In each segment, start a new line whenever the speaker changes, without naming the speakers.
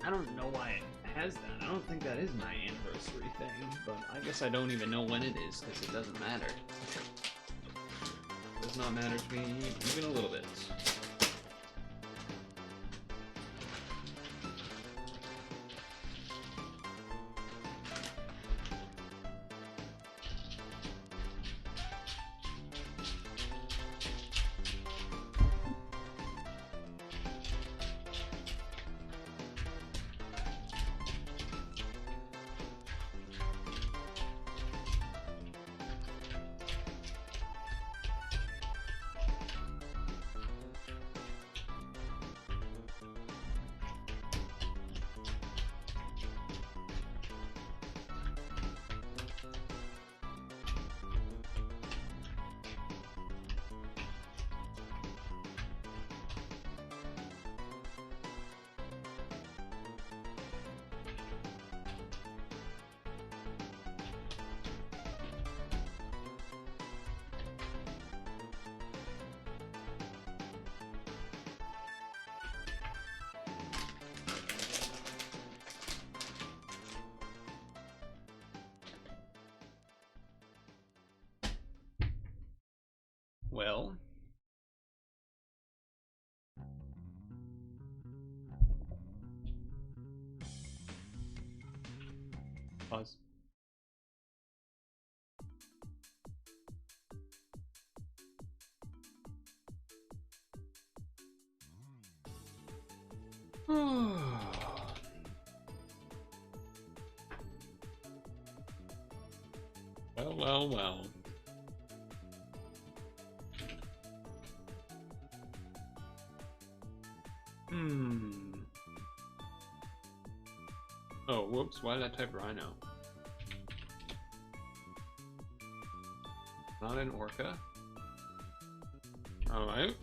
I don't know why it has that. I don't think that is my anniversary thing, but I guess I don't even know when it is because it doesn't matter. It does not matter to me even a little bit. Well, pause. Well. Oh, whoops, why did I type rhino? Not an orca. Alright.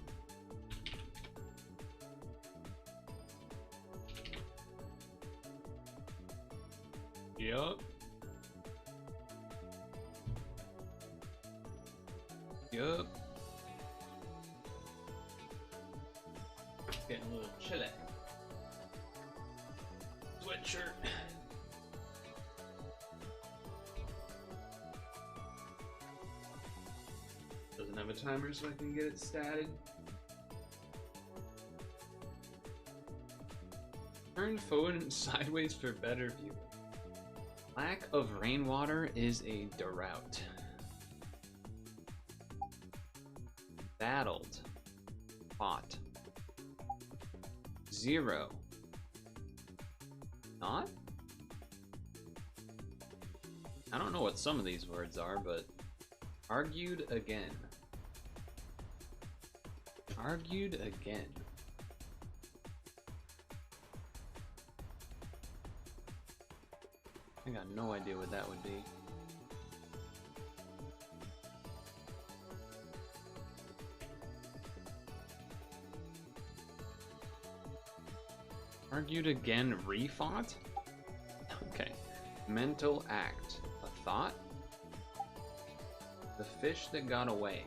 Yup. Yup. Getting a little chilly. Sweatshirt. Doesn't have a timer so I can get it statted. Turn phone and sideways for better view. Lack of rainwater is a drought. Battled. Fought. 0. Not? I don't know what some of these words are, but argued again. Argued again. I got no idea what that would be. Argued again, refought? Okay. Mental act. A thought? The fish that got away.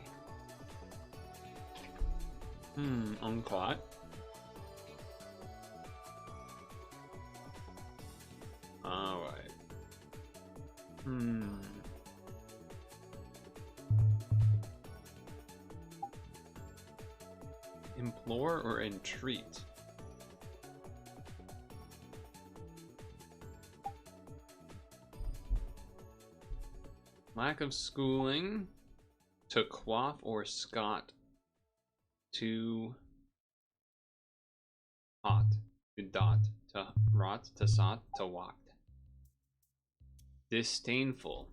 Uncaught. Alright. Implore or entreat? Lack of schooling. To quaff or scot. To hot. To dot. To rot. To sot. To walked. Disdainful.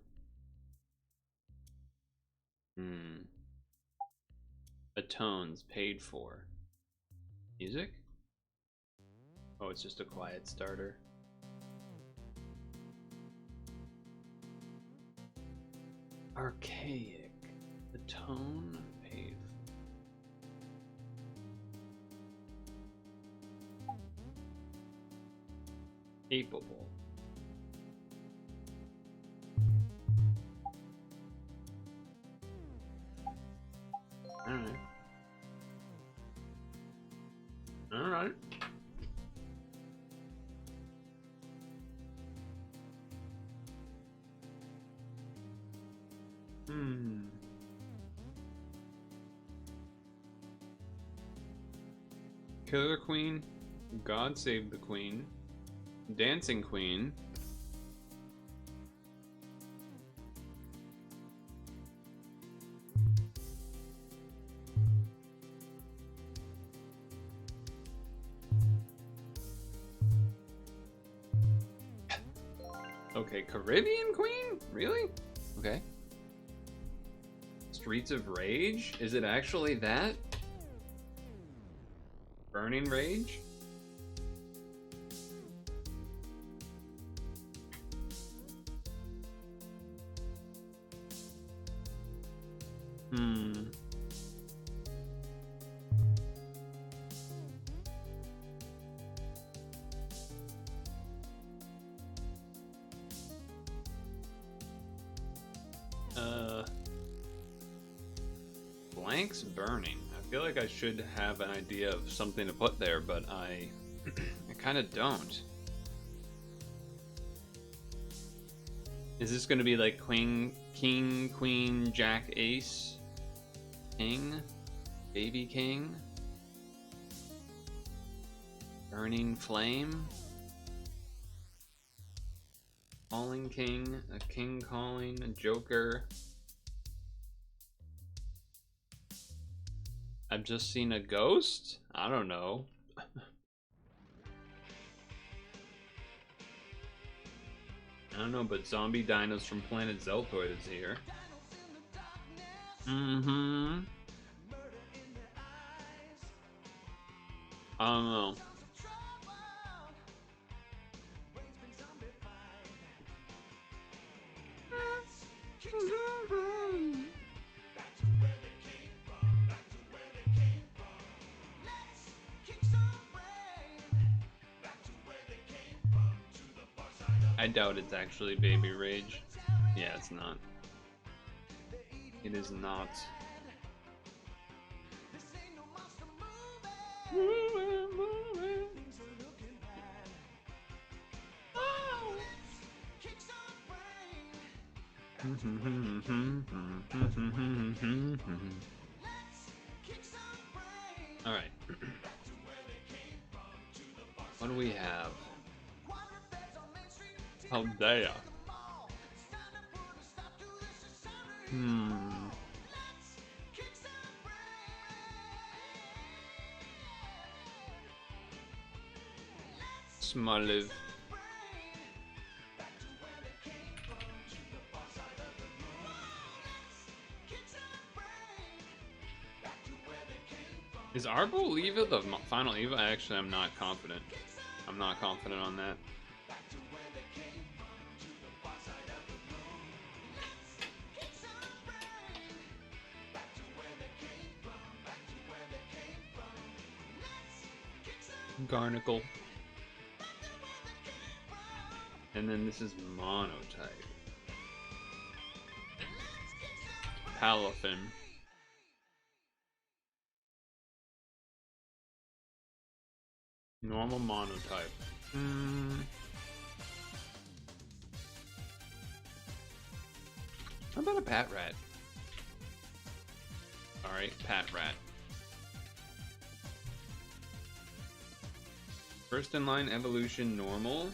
Atones. Paid for. Music? Oh, it's just a quiet starter. Archaic. Atone. Paid for. Capable. Alright. Alright. Hmm. Killer Queen, God Save the Queen, Dancing Queen. Okay, Caribbean Queen? Really? Okay. Streets of Rage? Is it actually that? Burning Rage? Hmm. Blank's Burning. I feel like I should have an idea of something to put there, but I kind of don't. Is this going to be like Queen, King, Queen, Jack, Ace, King, Baby King, Burning Flame, Calling King, a King Calling, a Joker. I've just seen a ghost? I don't know. I don't know, but Zombie Dinos from Planet Zeltoid is here. Mm-hmm. I don't know. I doubt it's actually Baby Rage. Yeah, it's not. It is not. All right. What do we have? Paldea. Smoliv. Is Arbo Eva the final Eva? Actually, I'm not confident. I'm not confident on that. Garnicle. And then this is Monotype. Palafin. Normal Monotype. How about a Pat Rat? Alright, Pat Rat. First in line evolution normal.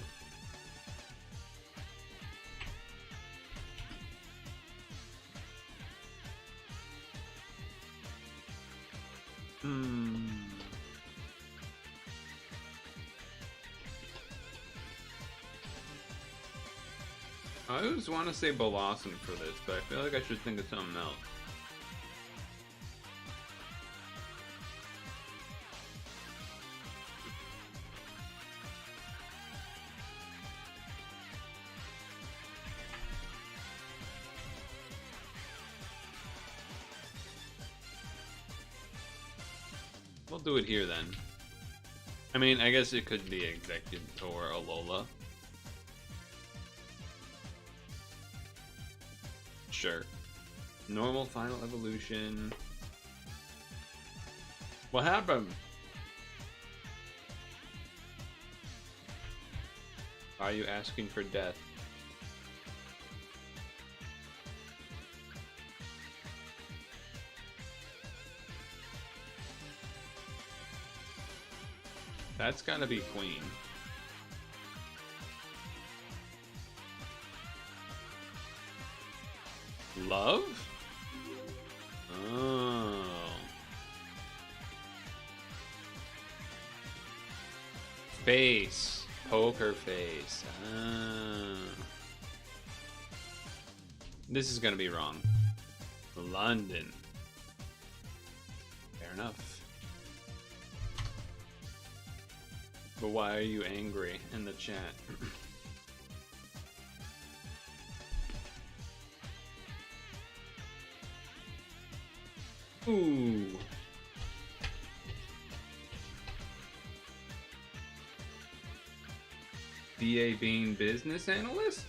I always want to say Blossom for this, but I feel like I should think of something else. We'll do it here then. I mean, I guess it could be Executor or Alola. Sure. Normal final evolution. What happened? Are you asking for death? That's gotta be queen. Love? Oh. Face. Poker face. This is gonna be wrong. London. Fair enough. But why are you angry in the chat? Ooh. DA being business analyst?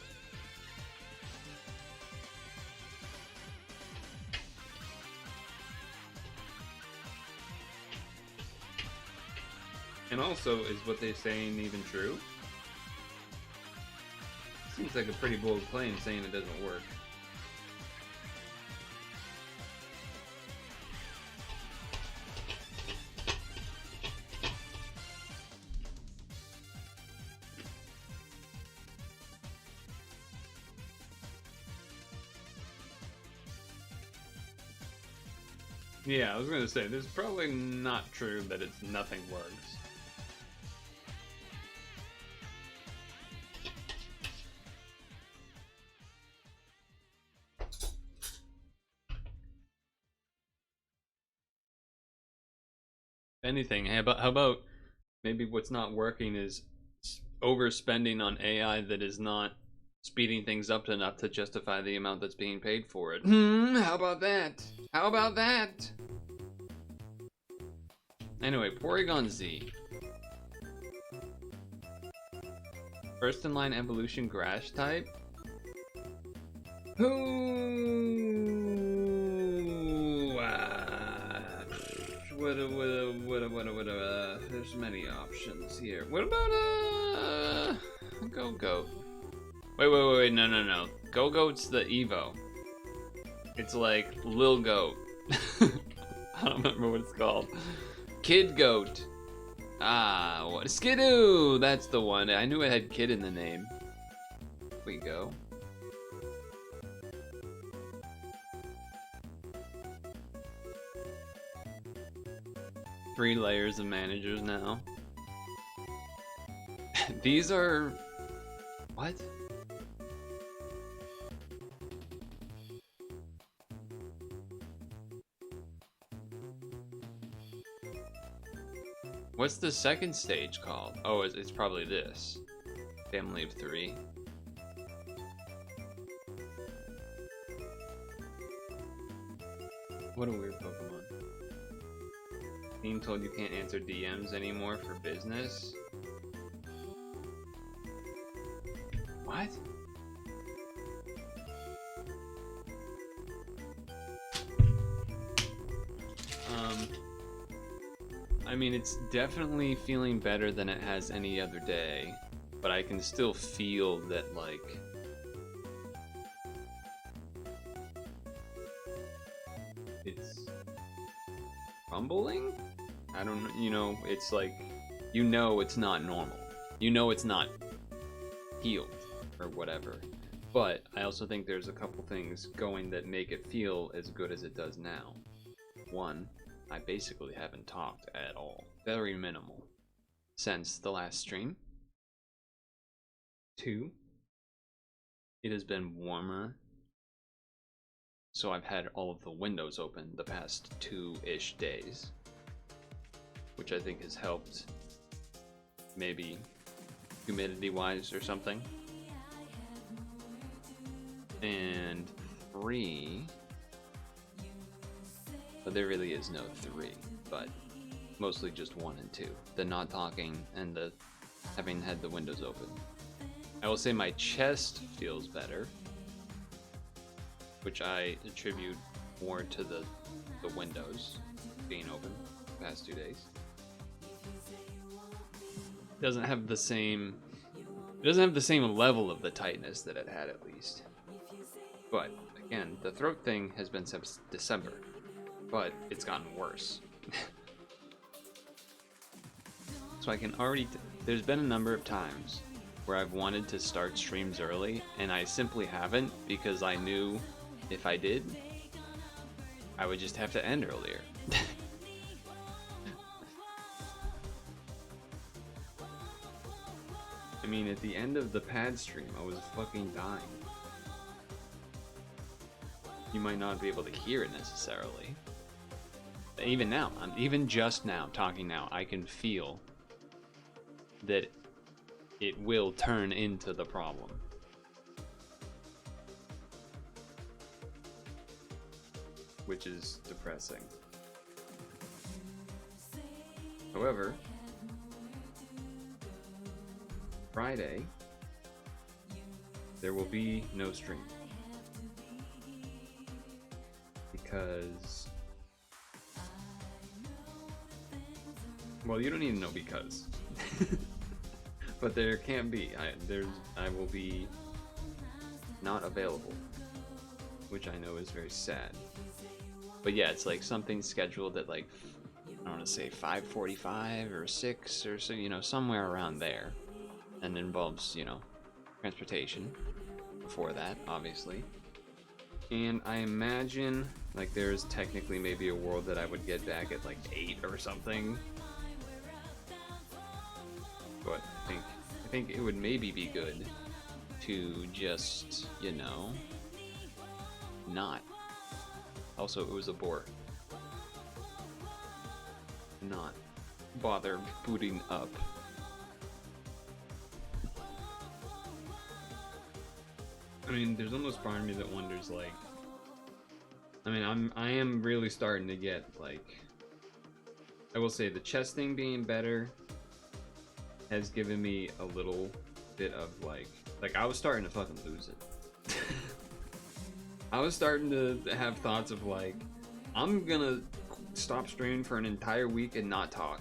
And also, is what they're saying even true? Seems like a pretty bold claim saying it doesn't work. Yeah, I was gonna say, there's probably not true that it's nothing works. If anything, how about maybe what's not working is overspending on AI that is not speeding things up enough to justify the amount that's being paid for it. How about that? How about that? Anyway, Porygon Z. First in line evolution grass type? There's many options here. What about Go-Goat? Wait, no. Go-Goat's the Evo. It's like Lil Goat. I don't remember what it's called. Kid Goat. Ah, what? Skidoo! That's the one. I knew it had kid in the name. Here we go. Three layers of managers now. These are... What? What's the second stage called? Oh, it's probably this. Family of 3. What a weird Pokemon. Being told you can't answer DMs anymore for business? What? I mean, it's definitely feeling better than it has any other day, but I can still feel that, like, it's crumbling? I don't know, you know, it's like, you know it's not normal. You know it's not healed, or whatever. But I also think there's a couple things going that make it feel as good as it does now. One, I basically haven't talked at all. Very minimal. Since the last stream. 2, it has been warmer. So I've had all of the windows open the past 2-ish days. Which I think has helped. Maybe humidity-wise or something. And 3... But there really is no 3, but mostly just 1 and 2. The not talking and the having had the windows open. I will say my chest feels better, which I attribute more to the windows being open the past 2 days. It doesn't have the same level of the tightness that it had, at least. But again, the throat thing has been since December. But it's gotten worse. So I can already... There's been a number of times where I've wanted to start streams early, and I simply haven't because I knew if I did, I would just have to end earlier. I mean, at the end of the pad stream, I was fucking dying. You might not be able to hear it necessarily. Even now, even just now, talking now, I can feel that it will turn into the problem. Which is depressing. However, Friday, there will be no stream. Because... Well, you don't need to know because. But there can't be. I will be not available. Which I know is very sad. But yeah, it's like something scheduled at like, I don't want to say 5:45 or 6 or so, you know, somewhere around there. And it involves, you know, transportation before that, obviously. And I imagine, like, there's technically maybe a world that I would get back at like 8 or something. But I think it would maybe be good to just, you know, not. Also, it was a bore. Not bother booting up. I mean, there's almost part of me that wonders, like, I mean, I am really starting to get, like, I will say the chess thing being better has given me a little bit of, like I was starting to fucking lose it. I was starting to have thoughts of, like, I'm gonna stop streaming for an entire week and not talk.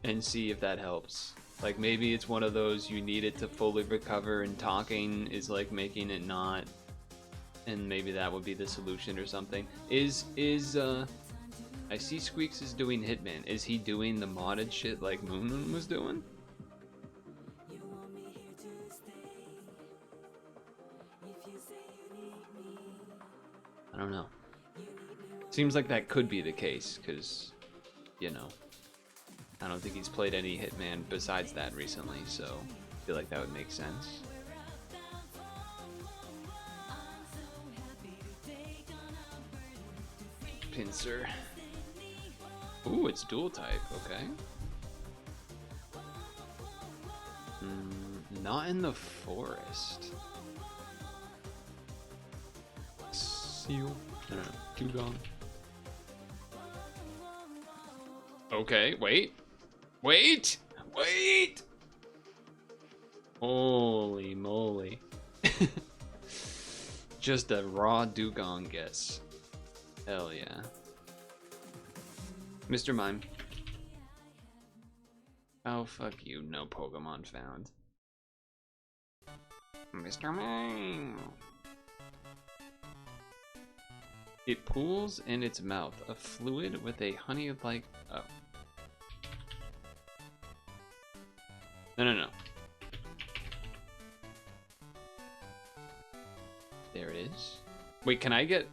And see if that helps. Like, maybe it's one of those you need it to fully recover and talking is like making it not, and maybe that would be the solution or something. I see Squeaks is doing Hitman. Is he doing the modded shit like Moon was doing? I don't know. Seems like that could be the case, because, you know, I don't think he's played any Hitman besides that recently, so I feel like that would make sense. Pincer. Ooh, it's dual type, okay. Not in the forest. Seal. No, dugong. Okay, wait. Wait! Wait! Holy moly. Just a raw dugong guess. Hell yeah. Mr. Mime. Oh, fuck you. No Pokemon found. Mr. Mime. It pools in its mouth a fluid with a honey-like... Oh. No. There it is. Wait, can I get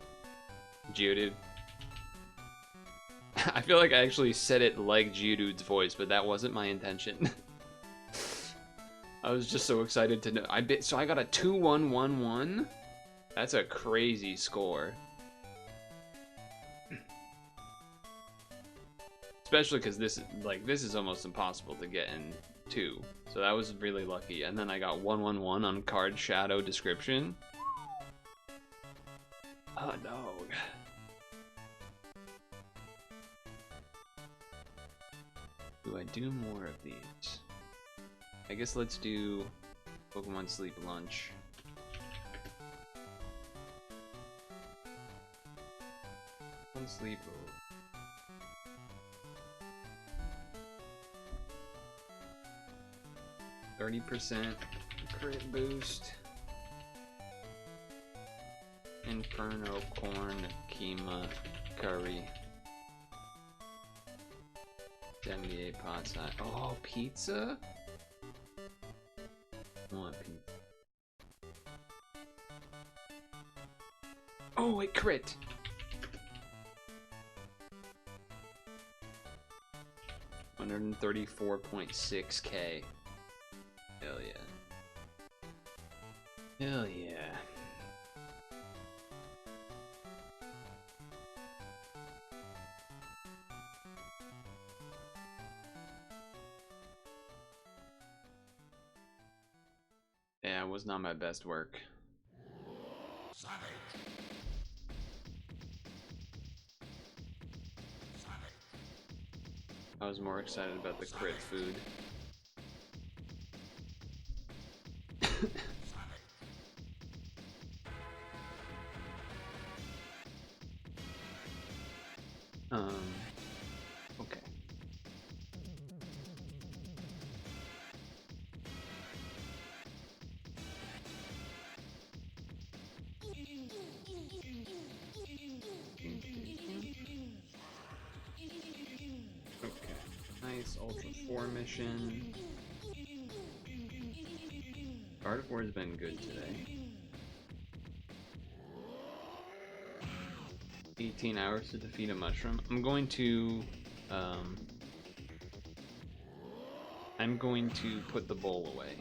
Geodude? I feel like I actually said it like Geodude's voice, but that wasn't my intention. I was just so excited to know. So I got a 2-1-1-1? That's a crazy score. Especially because this is almost impossible to get in 2. So that was really lucky. And then I got 1-1-1 on card shadow description. Oh no. Do I do more of these? I guess let's do Pokemon Sleep Lunch. Pokemon Sleep. 30% crit boost. Inferno, Corn, Kima, curry. Demier pot side. Oh, pizza? I want pizza. Oh, it crit! $134.6K. Hell yeah. Hell yeah. Yeah, it was not my best work. I was more excited about the crit food. Okay. Okay. Nice Ultra 4 mission. Art of War has been good today. 18 hours to defeat a mushroom. I'm going to put the bowl away.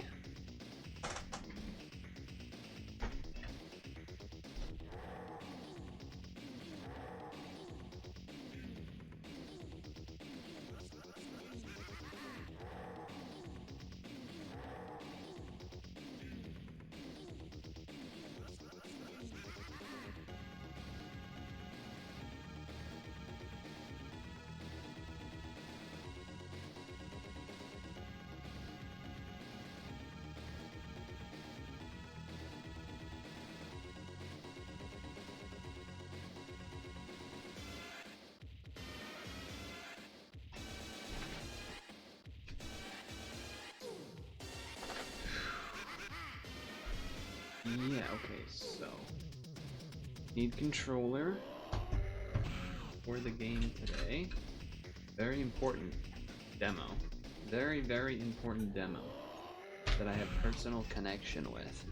Yeah, okay, so need controller for the game today. Very important demo. Very, very important demo that I have personal connection with.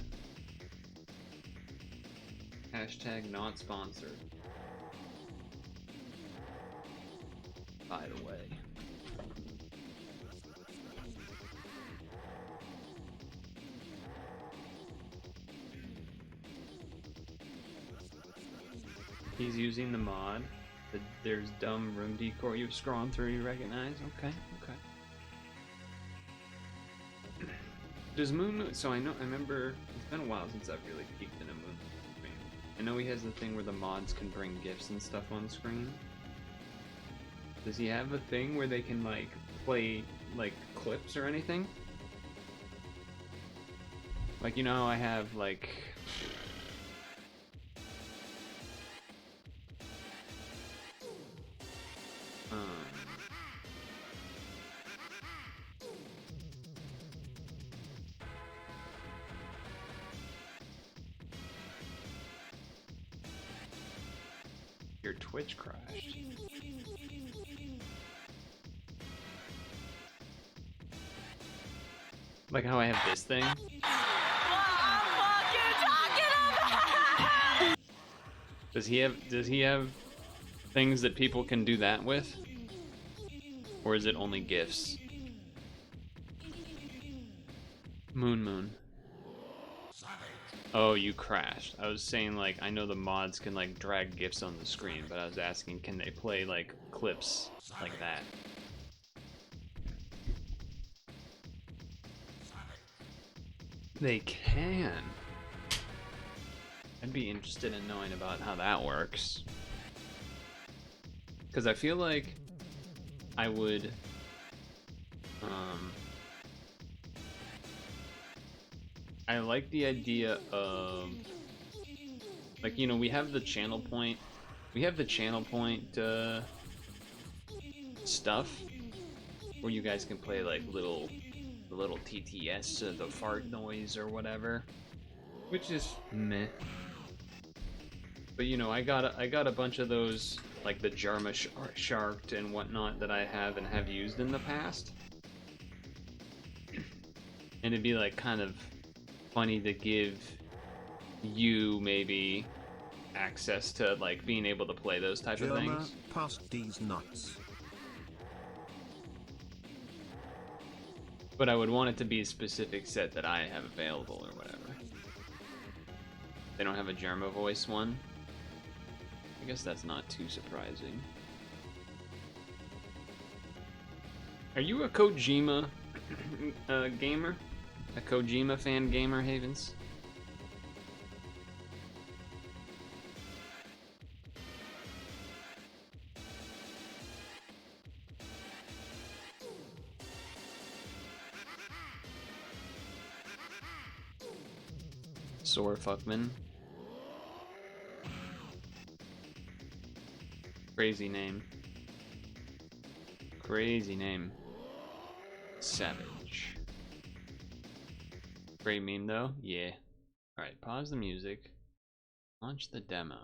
Hashtag not sponsored. By the way. He's using the mod. There's dumb room decor you've scrolled through, you recognize? Okay, okay. Does Moon... So I remember, it's been a while since I've really peeked in a Moon stream. I know he has the thing where the mods can bring gifts and stuff on screen. Does he have a thing where they can, like, play, like, clips or anything? Like, you know how I have, like... Your Twitch crashed. Like how I have this thing. Does he have things that people can do that with? Or is it only GIFs? Moon. Oh, you crashed. I was saying, like, I know the mods can, like, drag GIFs on the screen, but I was asking, can they play, like, clips like that? They can. I'd be interested in knowing about how that works. Because I feel like I would... I like the idea of, like, you know, we have the channel point stuff where you guys can play like the little TTS, the fart noise or whatever, which is meh. But you know, I got a bunch of those like the Jarma Sharked and whatnot that I have and have used in the past. And it'd be like kind of funny to give you maybe access to like being able to play those type of things.
Past these nuts.
But I would want it to be a specific set that I have available or whatever. They don't have a Germa voice one. I guess that's not too surprising. Are you a Kojima gamer? A Kojima fan gamer, Havens? Sore Fuckman. Crazy name. Crazy name. Savage. Great meme though? Yeah. Alright, pause the music. Launch the demo.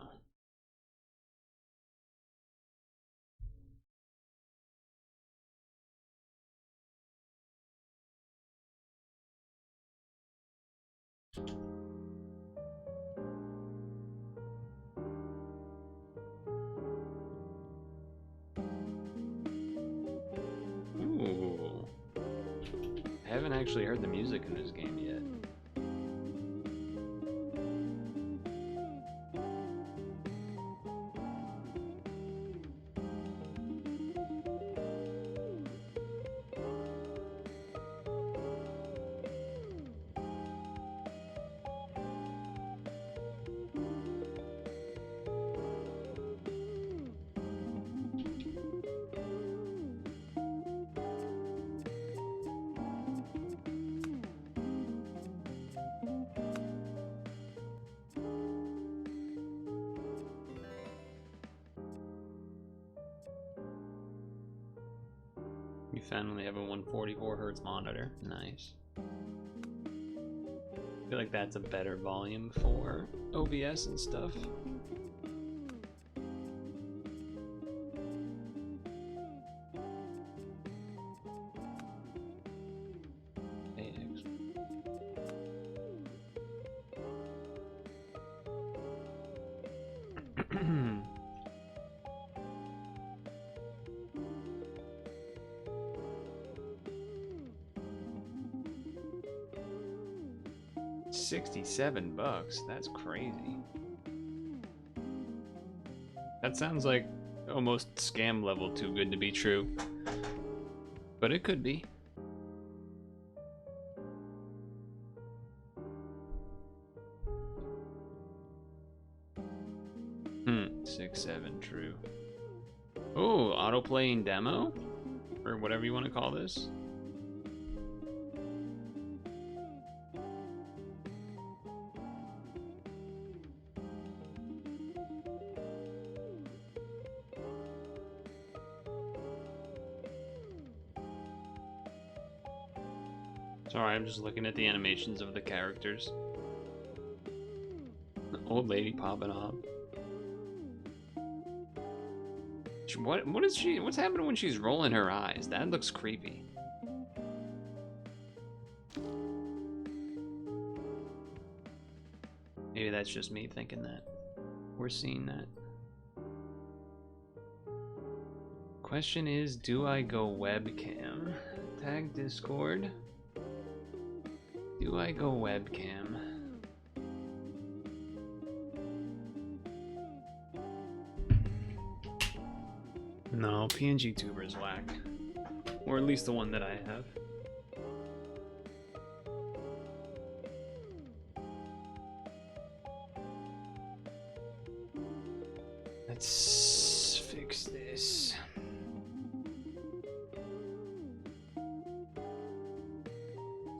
Ooh. I haven't actually heard the music in this game yet. You finally have a 144 hertz monitor. Nice. I feel like that's a better volume for OBS and stuff. AX. 67 bucks. That's crazy. That sounds like almost scam level too good to be true. But it could be. Hmm, 6.7 true. Oh, auto-playing demo? Or whatever you want to call this. Sorry, I'm just looking at the animations of the characters. The old lady popping off. What is she? What's happening when she's rolling her eyes? That looks creepy. Maybe that's just me thinking that. We're seeing that. Question is, do I go webcam? Tag Discord. Do I go webcam? No, PNG Tuber is whack. Or at least the one that I have. Let's fix this.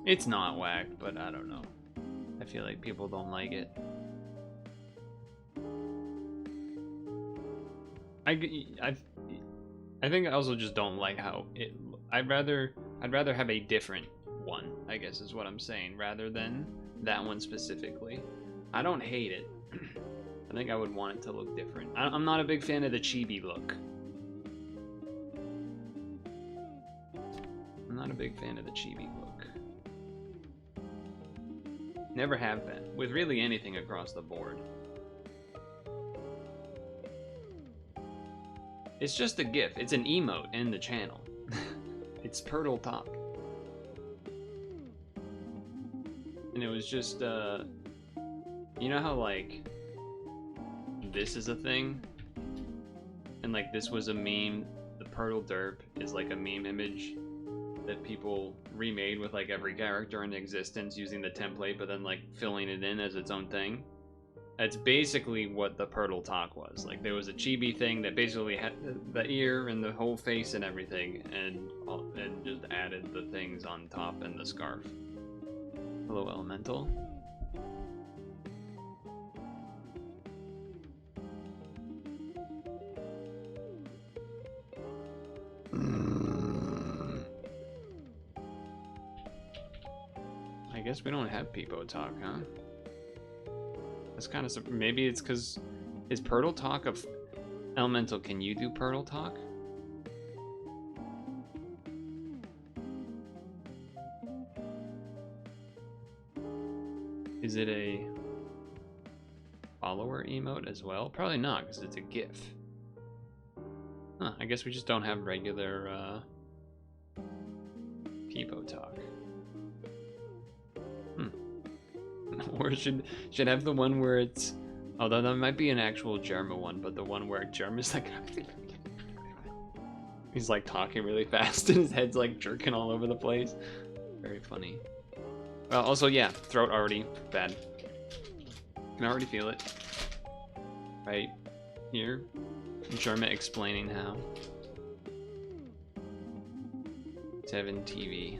It's not whack, but I don't know. I feel like people don't like it. I think I also just don't like how it. I'd rather have a different one, I guess is what I'm saying, rather than that one specifically. I don't hate it. I think I would want it to look different. I'm not a big fan of the chibi look. I'm not a big fan of the chibi look. Never have been, with really anything across the board. It's just a GIF. It's an emote in the channel. It's Purtle Talk. And it was just, you know how, like, this is a thing? And, like, this was a meme. The Purtle Derp is, like, a meme image that people remade with, like, every character in existence using the template, but then, like, filling it in as its own thing. That's basically what the Purtle Talk was. Like, there was a chibi thing that basically had the ear and the whole face and everything, and just added the things on top and the scarf. Hello, Elemental. I guess we don't have Peepo Talk, huh? That's kind of... Maybe it's because... Is Purtle Talk of... Elemental, can you do Purtle Talk? Is it a follower emote as well? Probably not, because it's a GIF. Huh, I guess we just don't have regular Peepo Talk. Or should have the one where it's... Although that might be an actual Germa one, but the one where Germa's like... He's like talking really fast and his head's like jerking all over the place. Very funny. Well, also, yeah, throat already bad. Can already feel it. Right here. Germa explaining how. 7 TV.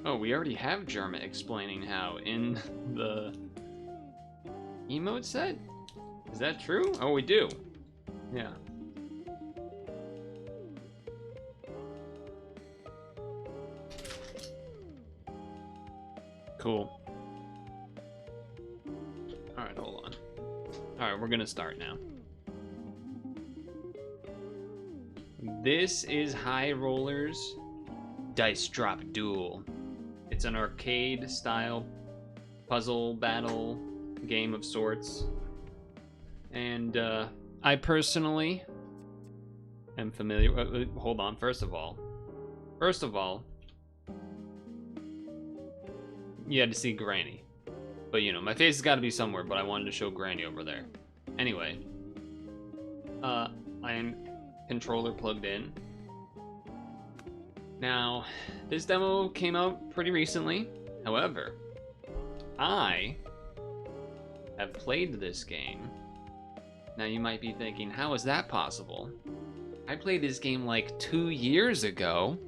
Oh, we already have Germa explaining how in the emote set? Is that true? Oh, we do. Yeah. Cool. Alright, hold on. Alright, we're gonna start now. This is High Rollers Dice Drop Duel. It's an arcade style puzzle battle game of sorts. And I personally am familiar. Hold on, first of all, you had to see Granny. But you know, my face has got to be somewhere, but I wanted to show Granny over there. Anyway, I am controller plugged in. Now, this demo came out pretty recently. However, I have played this game. Now you might be thinking, how is that possible? I played this game like 2 years ago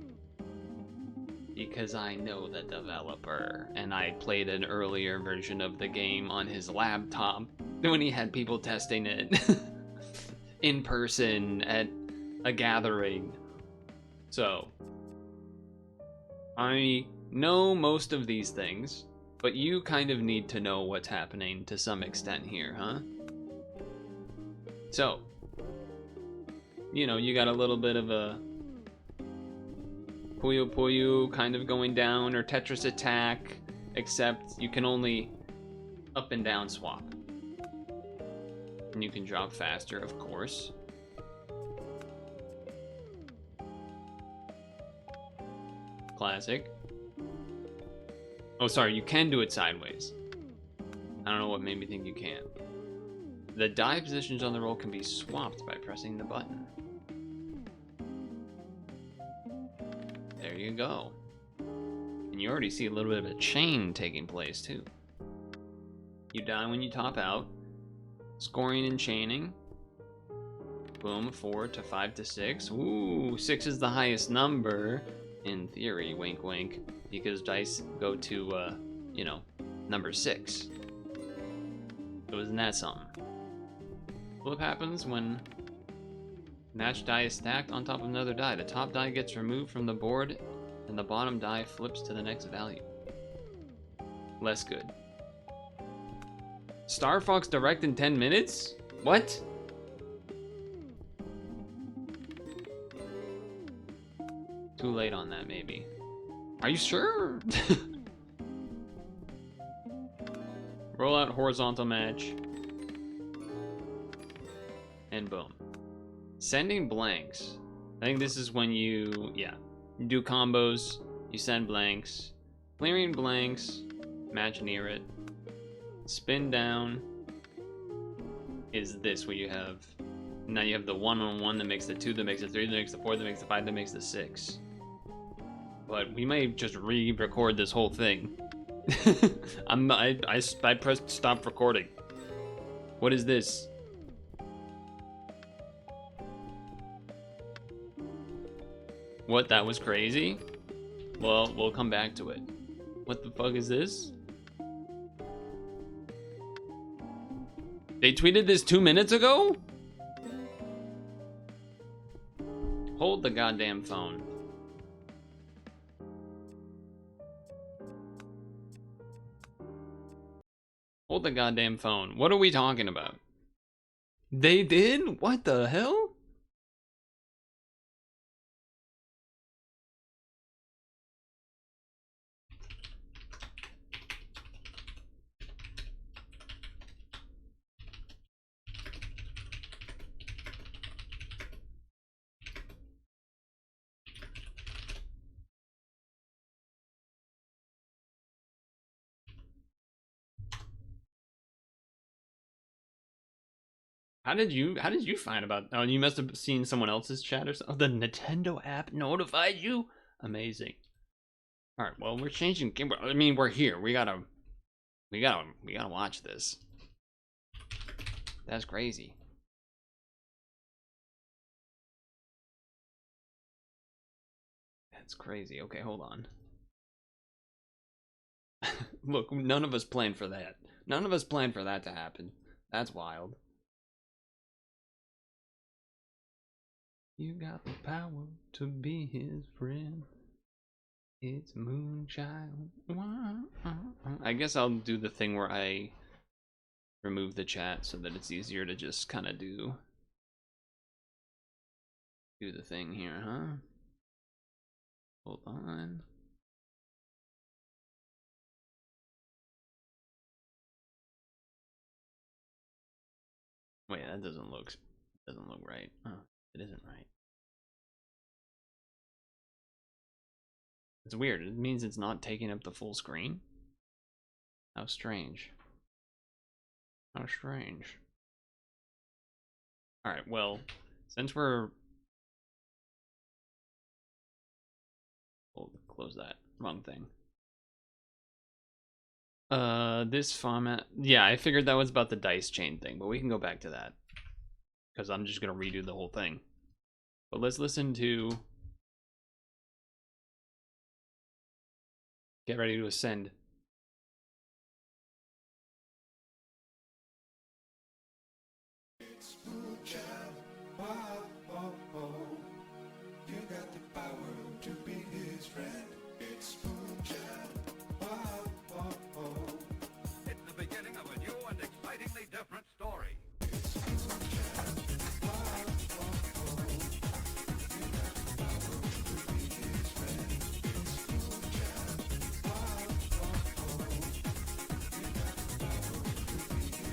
because I know the developer, and I played an earlier version of the game on his laptop when he had people testing it in person at a gathering. So, I know most of these things, but you kind of need to know what's happening to some extent here, huh? So, you know, you got a little bit of a Puyo Puyo kind of going down, or Tetris Attack, except you can only up and down swap. And you can drop faster, of course. Classic. Oh, sorry, you can do it sideways. I don't know what made me think you can't. The die positions on the roll can be swapped by pressing the button. There you go. And you already see a little bit of a chain taking place, too. You die when you top out. Scoring and chaining. Boom, 4 to 5 to 6. Ooh, 6 is the highest number. In theory, wink wink. Because dice go to, you know, number 6. So isn't that something? Flip happens when match die is stacked on top of another die. The top die gets removed from the board, and the bottom die flips to the next value. Less good. Star Fox Direct in 10 minutes? What? Too late on that, maybe. Are you sure? Roll out horizontal match. And boom. Sending blanks. I think this is when you do combos, you send blanks. Clearing blanks, match near it. Spin down is this, where you have, now you have the 1 on 1 that makes the 2, that makes the 3, that makes the 4, that makes the 5, that makes the 6. But we may just re-record this whole thing. I pressed stop recording. What is this? What, that was crazy? Well, we'll come back to it. What the fuck is this? They tweeted this 2 minutes ago? Hold the goddamn phone. Hold the goddamn phone. What are we talking about? They did? What the hell? How did you find about, oh, you must have seen someone else's chat or something. Oh, the Nintendo app notified you? Amazing. All right, well, we're changing game. I mean, we're here. We gotta watch this. That's crazy. That's crazy. Okay, hold on. Look, none of us planned for that. None of us planned for that to happen. That's wild. You got the power to be his friend. It's Moonchild. I guess I'll do the thing where I remove the chat so that it's easier to just kind of do the thing here, huh? Hold on. Wait, that doesn't look right. Oh, it isn't right. It's weird. It means it's not taking up the full screen. How strange. How strange. Alright, well, since we're... We'll close that. Wrong thing. This format... Yeah, I figured that was about the dice chain thing, but we can go back to that. Because I'm just going to redo the whole thing. But let's listen to... Get ready to ascend.
It's Purtle. Oh, oh, oh. You got the power to be his friend. It's Purtle. Oh, oh, oh.
It's the beginning of a new and excitingly different story.
It's Purtle. Oh, oh, oh. You got the power to be his friend. It's Purtle. Oh, oh, oh. You got the power to be his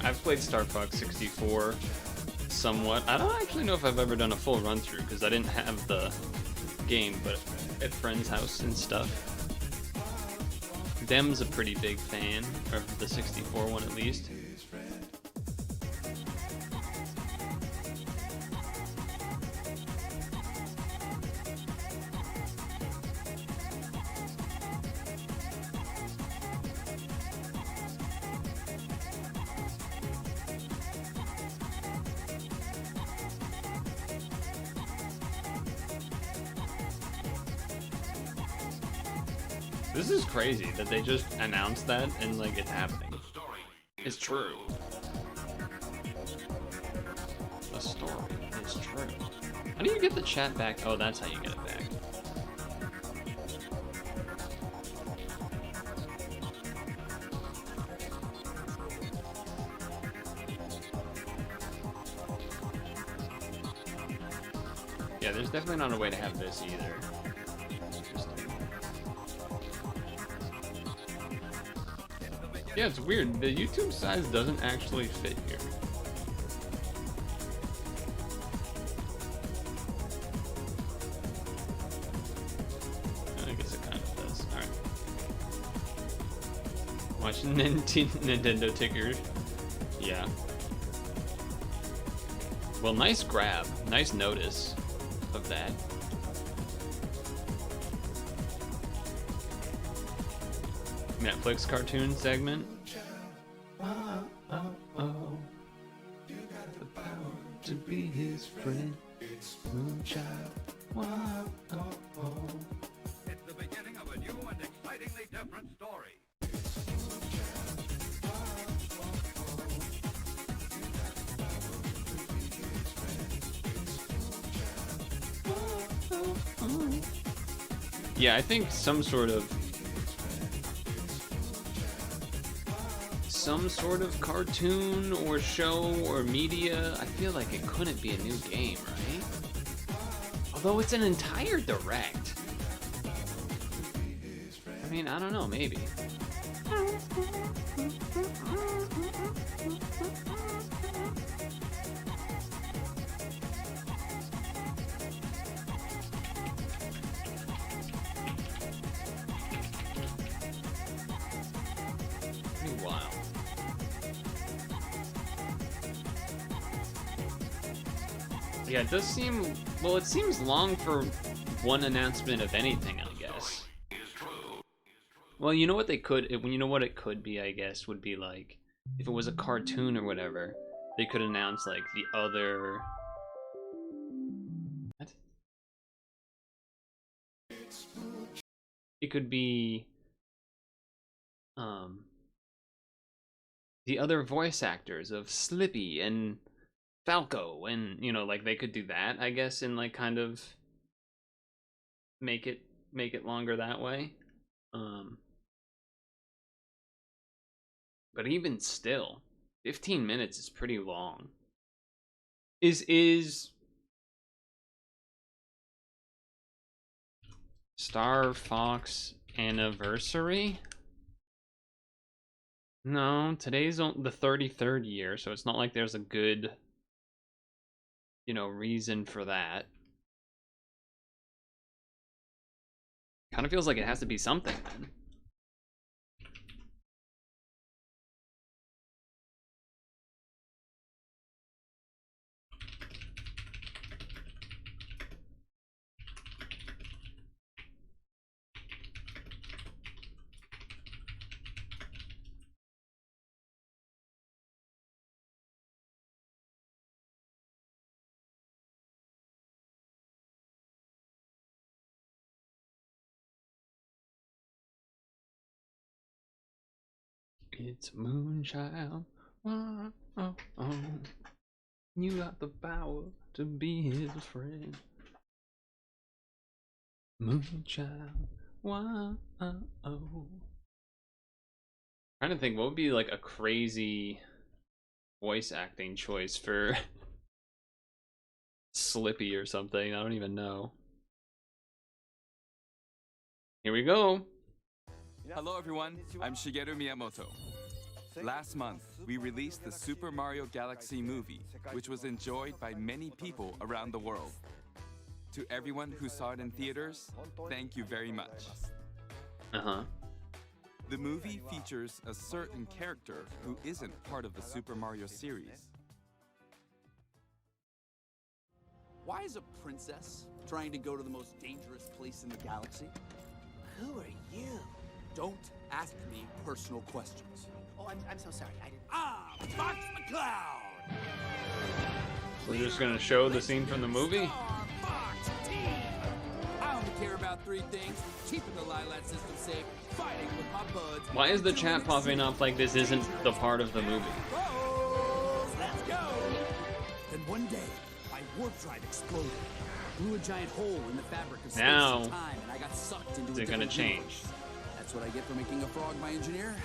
I've played Star Fox 64 somewhat. I don't actually know if I've ever done a full run through because I didn't have the game, but at friends' house and stuff. Dem's a pretty big fan of the 64 one at least.
his friend.
This is crazy that they just announced that and like it's happening. It's true. The story is true. How do you get the chat back? Oh, that's how you get it back. Yeah, there's definitely not a way to have this either. Yeah, it's weird. The YouTube size doesn't actually fit here. I guess it kind of does. Alright. Watch Nintendo tickers. Yeah. Well, nice grab. Nice notice of that. Netflix cartoon segment. Oh, you got the power to be his friend. It's Moonchild.
It's the beginning of a new and excitingly different story.
Yeah, I think some sort of cartoon or show or media. I feel like it couldn't be a new game, right? Although it's an entire direct. I mean, I don't know, maybe. Pretty wild. Yeah, it does seem, well, it seems long for one announcement of anything, I guess. Well, you know what they could, you know what it could be, I guess, would be like, if it was a cartoon or whatever, they could announce like the other... What? It could be, the other voice actors of Slippy and Falco, and you know, like they could do that, I guess, and like kind of make it longer that way. But even still, 15 minutes is pretty long. Is Star Fox anniversary? No, today's the 33rd year, so it's not like there's a good, you know, reason for that. Kind of feels like it has to be something then. It's Moonchild. Oh, oh, oh. You got the power to be his friend. Moonchild. Wow. Oh. Trying to think what would be like a crazy voice acting choice for Slippy or something. I don't even know. Here we go.
Hello everyone, I'm Shigeru Miyamoto. Last month, we released the Super Mario Galaxy movie, which was enjoyed by many people around the world. To everyone who saw it in theaters, thank you very much.
Uh-huh.
The movie features a certain character who isn't part of the Super Mario series.
Why is a princess trying to go to the most dangerous place in the galaxy? Who are you? Don't ask me personal questions.
Oh, I'm so sorry. I didn't.
Ah, Fox McCloud!
We're just gonna show the scene from the movie?
Star Fox team! I only care about top 3 things: keeping the Lilat system safe, fighting with my buds.
Why is the
and
chat
doing
popping up like this isn't the part of the movie?
Rolls, let's go! Then one day, my warp drive exploded. Blew a giant hole in the fabric of space
Now,
and time, and I got sucked into
is
a
it gonna
different
change?
universe. That's what I get for making a frog my engineer.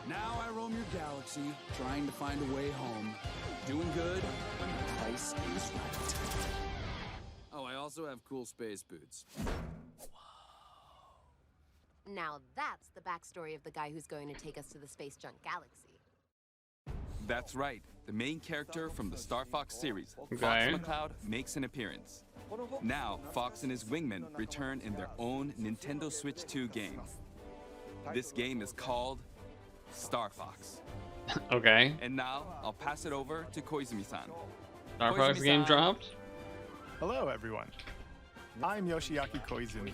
Now I roam your galaxy, trying to find a way home. Doing good when the price is right. Oh, I also have cool space boots.
Now that's the backstory of the guy who's going to take us to the space junk galaxy.
That's right. The main character from the Star Fox series, Fox
Okay.
McCloud, makes an appearance. Now, Fox and his wingmen return in their own Nintendo Switch 2 game. This game is called Star Fox.
Okay.
And now, I'll pass it over to Koizumi-san.
Star Fox game dropped.
Hello, everyone. I'm Yoshiaki Koizumi.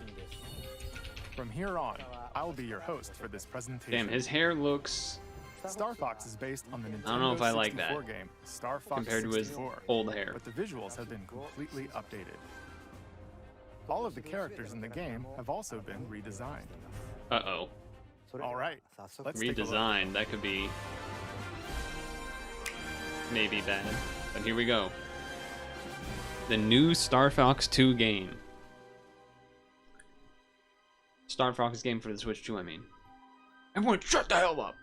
From here on, I'll be your host for this presentation.
Damn, his hair looks
Star Fox is based on the Nintendo
I don't know if I like
64
that
game Star Fox
compared to his
64,
old hair.
but the visuals have been completely updated. All of the characters in the game have also been redesigned.
Uh-oh.
All right, let's take a look.
Redesigned. That could be maybe bad. But here we go. The new Star Fox 2 game. Star Fox game for the Switch 2, I mean. Everyone shut the hell up!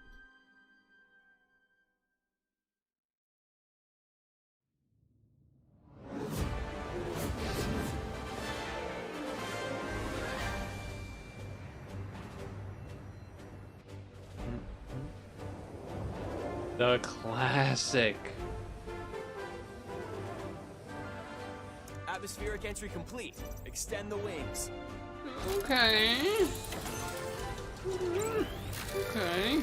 The classic.
Atmospheric entry complete. Extend the wings.
Okay. Okay.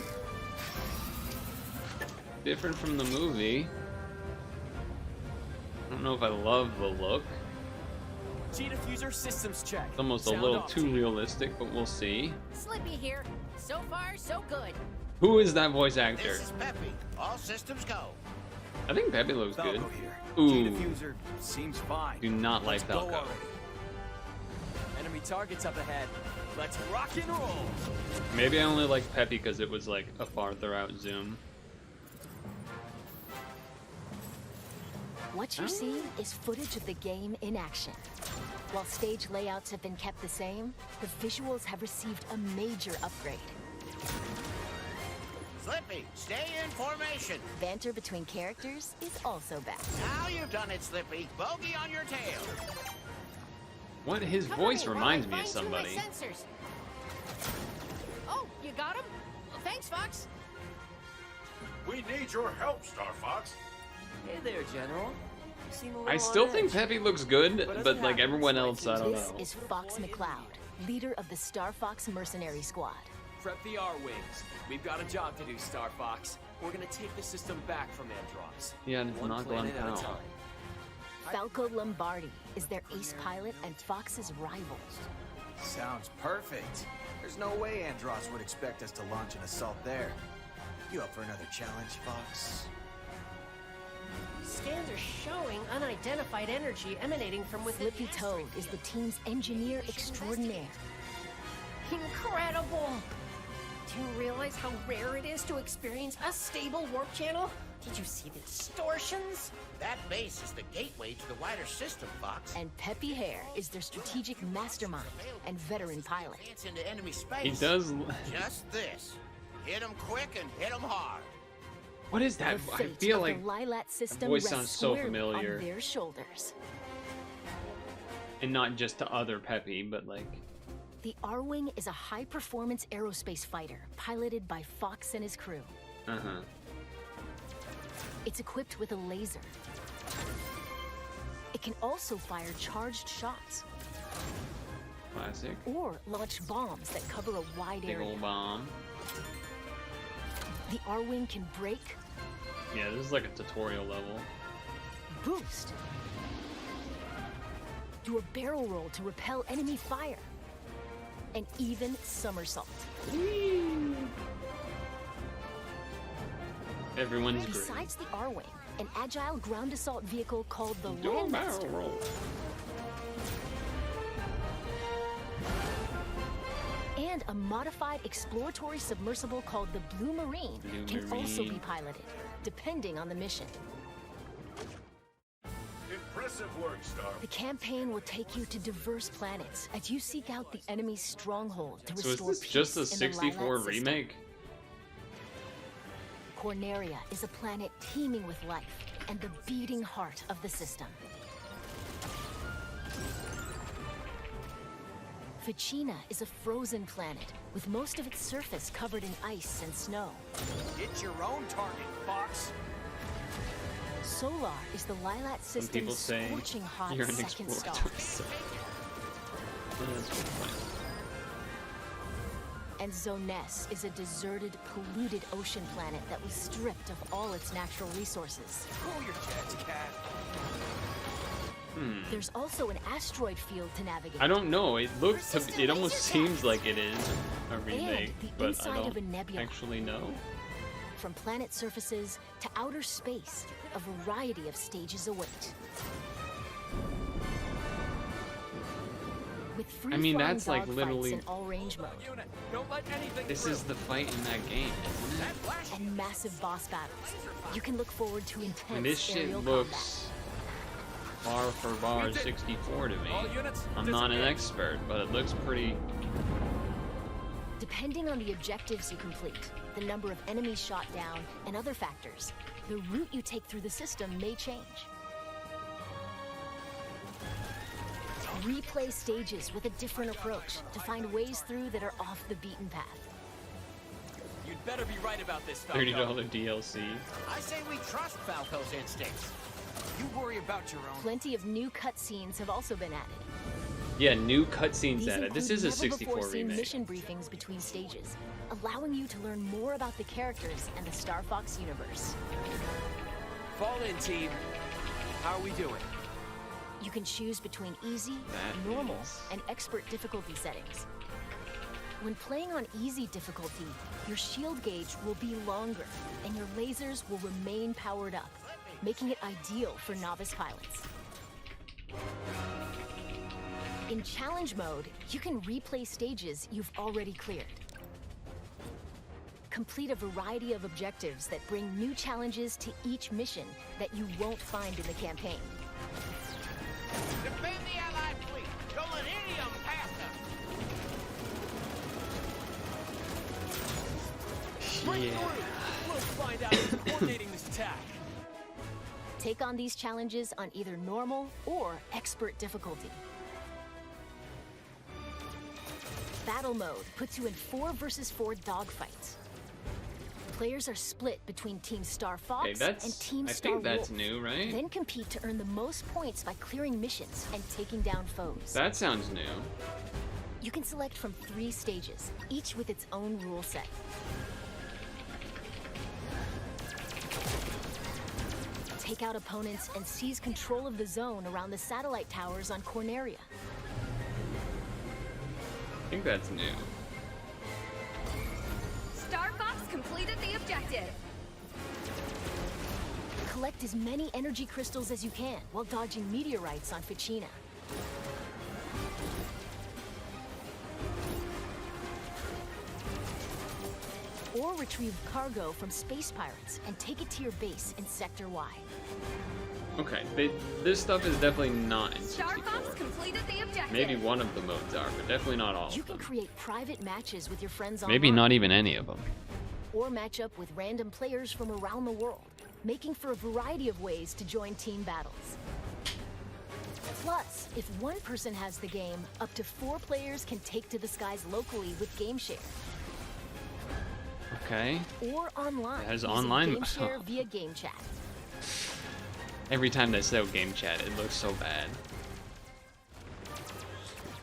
Different from the movie. I don't know if I love the look.
G-diffuser systems check.
It's almost a
Sound
little
off,
too
team.
realistic, but we'll see.
Slippy here. So far, so good.
Who is that voice actor?
This is Peppy. All systems go.
I think Peppy looks good.
Falco here.
Ooh.
G-diffuser seems fine.
Do not like
Let's go
Falco.
already. Enemy targets up ahead. Let's rock and roll.
Maybe I only like Peppy because it was like a farther out zoom.
What you're seeing is footage of the game in action. While stage layouts have been kept the same, the visuals have received a major upgrade.
Slippy, stay in formation.
Banter between characters is also back.
Now you've done it, Slippy. Bogey on your tail.
What? His voice reminds me of somebody.
Sensors. Oh, you got him? Thanks, Fox.
We need your help, Star Fox.
Hey there, General. You seem a little
I still
on
think
edge.
Peppy looks good,
But
but
it
like
happens,
everyone
like
else, I don't
This
know.
is Fox McCloud, leader of the Star Fox Mercenary Squad.
Prep the R-Wings. We've got a job to do, Star Fox. We're gonna take the system back from Andross.
Yeah, and it's
One
not Glenn
planet at a
Powell.
time.
Falco Lombardi is their ace pilot and Fox's rival.
Sounds perfect. There's no way Andross would expect us to launch an assault there. You up for another challenge, Fox?
Scans are showing unidentified energy emanating from within
Flippy Toad is the team's engineer extraordinaire.
Incredible! Do you realize how rare it is to experience a stable warp channel? Did you see the distortions?
That base is the gateway to the wider system, Fox.
And Peppy Hare is their strategic mastermind and veteran pilot.
It's into enemy space.
He does.
Just this. Hit 'em quick and hit 'em hard.
What is that?
The
I
fate
feel
of
like
the Lilat system
voice
rests
sounds so
squarely
familiar.
on their shoulders.
And not just to other Peppy, but like
The R-Wing is a high-performance aerospace fighter piloted by Fox and his crew.
uh-huh.
It's equipped with a laser. It can also fire charged shots
Classic.
or launch bombs that cover a wide
Big
area.
old bomb.
The R-Wing can brake,
Yeah, this is like a tutorial level.
boost, do a barrel roll to repel enemy fire, and even somersault.
Everyone's great.
Besides the R-Wing, an agile ground assault vehicle called the
Do a barrel
Landmaster
roll.
And a modified exploratory submersible called the Blue Marine can also be piloted, depending on the mission.
Impressive work, Star.
The campaign will take you to diverse planets as you seek out the enemy's stronghold to
So
restore
is this
peace
just a
in the
64
Lilat system.
remake?
Corneria is a planet teeming with life and the beating heart of the system. Ficina is a frozen planet with most of its surface covered in ice and snow.
It's your own target, Fox.
Solar is the Lilat
Some people
system's
say
scorching hot
you're an
second star.
exploratory. Yeah, that's good point.
And Zoness is a deserted, polluted ocean planet that was stripped of all its natural resources.
Cool your jets, Cat.
There's also an asteroid field to navigate.
I don't know. It looks. It almost seems like it is a remake,
the
but I
inside of a
don't
nebula.
actually know.
From planet surfaces to outer space, a variety of stages await. With free
I mean, that's like
dogfights
literally.
in all range mode
This is the fight in that game, isn't it?
and massive boss battles. You can look forward to intense
And this shit
aerial
looks bar for bar 64 to me. I'm not an expert, but it looks pretty.
Depending on the objectives you complete, the number of enemies shot down, and other factors, the route you take through the system may change. Replay stages with a different approach to find ways through that are off the beaten path.
You'd better be right about this, Falco.
$30 DLC.
I say we trust Falco's instincts.
You worry about your own.
Plenty of new cutscenes have also been added.
Yeah, new cutscenes
These
added. This
include
is a 64
never-before-seen
remake.
mission briefings between stages, allowing you to learn more about the characters and the Star Fox universe.
Fall in, team. How are we doing?
You can choose between easy,
That
normal,
is-
and expert difficulty settings. When playing on easy difficulty, your shield gauge will be longer, and your lasers will remain powered up, making it ideal for novice pilots. In challenge mode, you can replay stages you've already cleared. Complete a variety of objectives that bring new challenges to each mission that you won't find in the campaign.
Defend the Allied fleet. Don't let any of them pass us.
Break through. We'll find out who's coordinating this attack.
Take on these challenges on either normal or expert difficulty. Battle mode puts you in 4 versus 4 dogfights. Players are split between Team Star Fox
Okay, that's.
and Team
I
Star
think that's
Wolf.
new, right?
Then compete to earn the most points by clearing missions and taking down foes.
That sounds new.
You can select from 3 stages, each with its own rule set. Take out opponents and seize control of the zone around the satellite towers on Corneria.
I think that's new.
Star Fox completed the objective.
Collect as many energy crystals as you can while dodging meteorites on Ficina. Or retrieve cargo from space pirates and take it to your base in Sector Y.
Okay, this stuff is definitely not in
Star
64.
Fox completed the objective.
Maybe one of the modes are, but definitely not all
You
of
can
them.
create private matches with your friends
Maybe
online,
not even any of them.
or match up with random players from around the world, making for a variety of ways to join team battles. Plus, if one person has the game, up to 4 players can take to the skies locally with Game Share.
Okay.
Or online.
It has
using
online-
Game Share via Game Chat.
Every time they say game chat, it looks so bad.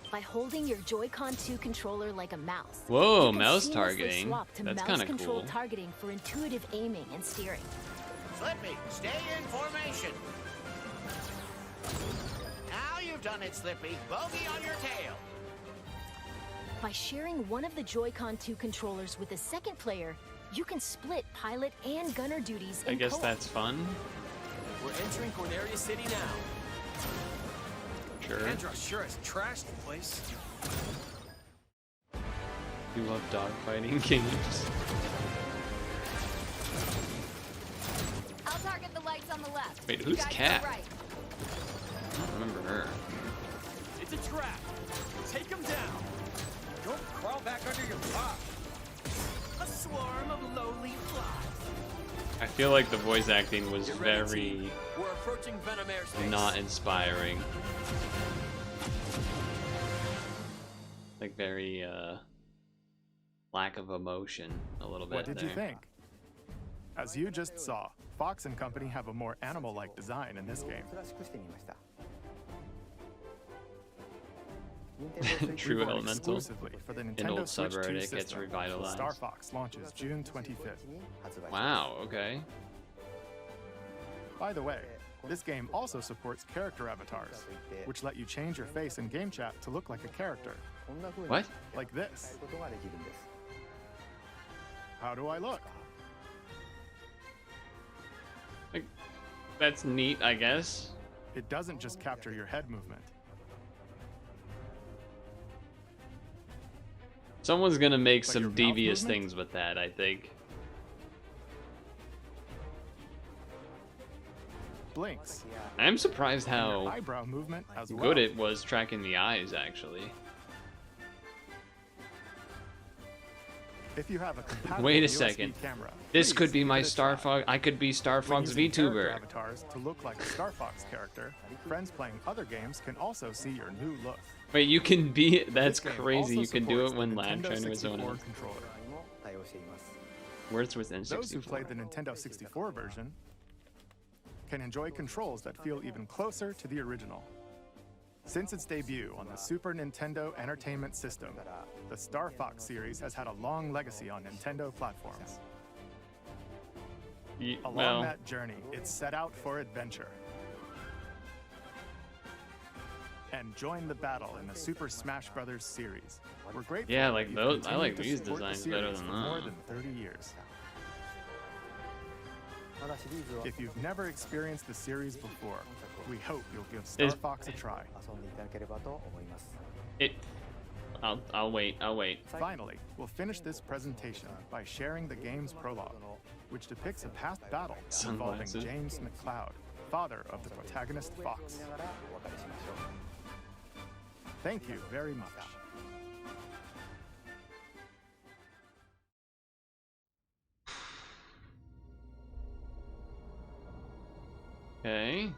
By holding your Joy-Con 2 controller like a mouse.
Whoa,
you can
mouse
seamlessly
targeting.
Swap to
That's
mouse
kinda
controlled
cool.
targeting for intuitive aiming and steering.
Slippy, stay in formation. Now you've done it, Slippy. Bogey on your tail.
By sharing one of the Joy-Con 2 controllers with a second player, you can split pilot and gunner duties in
I guess
co-op.
that's fun.
We're entering Corneria City now.
Sure.
Andros sure has trashed the place.
You love dogfighting games.
I'll target the lights on the left.
Wait,
You
who's
guys go
Cat?
right.
I don't remember her.
It's a trap. Take him down.
Don't crawl back under your box.
A swarm of lowly flies.
I feel like the voice acting was
Get ready,
very
team. We're approaching Venom airspace.
not inspiring. Like very lack of emotion a little bit.
What did
there.
you think? As you just saw, Fox and Company have a more animal-like design in this game.
True
Reborn
Elemental.
exclusively for the
An
Nintendo
old
Switch 2
subreddit gets
system.
revitalized.
Star Fox launches June 25th.
Wow, okay.
By the way, this game also supports character avatars, which let you change your face in game chat to look like a character.
What?
Like this. How do I look?
Like, that's neat, I guess.
It doesn't just capture your head movement.
Someone's gonna make
But your
some
mouth
devious
movement?
things with that, I think.
Blinks.
I'm surprised
And your
how
eyebrow movement as well.
good it was tracking the eyes, actually.
If you have a compatible
Wait a
USB
second.
camera,
This
please
could be
give
my
it a
Star
try.
Fox. I could be Star
When
Fox
using character
VTuber.
avatars to look like a Star Fox character, friends playing other games can also see your new look.
Wait, you can be. That's
This game
crazy.
also
You can do
supports
it when
the
live
Nintendo
training with someone
64
else.
controller.
Words with N64.
Those who played the Nintendo 64 version can enjoy controls that feel even closer to the original. Since its debut on the Super Nintendo Entertainment System, the Star Fox series has had a long legacy on Nintendo platforms. Along
Well,
that journey, it set out for adventure. And join the battle in the Super Smash Bros. Series. We're grateful
yeah,
that
like
you've
those. I
continued
like
to
these
support the
designs better
series
than
for more
that.
than 30 years. If you've never experienced the series before, we hope you'll give Star
Is-
Fox a try.
I'll wait. I'll wait.
Finally, we'll finish this presentation by sharing the game's prologue, which depicts a past battle involving
Sunglasses.
James McCloud, father of the protagonist Fox. Thank you very much.
Okay.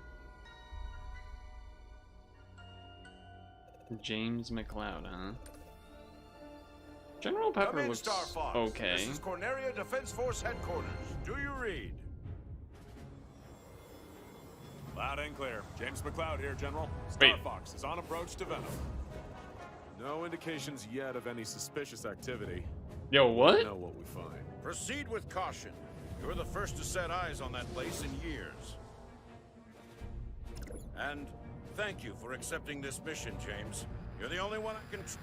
James McCloud, huh? General Pepper
Come in,
looks
Star Fox.
okay.
This is Corneria Defense Force Headquarters. Do you read?
Loud and clear. James McCloud here, General. Star
Wait.
Fox is on approach to Venom. No indications yet of any suspicious activity.
Yo, what?
We know what we find.
Proceed with caution. You're the first to set eyes on that place in years. And thank you for accepting this mission, James. You're the only one I can trust.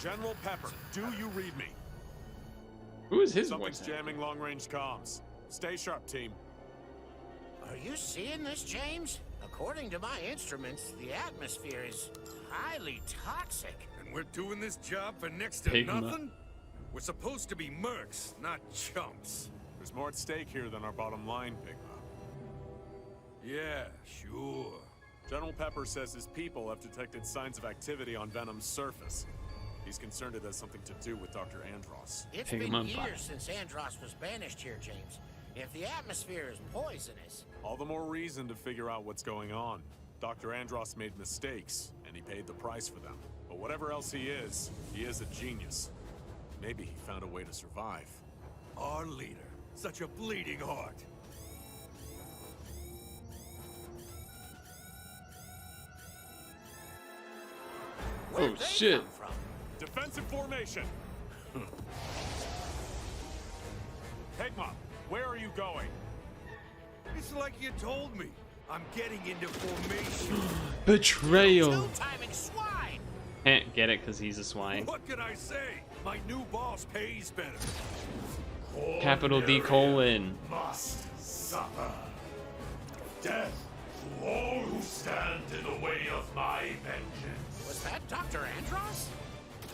General Pepper, do you read me?
Who is his
Something's
voice?
jamming long-range comms. Stay sharp, team.
Are you seeing this, James? According to my instruments, the atmosphere is highly toxic.
And we're doing this job for next to
Pigma.
nothing? We're supposed to be mercs, not chumps.
There's more at stake here than our bottom line, Pigma.
Yeah, sure.
General Pepper says his people have detected signs of activity on Venom's surface. He's concerned it has something to do with Dr. Andros.
It's
Take
been
'em on fire.
years since Andros was banished here, James. If the atmosphere is poisonous,
All the more reason to figure out what's going on. Dr. Andros made mistakes, and he paid the price for them. But whatever else he is a genius. Maybe he found a way to survive.
Our leader, such a bleeding heart.
Oh shit!
Defensive formation! Pigma, where are you going?
It's like you told me. I'm getting into formation.
Betrayal.
two-timing swine!
Can't get it because he's a swine.
What can I say? My new boss pays better.
Capital D colon.
Must suffer. Death to all who stand in the way of my vengeance.
Was that Dr. Andros?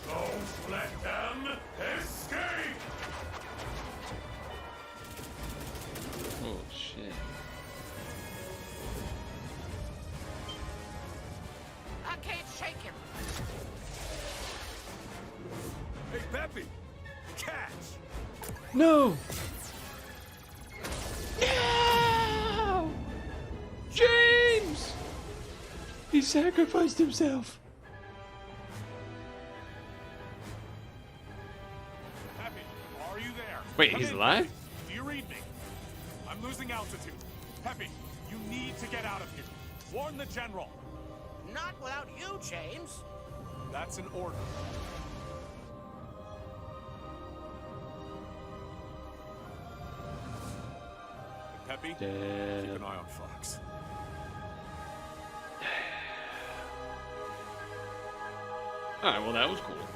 Don't let them escape!
Oh shit.
I can't shake him.
Hey, Peppy! Catch!
No! No! James! He sacrificed himself.
Peppy, are you there?
Wait,
Come
he's
in,
alive?
Peppy. Do you read me? I'm losing altitude. Peppy, you need to get out of here. Warn the general.
Not without you, James.
That's an order. Peppy,
Dead.
keep an eye on Fox.
Alright, well that was cool.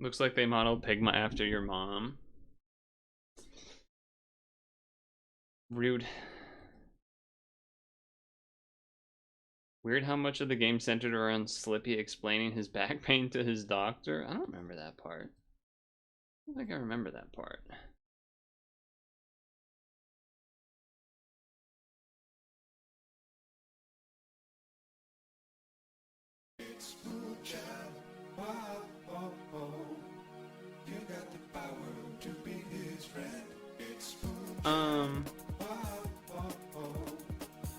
Looks like they modeled Pigma after your mom. Rude. Weird how much of the game centered around Slippy explaining his back pain to his doctor. I don't remember that part. I don't think I remember that part.
It's Blue Jam. Wow, oh, oh. You got the power to be his friend. It's Blue Jam. Wow, oh, oh.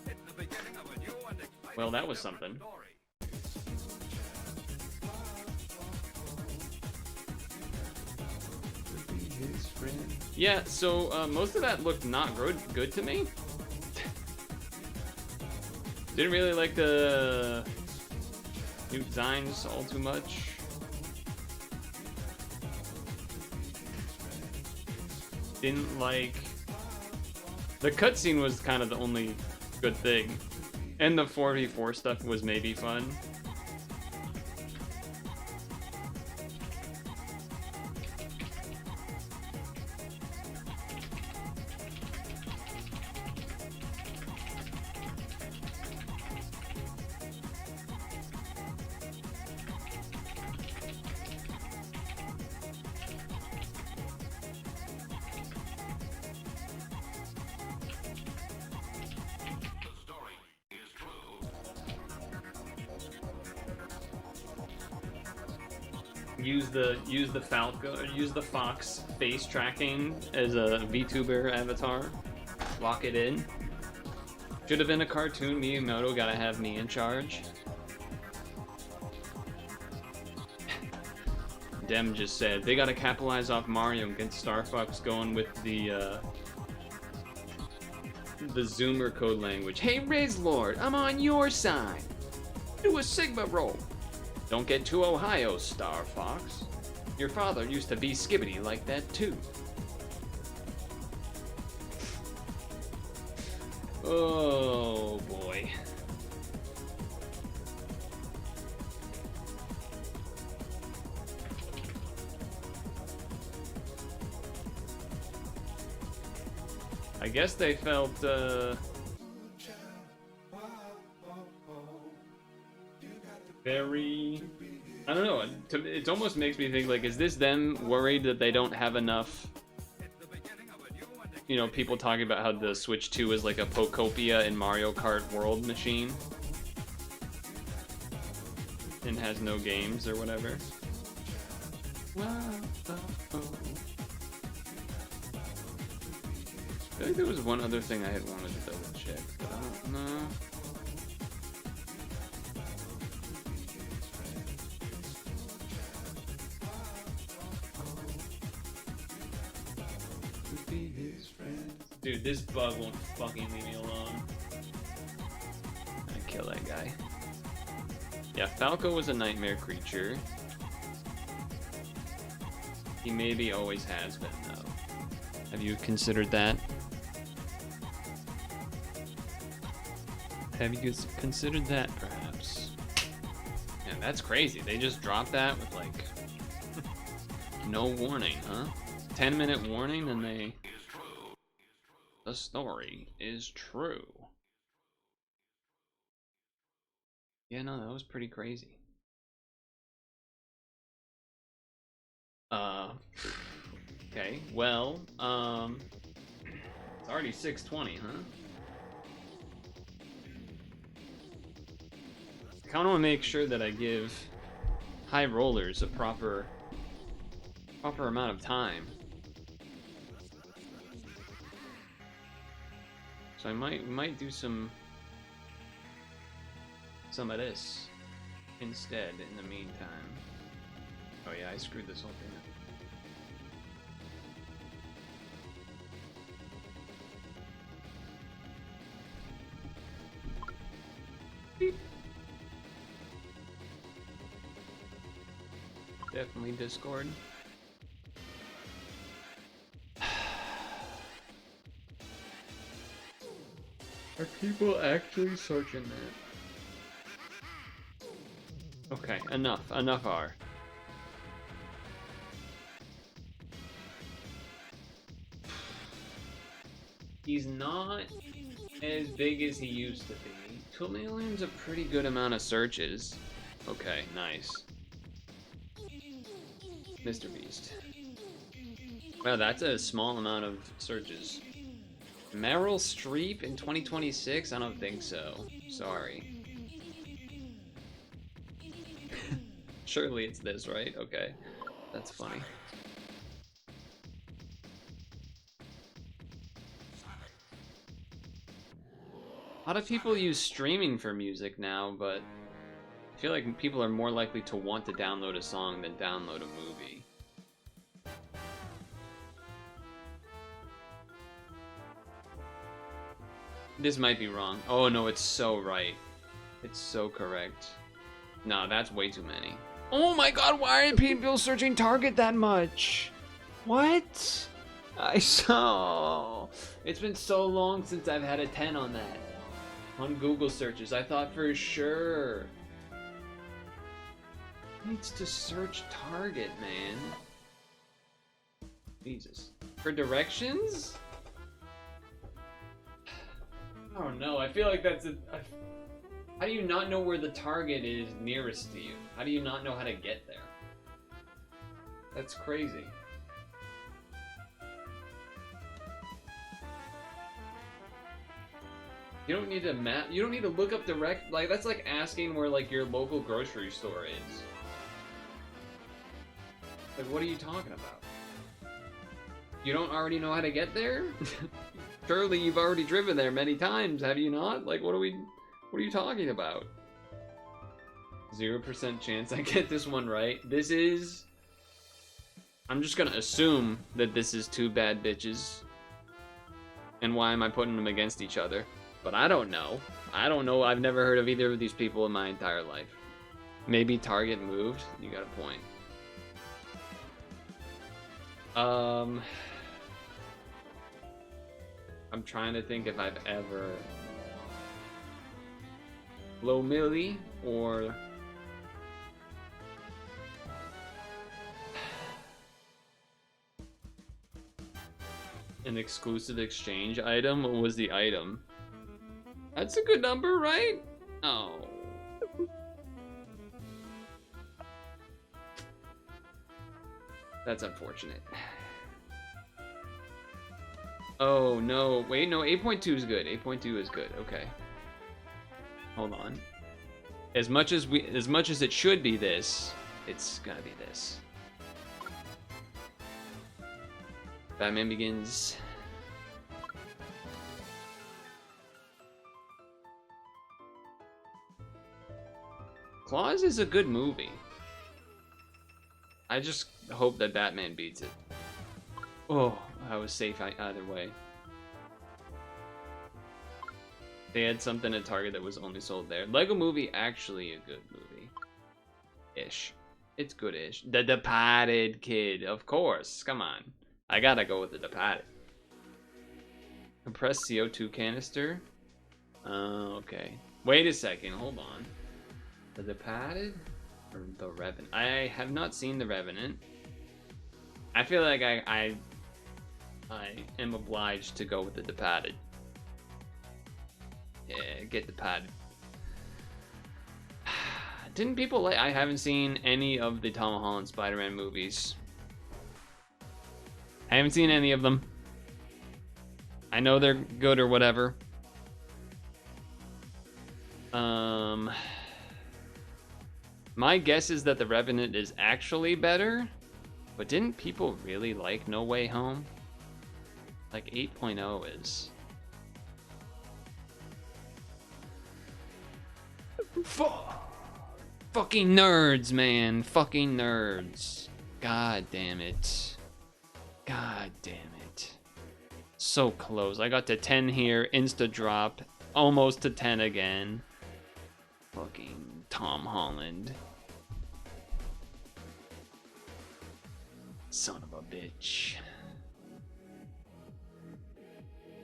It's the beginning of a new and exciting
Well, that was something. Yeah, so most of that looked not good to me. Didn't really like the new designs all too much. Didn't like the cutscene was kind of the only good thing, and the 4v4 stuff was maybe fun. Use the Falco, or use the Fox face tracking as a VTuber avatar. Lock it in. Should have been a cartoon. Miyamoto gotta have me in charge. Dem just said they gotta capitalize off Mario and get Star Fox going with the Zoomer code language. Hey Riz Lord, I'm on your side. Do a Sigma roll. Don't get too Ohio, Star Fox. Your father used to be skibbity like that too. Oh boy. I guess they felt very, I don't know, it almost makes me think, like, is this them worried that they don't have enough, you know, people talking about how the Switch 2 is like a Pocopia in Mario Kart World machine and has no games or whatever. I think there was one other thing I had wanted to double check, but I don't know. Dude, this bug won't fucking leave me alone. I kill that guy. Yeah, Falco was a nightmare creature. He maybe always has been, though. Have you considered that? Have you considered that, perhaps? Man, that's crazy. They just dropped that with, like, no warning, huh? 10-minute warning, and they... The story is true. Yeah, no, that was pretty crazy. Okay, well, it's already 6:20, huh? I kind of want to make sure that I give high rollers a proper amount of time. So I might do some of this instead in the meantime. Oh yeah, I screwed this whole thing up. Beep. Definitely Discord. Are people actually searching that? Okay, enough are. He's not as big as he used to be. 2 million's a pretty good amount of searches. Okay, nice. Mr. Beast. Wow, that's a small amount of searches. Meryl Streep in 2026? I don't think so. Sorry. Surely it's this, right? Okay. That's funny. A lot of people use streaming for music now, but I feel like people are more likely to want to download a song than download a movie. This might be wrong. Oh no, it's so right. It's so correct. No, that's way too many. Oh my god, why are people searching Target that much? What? I saw. It's been so long since I've had a 10 on that. On Google searches, I thought for sure. Needs to search Target, man. Jesus. For directions? Oh no, I feel like that's how do you not know where the Target is nearest to you? How do you not know how to get there? That's crazy. You don't need to map. You don't need to look up direct. Like that's like asking where like your local grocery store is. Like what are you talking about? You don't already know how to get there? Surely you've already driven there many times, have you not? Like what are you talking about? 0% chance I get this one right. This is... I'm just gonna assume that this is two bad bitches. And why am I putting them against each other? But I don't know. I don't know. I've never heard of either of these people in my entire life. Maybe Target moved. You got a point. I'm trying to think if I've ever... Low Millie or... An exclusive exchange item? What was the item? That's a good number, right? Oh. That's unfortunate. Oh, no. Wait, no. 8.2 is good. 8.2 is good. Okay. Hold on. As much as it should be this, it's gonna be this. Batman Begins. Claws is a good movie. I just hope that Batman beats it. Oh, I was safe either way. They had something at Target that was only sold there. Lego Movie, actually a good movie. Ish. It's good-ish. The Departed Kid, of course. Come on. I gotta go with The Departed. Compressed CO2 canister. Okay. Wait a second. Hold on. The Departed or the Revenant? I have not seen the Revenant. I feel like I am obliged to go with the Departed. Yeah, get Departed. Didn't people like? I haven't seen any of the Tom Holland Spider-Man movies. I haven't seen any of them. I know they're good or whatever. My guess is that the Revenant is actually better, but didn't people really like No Way Home? Like 8.0 is. Fucking nerds, man. Fucking nerds. God damn it. God damn it. So close. I got to 10 here, insta drop, almost to 10 again. Fucking Tom Holland. Son of a bitch.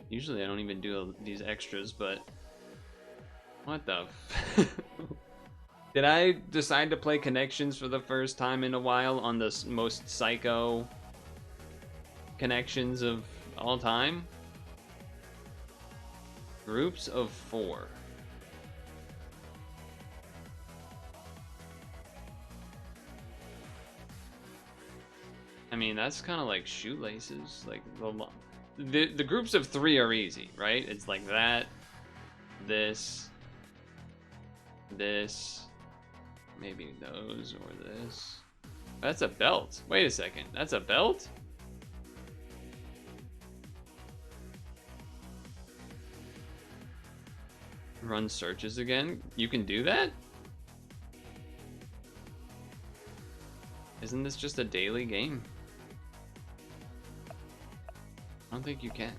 Usually I don't even do these extras, but what the Did I decide to play Connections for the first time in a while on the most psycho connections of all time? Groups of 4. I mean, that's kind of like shoelaces. Like the groups of 3 are easy, right? It's like that, this, maybe those or this. That's a belt. Wait a second. That's a belt? Run searches again? You can do that? Isn't this just a daily game? I don't think you can.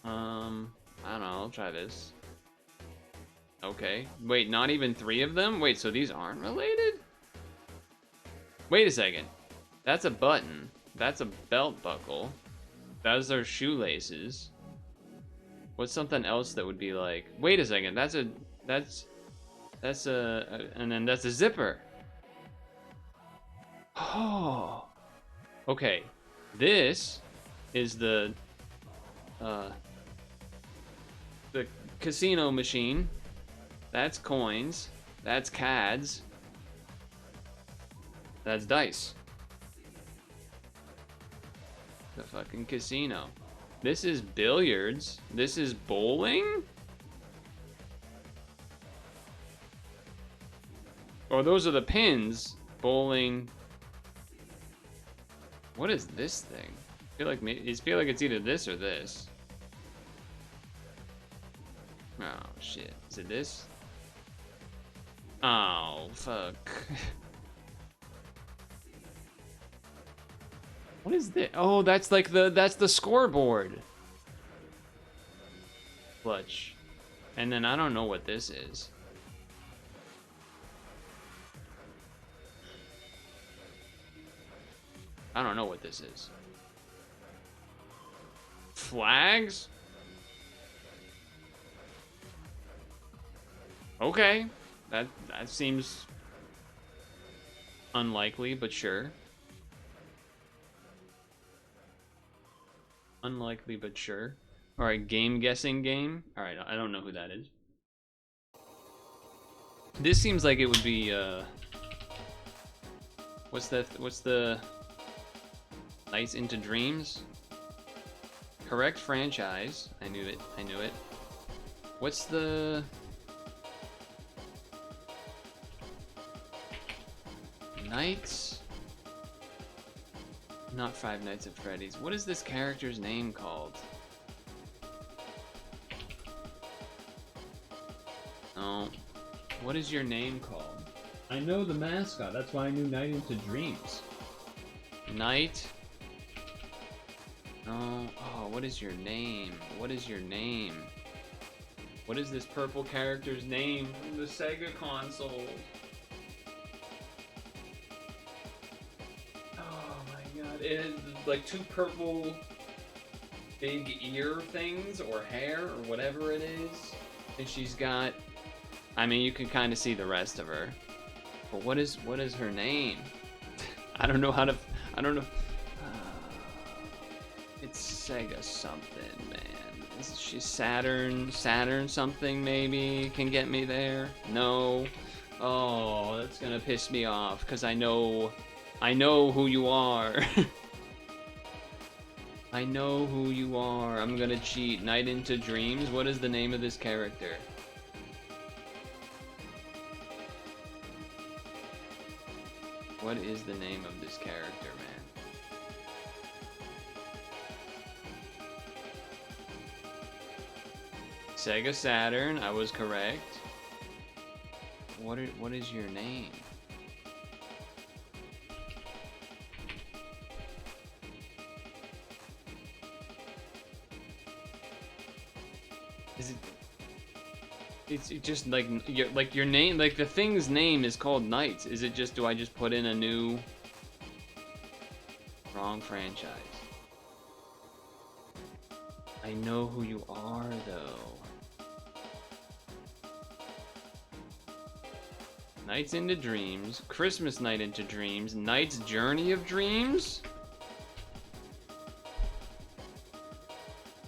I don't know, I'll try this. Okay. Wait, not even 3 of them? Wait, so these aren't related? Wait a second. That's a button. That's a belt buckle. Those are shoelaces. What's something else that would be like? Wait a second. That's a and then that's a zipper. Oh. Okay. This is the casino machine. That's coins. That's CADs. That's dice. The fucking casino. This is billiards. This is bowling? Oh, those are the pins. Bowling. What is this thing? I feel like it's either this or this. Oh shit. Is it this? Oh fuck. What is this? Oh, that's like that's the scoreboard. Clutch. And then I don't know what this is. I don't know what this is. Flags? Okay. That seems unlikely, but sure. Unlikely, but sure. Alright, game guessing game. Alright, I don't know who that is. This seems like it would be, what's the Nights into Dreams? Correct franchise. I knew it. What's the... Nights? Not Five Nights at Freddy's. What is this character's name called? Oh. What is your name called? I know the mascot. That's why I knew Night into Dreams. Night? Oh, what is your name? What is your name? What is this purple character's name from the Sega console? Oh my god. It is like two purple big ear things or hair or whatever it is. And she's got, I mean, you can kind of see the rest of her. But what is her name? I don't know how to, I don't know. It's Sega something, man. Is she Saturn something maybe can get me there? No. Oh, that's gonna piss me off because I know who you are. I know who you are. I'm gonna cheat. Night into Dreams. What is the name of this character? What is the name of this character, man? Sega Saturn, I was correct. What is your name? Is it? It's just like your name, like the thing's name is called Knights. Is it just? Do I just put in a new? Wrong franchise. I know who you are, though. Nights into Dreams, Christmas Night into Dreams, Night's Journey of Dreams?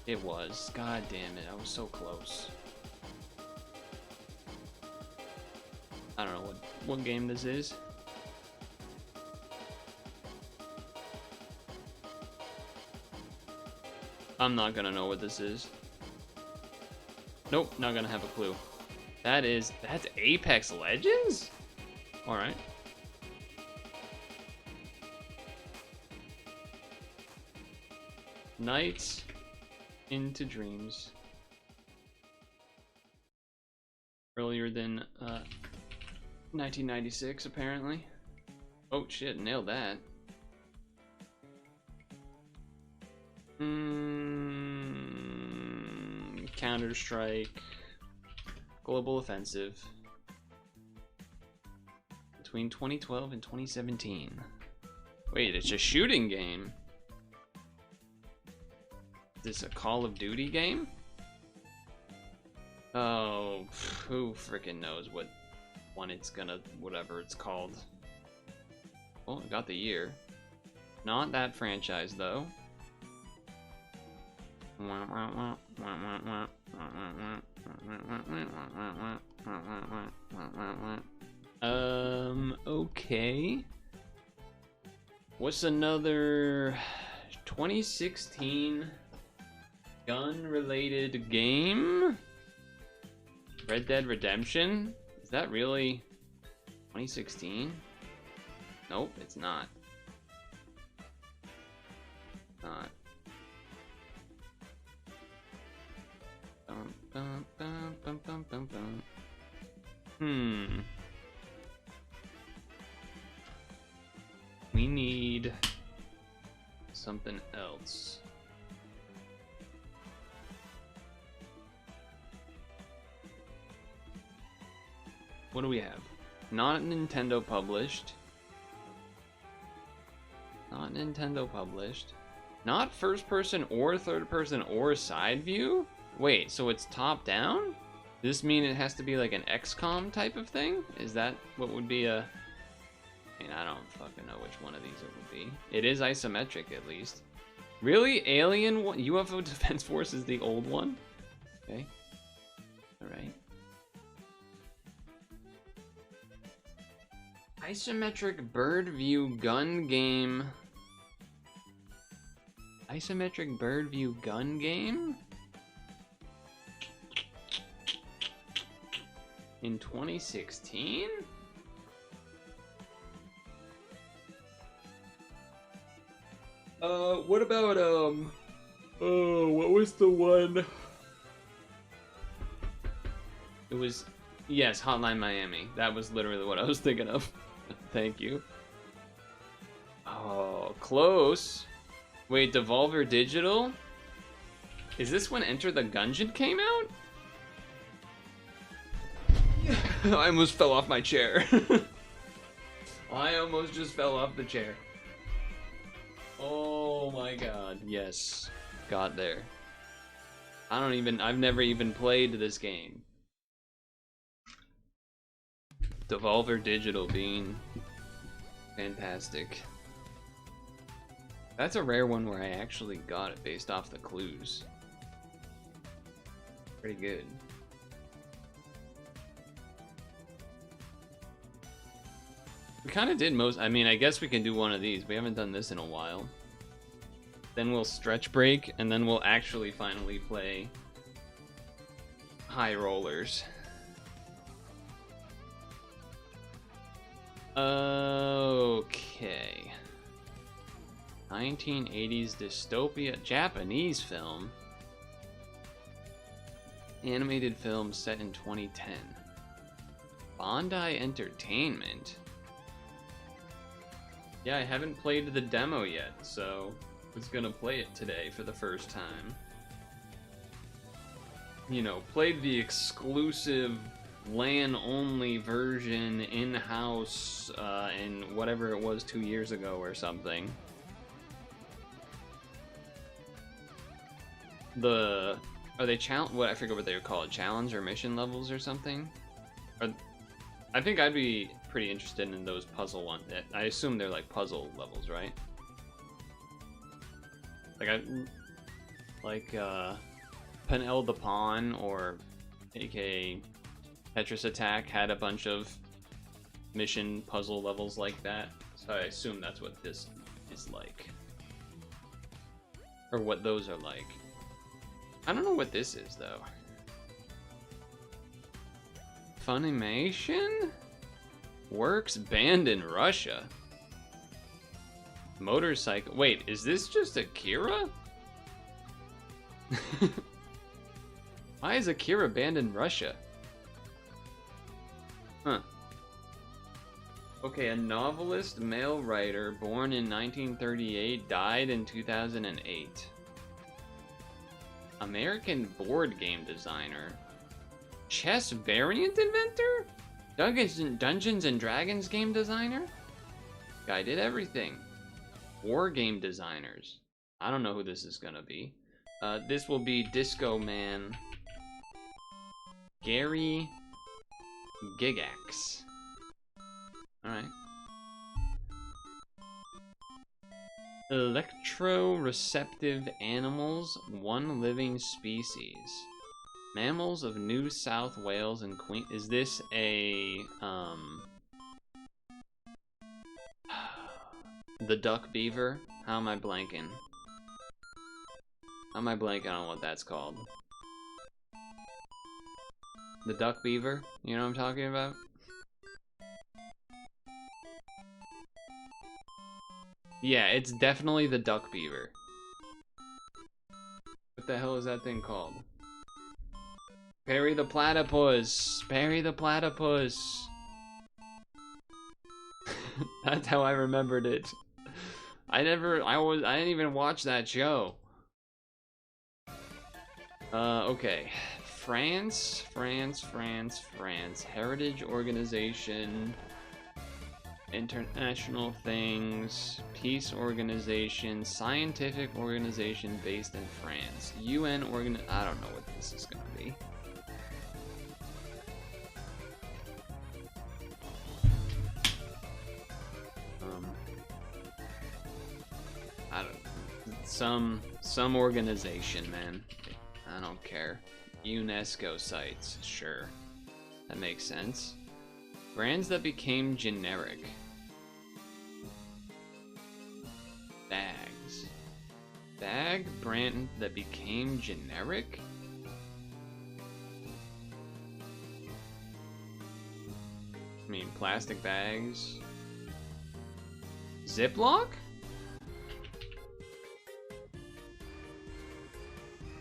It was. God damn it, I was so close. I don't know what game this is. I'm not gonna know what this is. Nope, not gonna have a clue. That's Apex Legends? Alright. Nights into Dreams. Earlier than 1996, apparently. Oh shit, nailed that. Counter-Strike. Global Offensive. Between 2012 and 2017. Wait, it's a shooting game? Is this a Call of Duty game? Oh, who freaking knows what one it's gonna, whatever it's called. Well, I got the year. Not that franchise, though. Okay. What's another 2016 gun-related game? Red Dead Redemption? Is that really 2016? Nope, it's not. Not. Bum, bum, bum, bum, bum, bum. We need something else. What do we have? Not Nintendo published. Not Nintendo published. Not first person or third person or side view? Wait, so it's top down? Does this mean it has to be like an XCOM type of thing? Is that what would be a... I mean, I don't fucking know which one of these it would be. It is isometric, at least. Really? Alien one? UFO Defense Force is the old one? Okay. Alright. Isometric bird view gun game. Isometric bird view gun game? In 2016? What about, oh, what was the one? It was, yes, Hotline Miami. That was literally what I was thinking of. Thank you. Oh, close. Wait, Devolver Digital? Is this when Enter the Gungeon came out? I almost fell off my chair. I almost just fell off the chair. Oh my god, yes. Got there. I've never even played this game. Devolver Digital being fantastic. That's a rare one where I actually got it based off the clues. Pretty good. We kind of did most. I mean, I guess we can do one of these. We haven't done this in a while. Then we'll stretch break, and then we'll actually finally play High Rollers. Okay. 1980s dystopia Japanese film. Animated film set in 2010. Bondi Entertainment. Yeah, I haven't played the demo yet, so I was gonna play it today for the first time. You know, played the exclusive LAN-only version in-house in whatever it was 2 years ago or something. Are they what I forget what they were called, challenge or mission levels or something? I think I'd be pretty interested in those puzzle ones. I assume they're like puzzle levels, right? Like Panel the Pawn or aka Tetris Attack had a bunch of mission puzzle levels like that. So I assume that's what this is like. Or what those are like. I don't know what this is though. Funimation? Works banned in Russia. Motorcycle. Wait, is this just Akira? Why is Akira banned in Russia? Huh. Okay, a novelist, male writer, born in 1938, died in 2008. American board game designer. Chess variant inventor? Dungeons and Dragons game designer? Guy did everything. War game designers. I don't know who this is gonna be. This will be Disco Man. Gary Gigax. Alright. Electroreceptive animals, one living species. Mammals of New South Wales and Queen. Is this a the duck beaver? How am I blanking? How am I blanking on what that's called? The duck beaver? You know what I'm talking about? Yeah, it's definitely the duck beaver. What the hell is that thing called? Perry the platypus! Perry the platypus! That's how I remembered it. I didn't even watch that show. Okay. France. Heritage organization. International things. Peace organization. Scientific organization based in France. UN I don't know what this is gonna be. I don't. Some organization, man. I don't care. UNESCO sites, sure. That makes sense. Brands that became generic. Bags. Bag brand that became generic? I mean, plastic bags. Ziploc?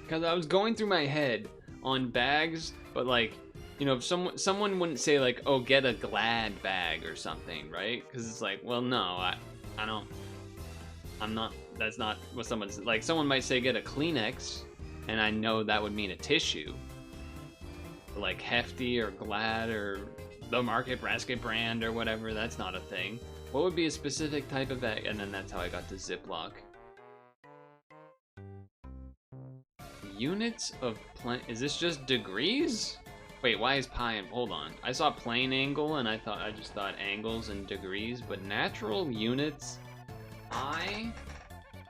Because I was going through my head on bags, but like, you know, if someone wouldn't say like, oh, get a Glad bag or something, right? Because it's like, well, no, that's not what someone's, like, someone might say get a Kleenex, and I know that would mean a tissue. But like Hefty or Glad or the Market Basket brand or whatever. That's not a thing. What would be a specific type of egg? And then that's how I got to Ziploc. Units of is this just degrees? Wait, why is pi and hold on? I saw plane angle and I just thought angles and degrees, but natural units,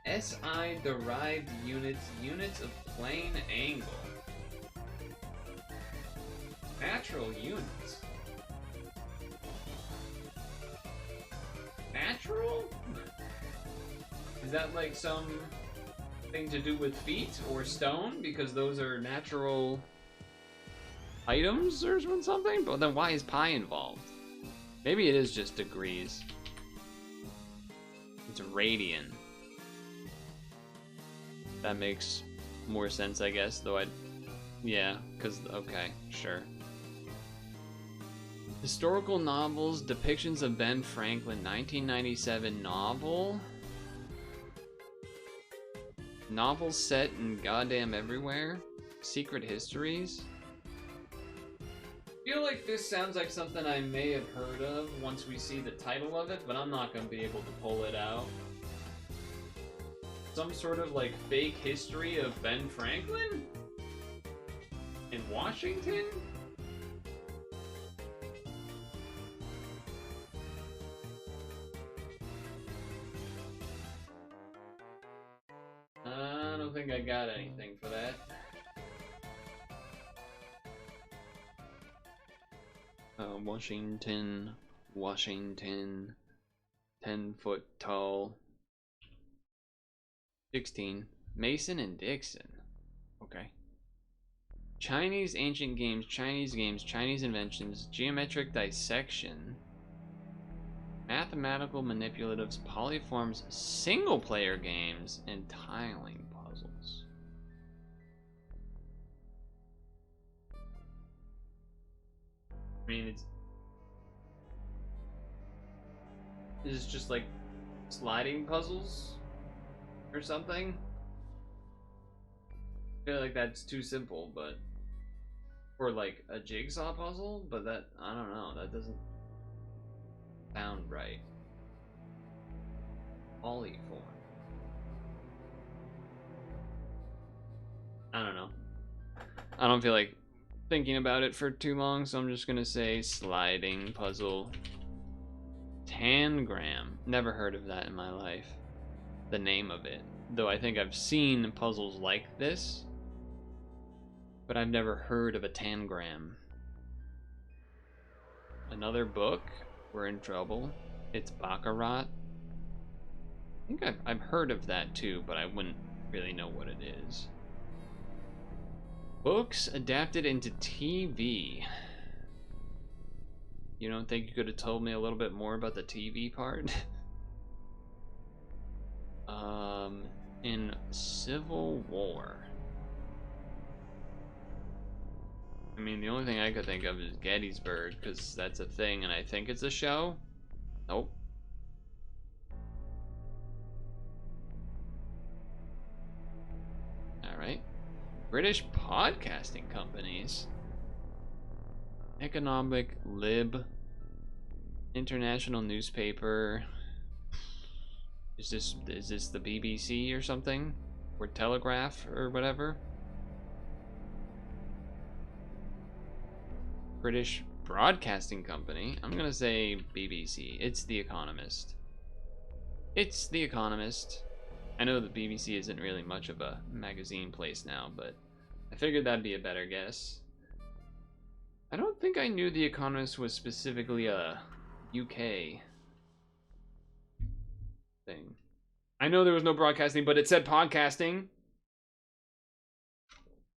SI derived units of plane angle. Natural units. Natural? Is that like some thing to do with feet or stone? Because those are natural items or something? But then why is pi involved? Maybe it is just degrees. It's radian. That makes more sense, I guess, though yeah, because, okay, sure. Historical novels, depictions of Ben Franklin, 1997 novel. Novels set in goddamn everywhere. Secret histories. I feel like this sounds like something I may have heard of once we see the title of it, but I'm not gonna be able to pull it out. Some sort of like fake history of Ben Franklin? In Washington? I don't think I got anything for that. Washington, 10 foot tall, 16, Mason and Dixon, okay. Chinese ancient games, Chinese inventions, geometric dissection, mathematical manipulatives, polyforms, single player games, and tiling puzzles. I mean, is it just like sliding puzzles or something? I feel like that's too simple, but or like a jigsaw puzzle, but that I don't know, that doesn't sound right. Polyform. I don't know. I don't feel like thinking about it for too long, so I'm just gonna say sliding puzzle. Tangram. Never heard of that in my life. The name of it. Though I think I've seen puzzles like this, but I've never heard of a tangram. Another book. We're in trouble. It's Baccarat. I think I've heard of that too, but I wouldn't really know what it is. Books adapted into TV. You don't think you could have told me a little bit more about the TV part? In Civil War. I mean, the only thing I could think of is Gettysburg, because that's a thing, and I think it's a show. Nope. Alright. British podcasting companies. Economic Lib. International newspaper. Is this the BBC or something? Or Telegraph or whatever? British Broadcasting Company. I'm gonna say BBC. It's The Economist. It's The Economist. I know the BBC isn't really much of a magazine place now, but I figured that'd be a better guess. I don't think I knew The Economist was specifically a UK thing. I know there was no broadcasting, but it said podcasting.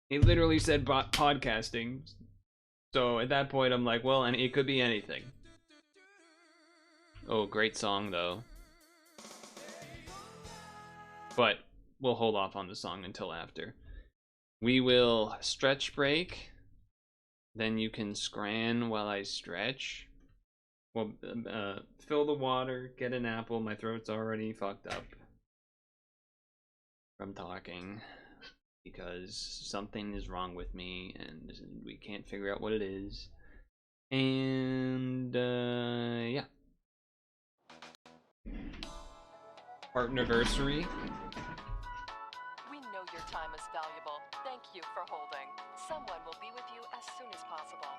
It literally said podcasting. So at that point, I'm like, well, and it could be anything. Oh, great song, though. But we'll hold off on the song until after. We will stretch break. Then you can scran while I stretch. Well, fill the water, get an apple. My throat's already fucked up from talking because something is wrong with me and we can't figure out what it is. And yeah. Partnerversary.
We know your time is valuable. Thank you for holding. Someone will be with you as soon as possible.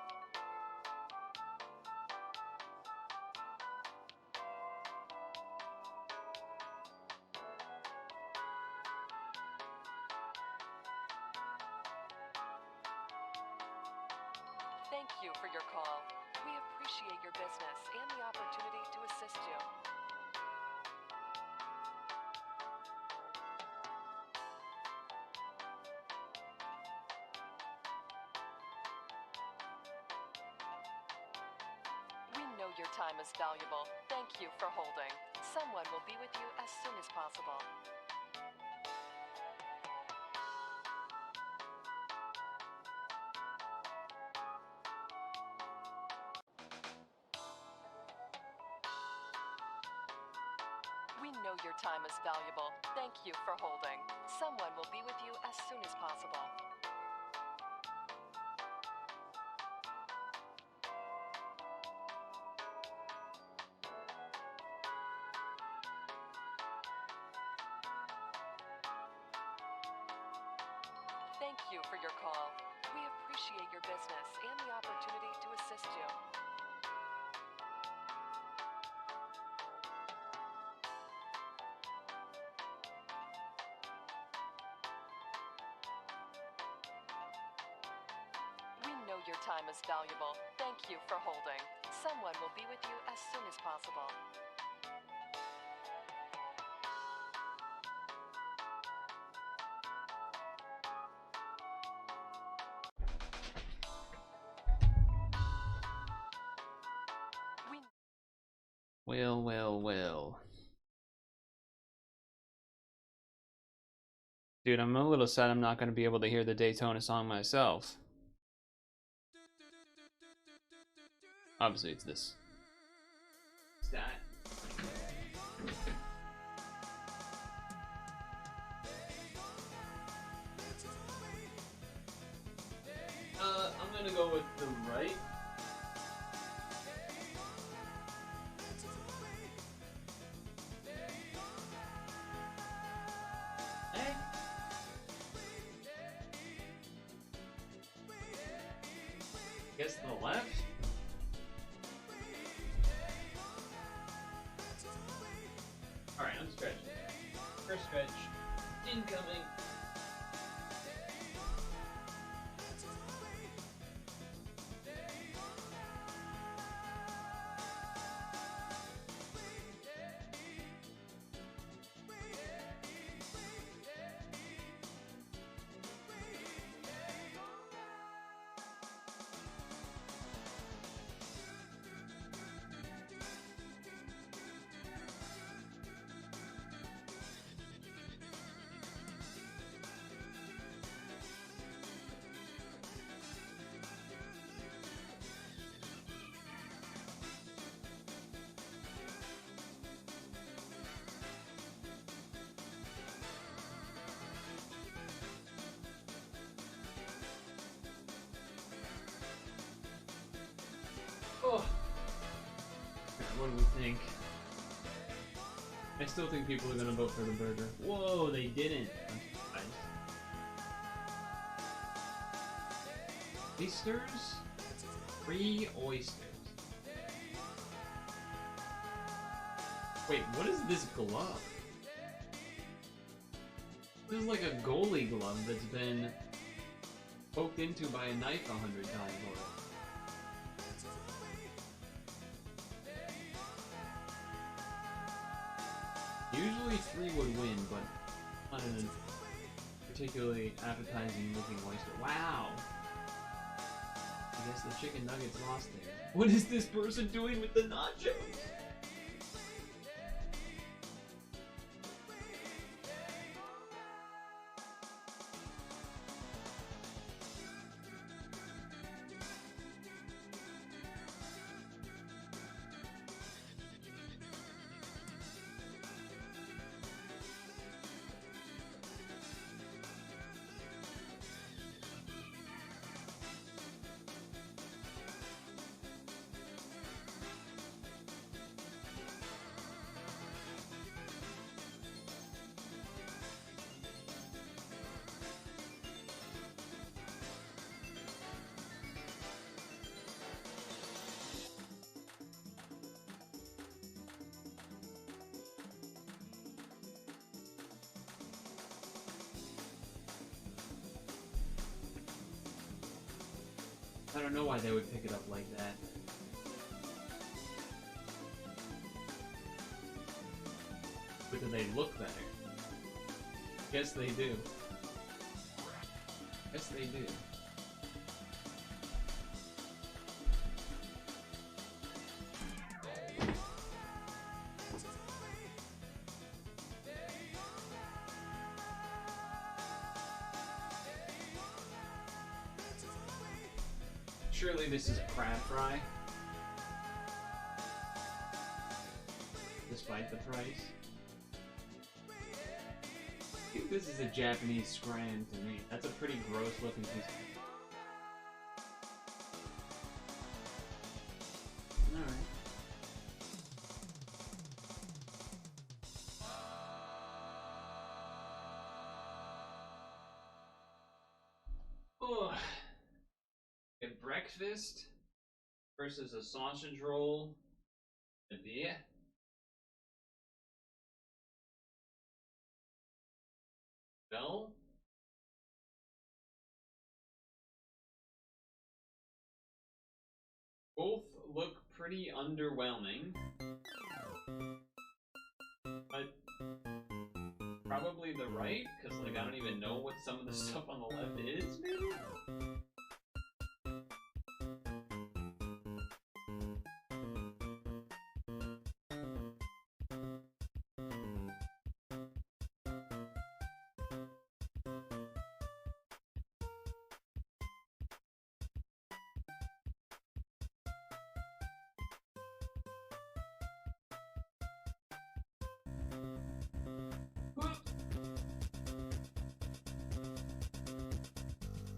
Thank you for your call. We appreciate your business and the opportunity to assist you. We know your time is valuable. Thank you for holding. Someone will be with you as soon as possible. We know your time is valuable. Thank you for holding. Someone will be with you as soon as possible. Thank you for your call. We appreciate your business and the opportunity to assist you. We know your time is valuable. Thank you for holding. Someone will be with you as soon as possible.
Well, well, well. Dude, I'm a little sad I'm not going to be able to hear the Daytona song myself. Obviously, it's this. Stat. I'm gonna go with the right. Guess the left? Alright, I'm stretching. First stretch. Incoming. Oh. What do we think? I still think people are gonna vote for the burger. Whoa, they didn't. Oysters? Free oysters. Wait, what is this glove? This is like a goalie glove that's been poked into by a knife 100 times already. Usually 3 would win, but not in a particularly appetizing looking oyster. Wow! I guess the chicken nuggets lost there. What is this person doing with the nachos? I don't know why they would pick it up like that. But do they look better? Yes, they do. Yes, they do. Surely this is a crab fry. Despite the price. I think this is a Japanese scram to me. That's a pretty gross looking piece. Alright. Oh. A breakfast versus a sausage roll. A beer. Bell? Both look pretty underwhelming. But probably the right, because like I don't even know what some of the stuff on the left is, maybe?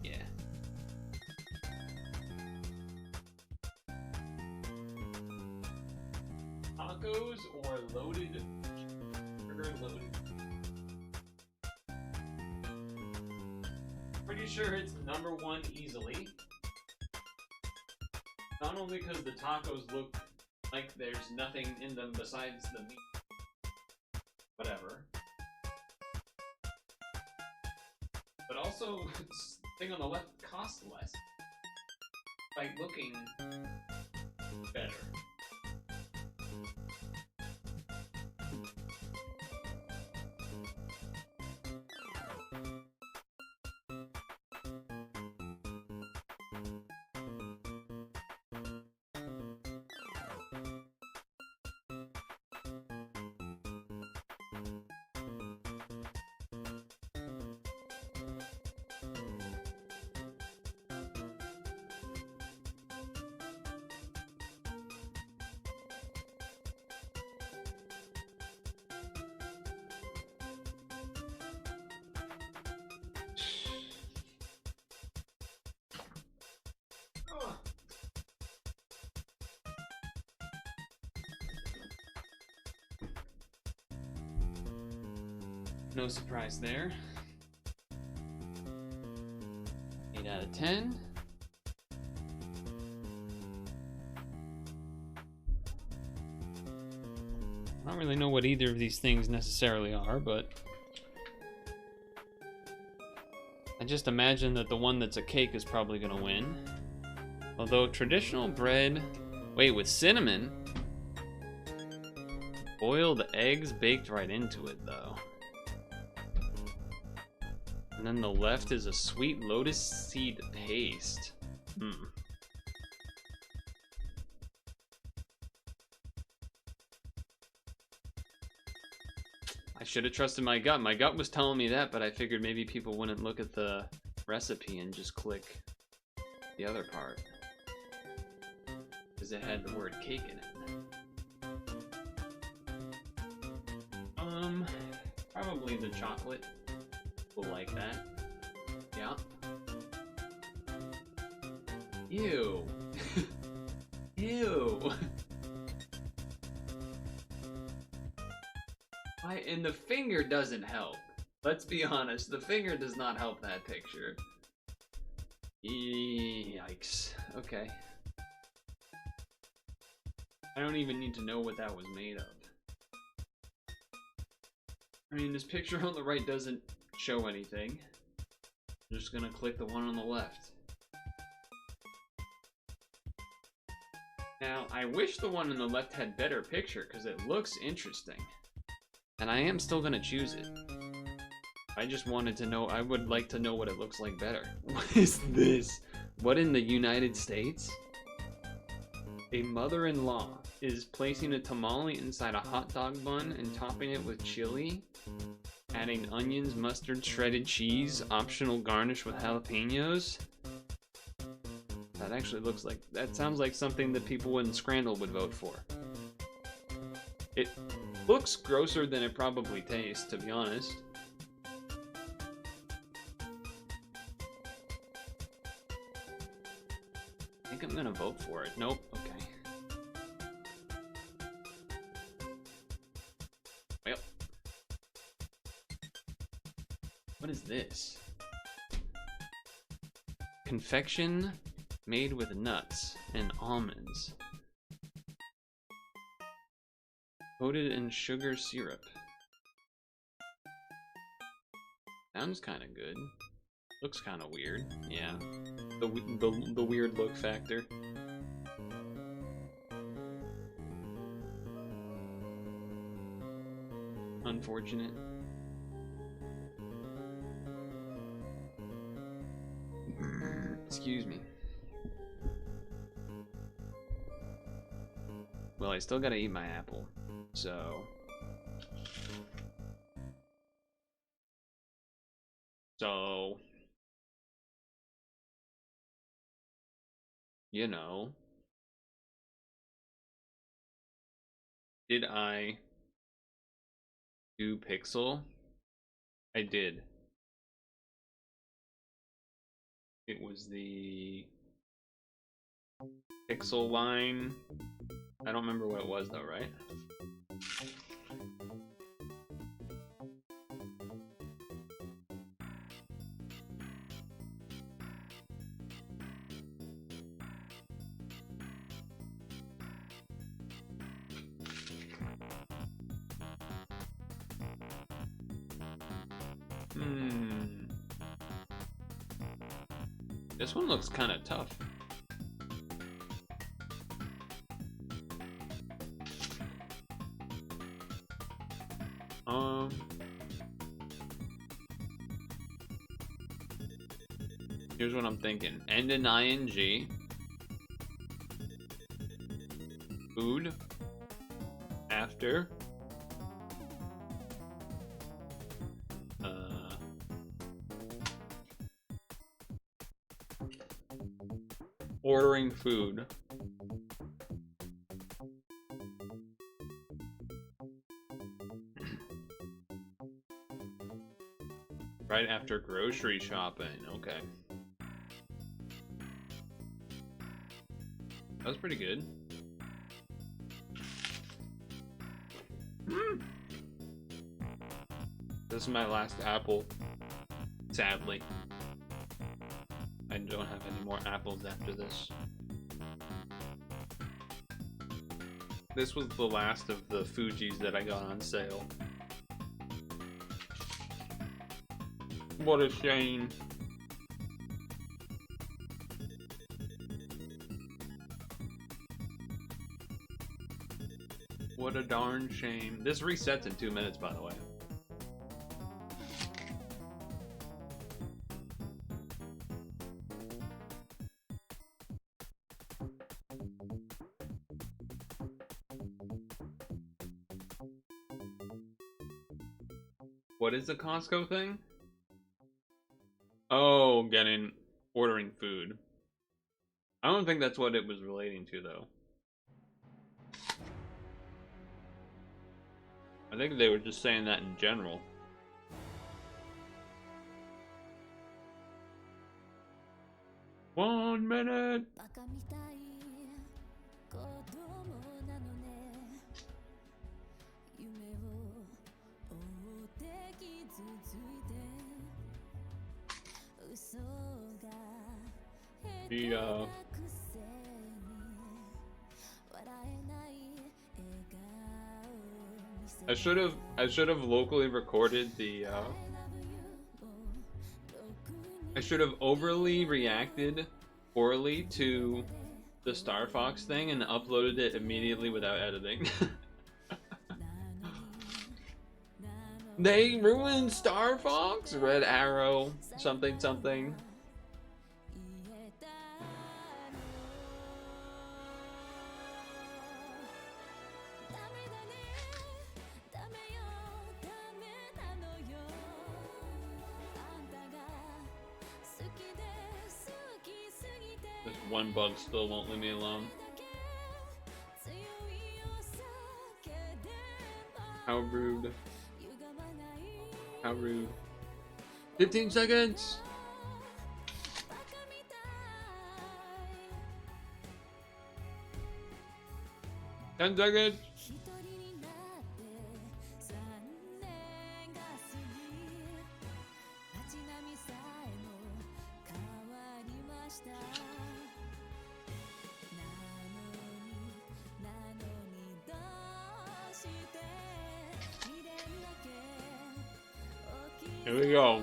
Yeah. Tacos or loaded, sugar loaded. Pretty sure it's number one easily. Not only because the tacos look like there's nothing in them besides the meat. Whatever. But also, the thing on the left costs less. By looking better. No surprise there. 8 out of 10. I don't really know what either of these things necessarily are, but I just imagine that the one that's a cake is probably gonna win. Although traditional bread, wait, with cinnamon? Boiled eggs baked right into it though. And then the left is a sweet lotus seed paste. I should have trusted my gut. My gut was telling me that, but I figured maybe people wouldn't look at the recipe and just click the other part. Because it had the word cake in it. Probably the chocolate. Will like that. Yeah. Ew. Ew. And the finger doesn't help. Let's be honest, the finger does not help that picture. Yikes. Okay. I don't even need to know what that was made of. I mean, this picture on the right doesn't show anything. I'm just gonna click the one on the left. Now, I wish the one on the left had better picture, because it looks interesting. And I am still gonna choose it. I just wanted to know, I would like to know what it looks like better. What is this? What in the United States? A mother-in-law is placing a tamale inside a hot dog bun and topping it with chili, adding onions, mustard, shredded cheese, optional garnish with jalapenos. That actually looks like, that sounds like something that people in Scrandal would vote for. It looks grosser than it probably tastes, to be honest. I think I'm gonna vote for it. Nope, okay. Well. What is this? Confection made with nuts and almonds. Coated in sugar syrup. Sounds kind of good. Looks kind of weird. Yeah. The weird look factor. Unfortunate. Excuse me. Well, I still gotta eat my apple, so... You know... Did I do Pixel? I did. It was the Pixel line. I don't remember what it was though, right? This one looks kind of tough. Here's what I'm thinking. End in ing. Food. After. Ordering food. Right after grocery shopping. Okay. That was pretty good. This is my last apple, sadly. I don't have any more apples after this. This was the last of the Fujis that I got on sale. What a shame. What a darn shame. This resets in 2 minutes, by the way. What is the Costco thing? Oh, ordering food. I don't think that's what it was relating to, though. I think they were just saying that in general. One minute. I should have locally recorded the I should have overly reacted poorly to the Star Fox thing and uploaded it immediately without editing. They ruined Star Fox? Red Arrow, something something. This one bug still won't leave me alone. How rude. How rude. 15 seconds! Ten seconds! Here we go.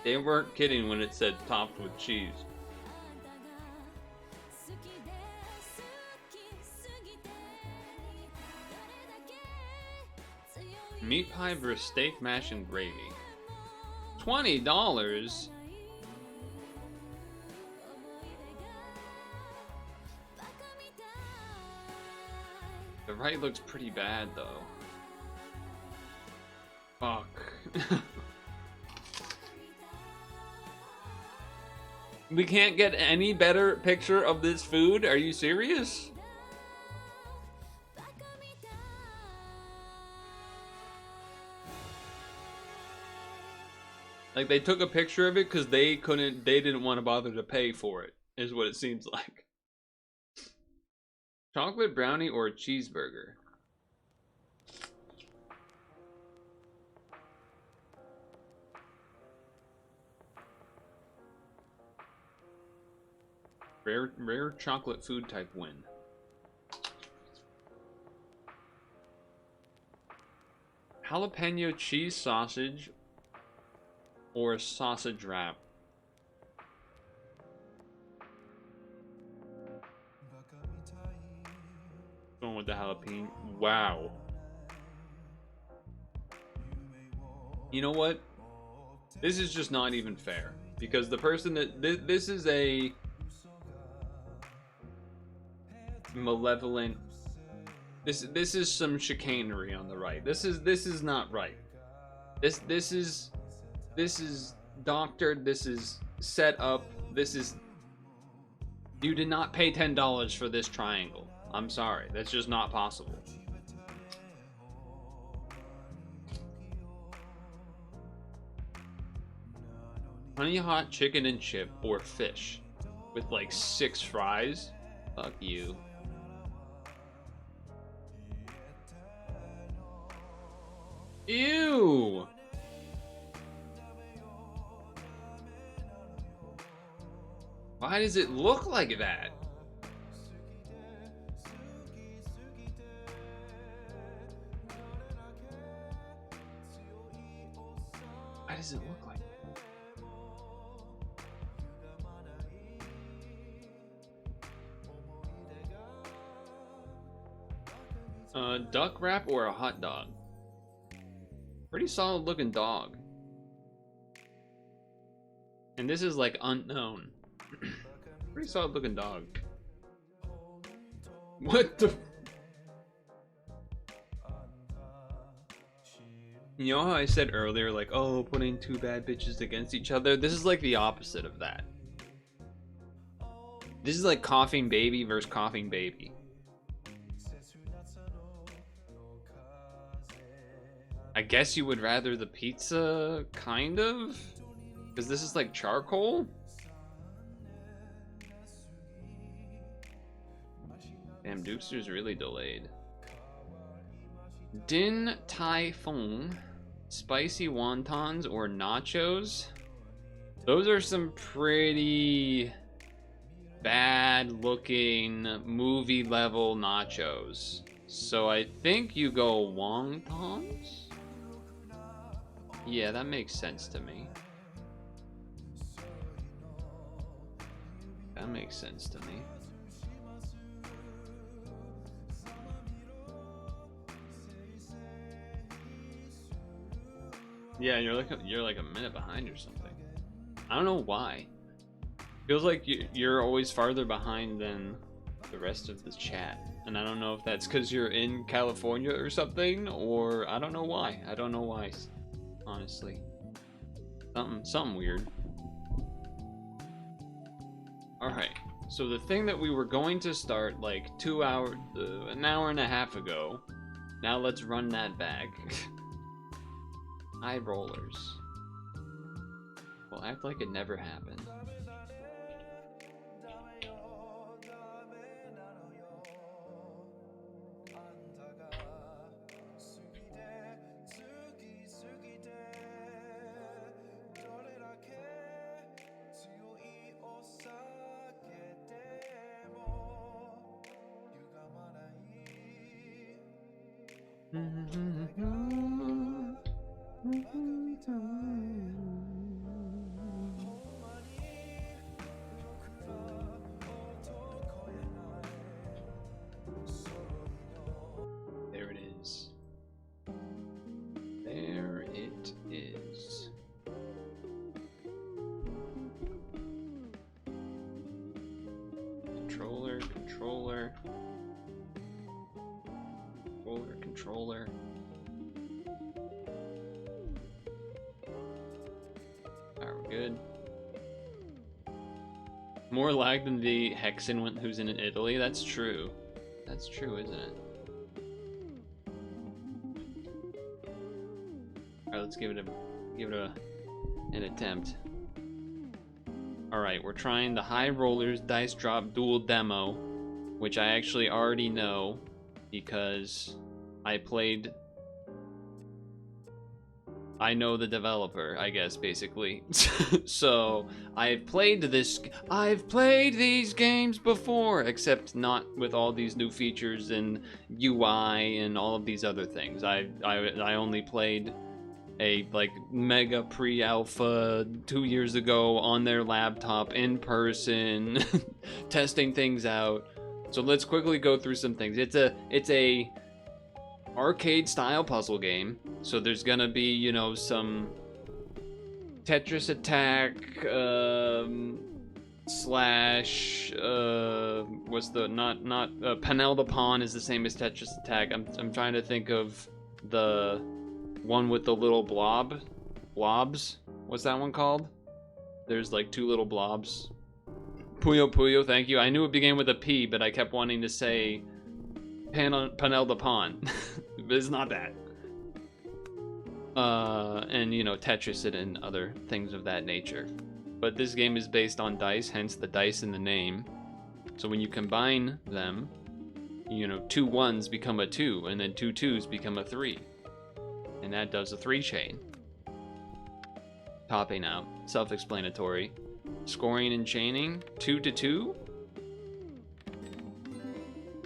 They weren't kidding when it said topped with cheese. Meat pie versus steak, mash, and gravy. $20? The right looks pretty bad, though. Fuck. We can't get any better picture of this food? Are you serious? Like, they took a picture of it because they didn't want to bother to pay for it, is what it seems like. Chocolate brownie or a cheeseburger? Rare chocolate food type win. Jalapeno cheese sausage or a sausage wrap? Going with the jalapeno. Wow. You know what? This is just not even fair. Because the person that... This is a... malevolent... This is some chicanery on the right. This is not right. This is doctored. This is set up. This is... You did not pay $10 for this triangle. I'm sorry, that's just not possible. Honey hot chicken and chip or fish with like 6 fries? Fuck you. Ew! Why does it look like that? Why does it look like that? Duck wrap or a hot dog? Pretty solid looking dog. And this is like unknown. Pretty solid looking dog. What the? You know how I said earlier, like, oh, putting 2 bad bitches against each other? This is like the opposite of that. This is like coughing baby versus coughing baby. I guess you would rather the pizza, kind of? Because this is like charcoal? Damn, Dukster's really delayed. Din Tai Fung, spicy wontons or nachos? Those are some pretty bad looking movie level nachos. So I think you go wontons? Yeah, that makes sense to me. That makes sense to me. Yeah, you're like a minute behind or something. I don't know why. Feels like you're always farther behind than the rest of the chat, and I don't know if that's because you're in California or something, or I don't know why. I don't know why, honestly. Something weird. All right. So the thing that we were going to start like an hour and a half ago. Now let's run that back. High rollers. Well, act like it never happened. There it is. There it is. Controller. Alright, we're good. More lag than the Hexen who's in Italy. That's true. That's true, isn't it? Alright, let's give it an attempt. Alright, we're trying the High Rollers Dice Drop Dual Demo, which I actually already know because I know the developer, I guess, basically. So, I've played these games before, except not with all these new features and UI and all of these other things. I only played a like mega pre-alpha 2 years ago on their laptop in person, testing things out. So let's quickly go through some things. It's a arcade style puzzle game, so there's gonna be, you know, some Tetris attack slash what's the not Panel the Pawn is the same as Tetris attack. I'm trying to think of the one with the little blobs. What's that one called? There's like two little blobs. Puyo Puyo, thank you. I knew it began with a P, but I kept wanting to say Panel the Pawn. But it's not that. And you know, Tetris it and other things of that nature. But this game is based on dice, hence the dice in the name. So when you combine them, you know, 2 1s become a 2, and then 2 2s become a 3. And that does a 3 chain. Topping out, self-explanatory. Scoring and chaining, 2 to 2.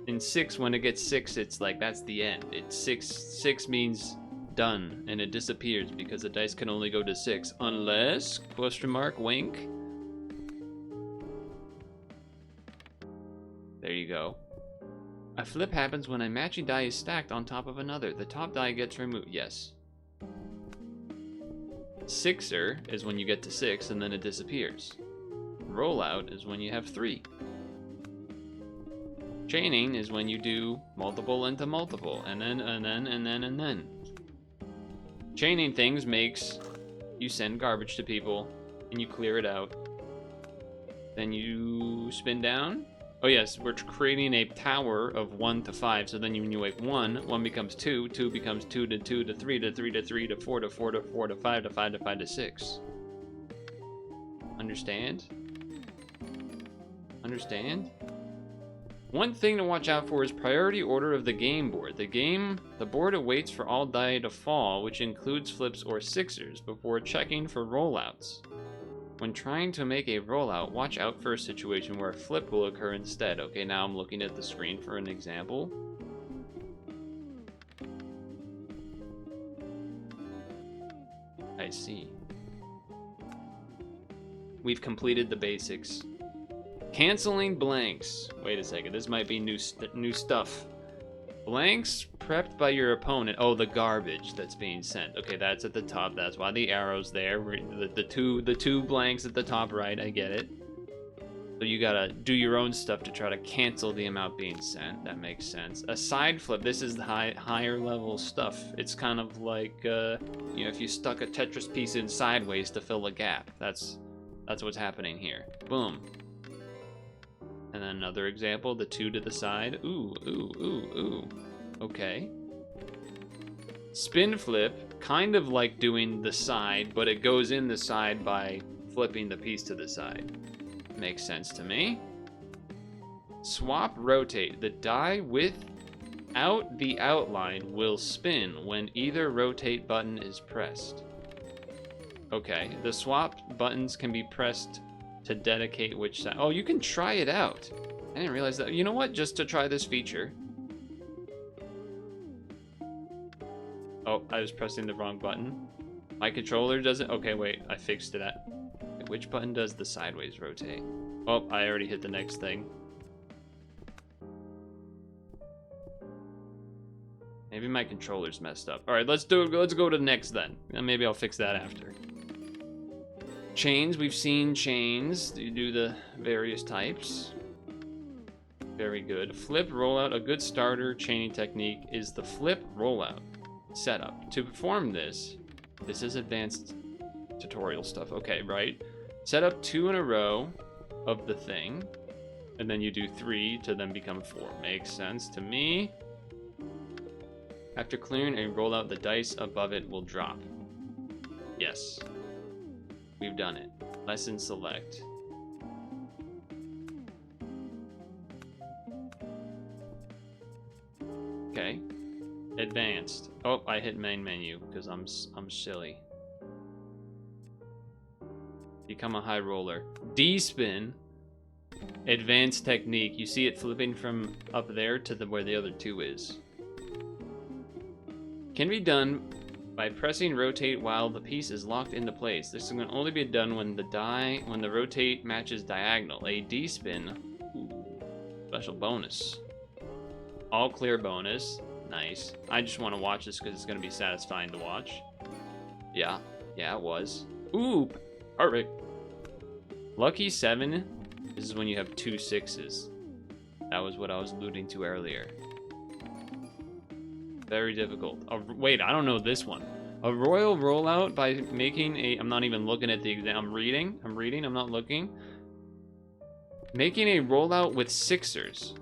In 6, when it gets 6, it's like that's the end. It's 6 means done, and it disappears because the dice can only go to 6 unless ? Wink. There you go. A flip happens when a matching die is stacked on top of another. The top die gets removed. Yes. Sixer is when you get to 6 and then it disappears. Rollout is when you have 3. Chaining is when you do multiple into multiple, and then. Chaining things makes you send garbage to people, and you clear it out. Then you spin down. Oh yes, we're creating a tower of 1 to 5, so then when you make 1 becomes 2, 2 becomes 2 to 2 to 3 to 3 to 3 to 4 to 4 to 4 to 5 to 5 to 5 to 6. Understand? Understand? One thing to watch out for is priority order of the game board. The board awaits for all die to fall, which includes flips or sixers, before checking for rollouts. When trying to make a rollout, watch out for a situation where a flip will occur instead. Okay, now I'm looking at the screen for an example. I see. We've completed the basics. Canceling blanks. Wait a second, this might be new stuff. Blanks prepped by your opponent. Oh, the garbage that's being sent. Okay, that's at the top. That's why the arrow's there. The two blanks at the top right. I get it. So you gotta do your own stuff to try to cancel the amount being sent. That makes sense. A side flip. This is the higher level stuff. It's kind of like you know, if you stuck a Tetris piece in sideways to fill a gap. That's what's happening here. Boom. And then another example, the 2 to the side. Ooh, ooh, ooh, ooh. Okay. Spin flip, kind of like doing the side, but it goes in the side by flipping the piece to the side. Makes sense to me. Swap rotate. The die without the outline will spin when either rotate button is pressed. Okay, the swap buttons can be pressed to dedicate which side. Oh, you can try it out. I didn't realize that. You know what? Just to try this feature. Oh, I was pressing the wrong button. My controller doesn't. Okay, wait. I fixed it. Which button does the sideways rotate? Oh, I already hit the next thing. Maybe my controller's messed up. All right, let's go to the next then. And maybe I'll fix that after. Chains, we've seen chains. You do the various types. Very good. Flip rollout. A good starter chaining technique is the flip rollout setup. To perform this is advanced tutorial stuff. Okay, right. Set up 2 in a row of the thing, and then you do 3 to then become 4. Makes sense to me. After clearing a rollout, the dice above it will drop. Yes. We've done it. Lesson select. Okay. Advanced. Oh, I hit main menu because I'm silly. Become a high roller. D-spin. Advanced technique. You see it flipping from up there to where the other 2 is. Can be done by pressing rotate while the piece is locked into place. This can only be done when the rotate matches diagonal. A D-spin. Special bonus. All clear bonus. Nice. I just want to watch this because it's going to be satisfying to watch. Yeah. Yeah, it was. Ooh. Perfect. Lucky 7. This is when you have 2 6s. That was what I was alluding to earlier. Very difficult. Wait, I don't know this one. A royal rollout by making a... I'm not even looking at the exam. I'm reading. I'm not looking. Making a rollout with 6ers.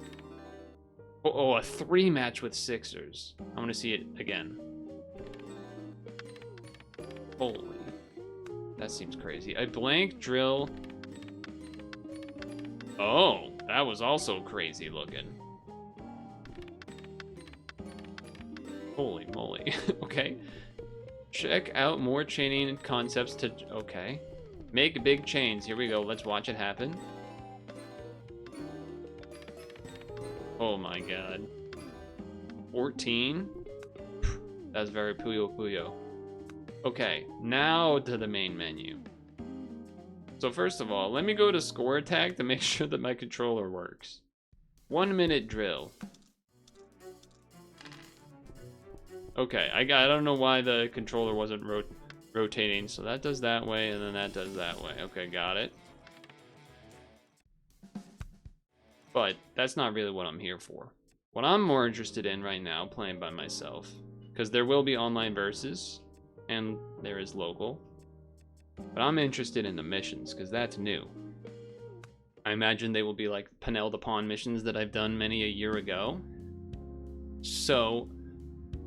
Oh, a 3 match with 6ers. I want to see it again. Holy. That seems crazy. A blank drill. Oh, that was also crazy looking. Holy moly. Okay. Check out more chaining concepts to... Okay. Make big chains. Here we go. Let's watch it happen. Oh my god. 14? That's very Puyo Puyo. Okay, now to the main menu. So first of all, let me go to score attack to make sure that my controller works. 1 minute drill. Okay, I don't know why the controller wasn't rotating, so that does that way, and then that does that way. Okay, got it. But that's not really what I'm here for. What I'm more interested in right now, playing by myself, because there will be online versus, and there is local, but I'm interested in the missions, because that's new. I imagine they will be like Penel the Pawn missions that I've done many a year ago. So,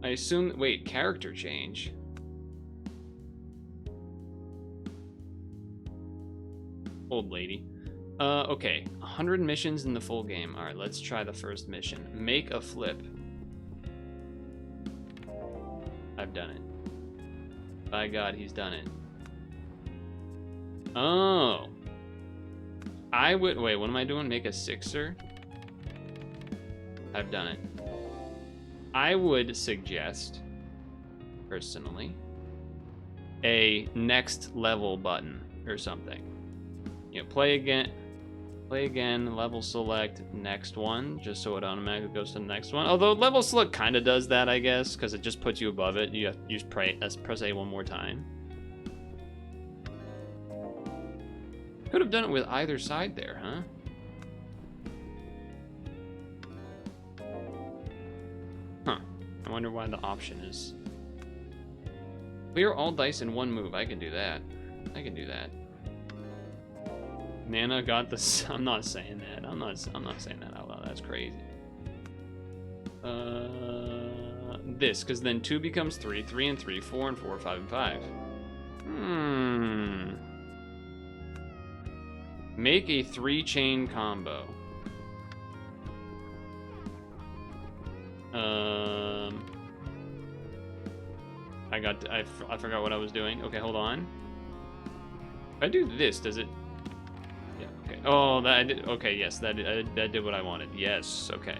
I assume... Wait, character change? Old lady. Okay, 100 missions in the full game. Alright, let's try the first mission. Make a flip. I've done it. By God, he's done it. Oh. I would... Wait, what am I doing? Make a 6er? I've done it. I would suggest, personally, a next level button or something. You know, play again. Play again, level select, next one, just so it automatically goes to the next one. Although level select kind of does that, I guess, because it just puts you above it. You just press A one more time. Could have done it with either side there, huh? Huh. I wonder why the option is. Clear all dice in one move. I can do that. I can do that. Nana got this. I'm not saying that. I'm not saying that out loud. That's crazy. This, because then 2 becomes 3, 3 and 3, 4 and 4, 5 and 5. Make a 3-chain combo. I forgot what I was doing. Okay, hold on. If I do this, does it? Yeah. Okay. Oh, that I did. Okay. Yes, that did what I wanted. Yes. Okay.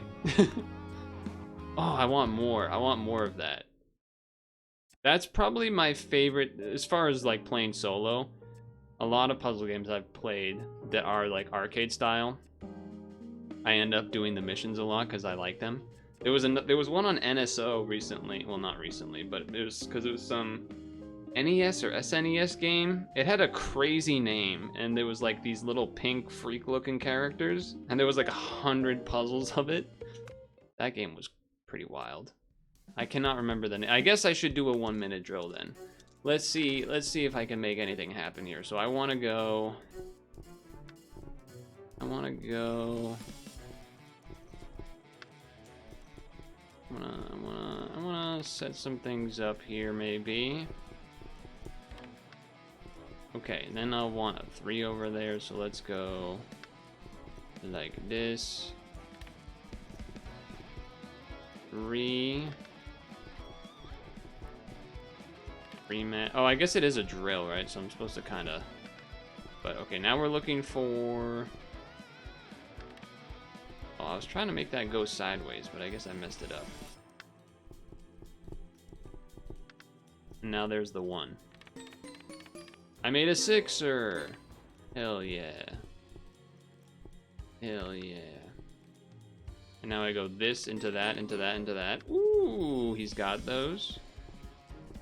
Oh, I want more. I want more of that. That's probably my favorite as far as like playing solo. A lot of puzzle games I've played that are like arcade style, I end up doing the missions a lot because I like them. There was one on NSO recently. Well, not recently, but it was because it was some NES or SNES game. It had a crazy name, and there was like these little pink freak-looking characters, and there was like 100 puzzles of it. That game was pretty wild. I cannot remember the name. I guess I should do a 1-minute drill then. Let's see if I can make anything happen here. So I want to go. I want to set some things up here, maybe. Okay, and then I'll want a 3 over there, so let's go like this. 3. 3 man. Oh, I guess it is a drill, right? So I'm supposed to kind of. But okay, now we're looking for. Oh, I was trying to make that go sideways, but I guess I messed it up. Now there's the 1. I made a 6er. Hell yeah. Hell yeah. And now I go this into that, into that, into that. Ooh, he's got those.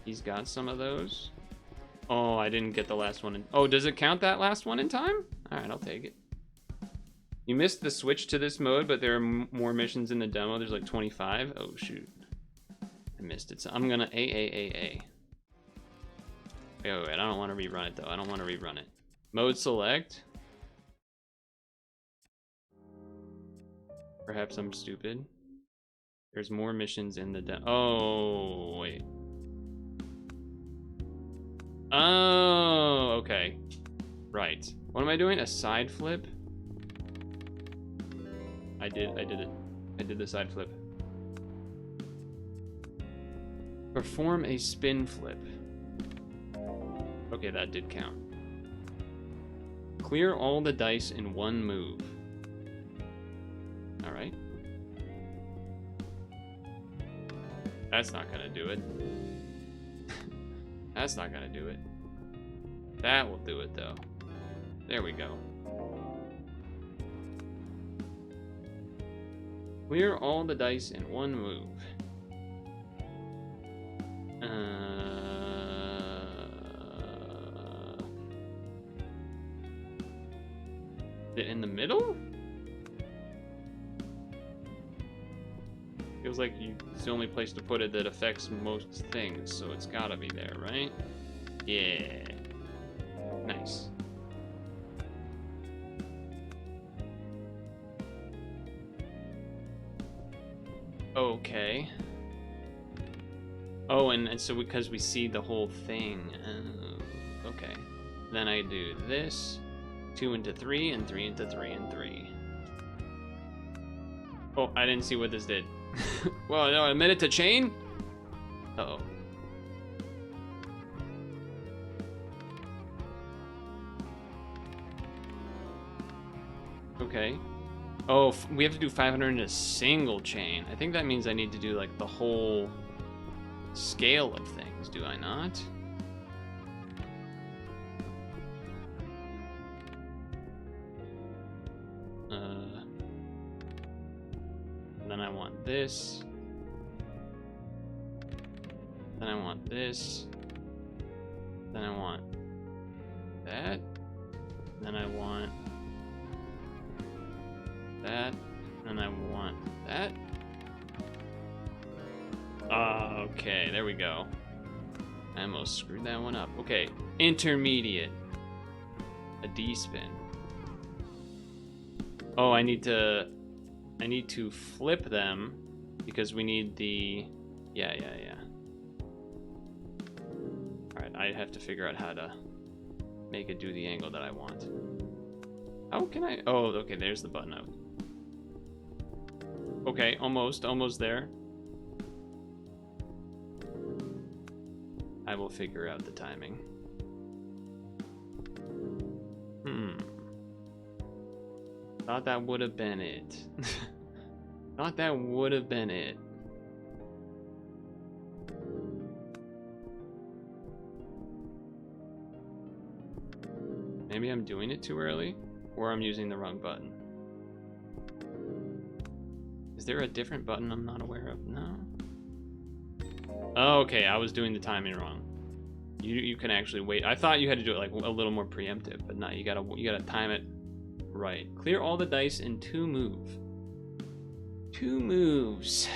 He's got some of those. Oh, I didn't get the last one. Oh, does it count that last one in time? All right, I'll take it. You missed the switch to this mode, but there are more missions in the demo. There's like 25. Oh, shoot. I missed it. So I'm gonna A. Wait, I don't want to rerun it, though. I don't want to rerun it. Mode select. Perhaps I'm stupid. There's more missions in the demo. Oh, wait. Oh, okay. Right. What am I doing? A side flip? I did it. I did the side flip. Perform a spin flip. Okay, that did count. Clear all the dice in one move. All right. That's not gonna do it. That's not gonna do it. That will do it, though. There we go. Clear all the dice in one move. Is it in the middle? Feels like it's the only place to put it that affects most things, so it's gotta be there, right? Yeah. Nice. Okay. Oh, and so because we see the whole thing. Okay. Then I do this. 2 into 3, and 3 into 3 and 3. Oh, I didn't see what this did. Well, no, a minute to chain? Uh-oh. Okay. Oh, we have to do 500 in a single chain. I think that means I need to do like the whole scale of things, do I not? want this. Then I want this. Then I want that. Then I want that. Then I want that. Okay, there we go. I almost screwed that one up. Okay, intermediate. A D-spin. Oh, I need to flip them because we need the... Yeah. Alright, I have to figure out how to make it do the angle that I want. How can I... Oh, okay, there's the button. Okay, almost there. I will figure out the timing. Thought that would have been it. Thought that would have been it. Maybe I'm doing it too early, or I'm using the wrong button. Is there a different button I'm not aware of? No. Oh, okay, I was doing the timing wrong. You can actually wait. I thought you had to do it like a little more preemptive, but not. You gotta time it right. Clear all the dice in 2 moves. 2 moves.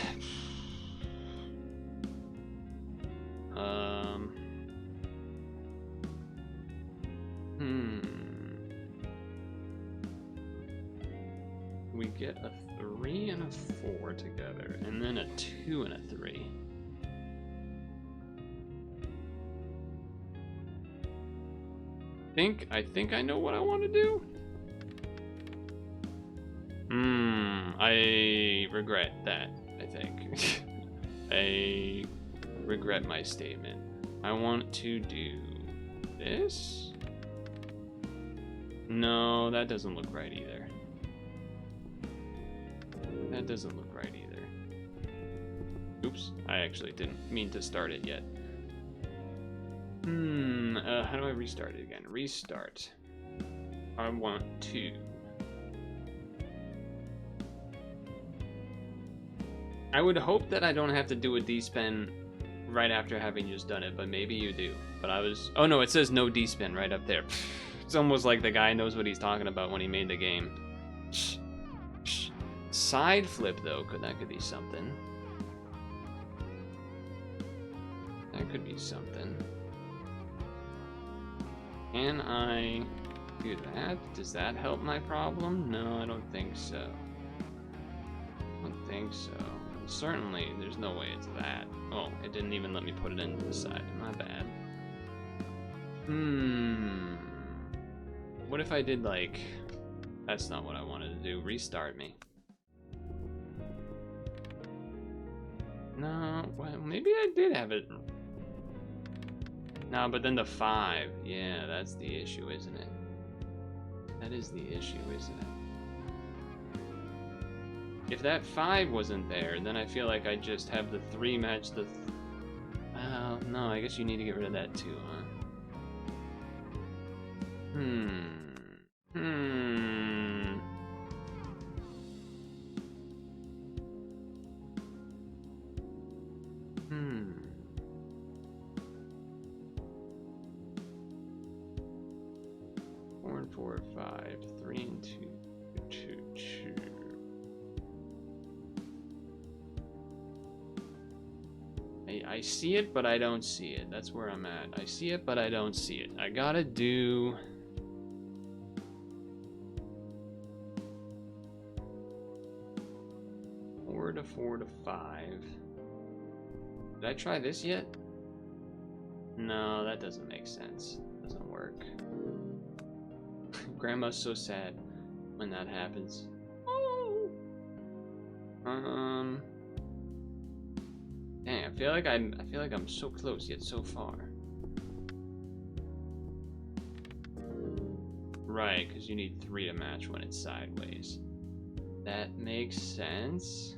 We get a 3 and a 4 together, and then a 2 and a 3. I think I know what I want to do. I regret that, I think. I regret my statement. I want to do this. No, that doesn't look right either. That doesn't look right either. Oops, I actually didn't mean to start it yet. How do I restart it again? Restart. I want to. I would hope that I don't have to do a D-spin right after having just done it, but maybe you do. But I was... Oh no, it says no D-spin right up there. It's almost like the guy knows what he's talking about when he made the game. Side flip though, that could be something. That could be something. Can I do that? Does that help my problem? No, I don't think so. I don't think so. Certainly, there's no way it's that. Oh, it didn't even let me put it into the side. My bad. What if I did like... That's not what I wanted to do. Restart me. No, well, maybe I did have it. No, but then the 5. Yeah, that's the issue, isn't it? That is the issue, isn't it? If that 5 wasn't there, then I feel like I just have the 3 match the... no, I guess you need to get rid of that too, huh? 4 and 4, 5, 3 and 2, 2, 2. I see it, but I don't see it. That's where I'm at. I see it, but I don't see it. I gotta do... to 4 to 5. Did I try this yet? No, that doesn't make sense. Doesn't work. Grandma's so sad when that happens. Oh. Dang, I feel like I'm so close yet so far. Right, because you need 3 to match when it's sideways. That makes sense.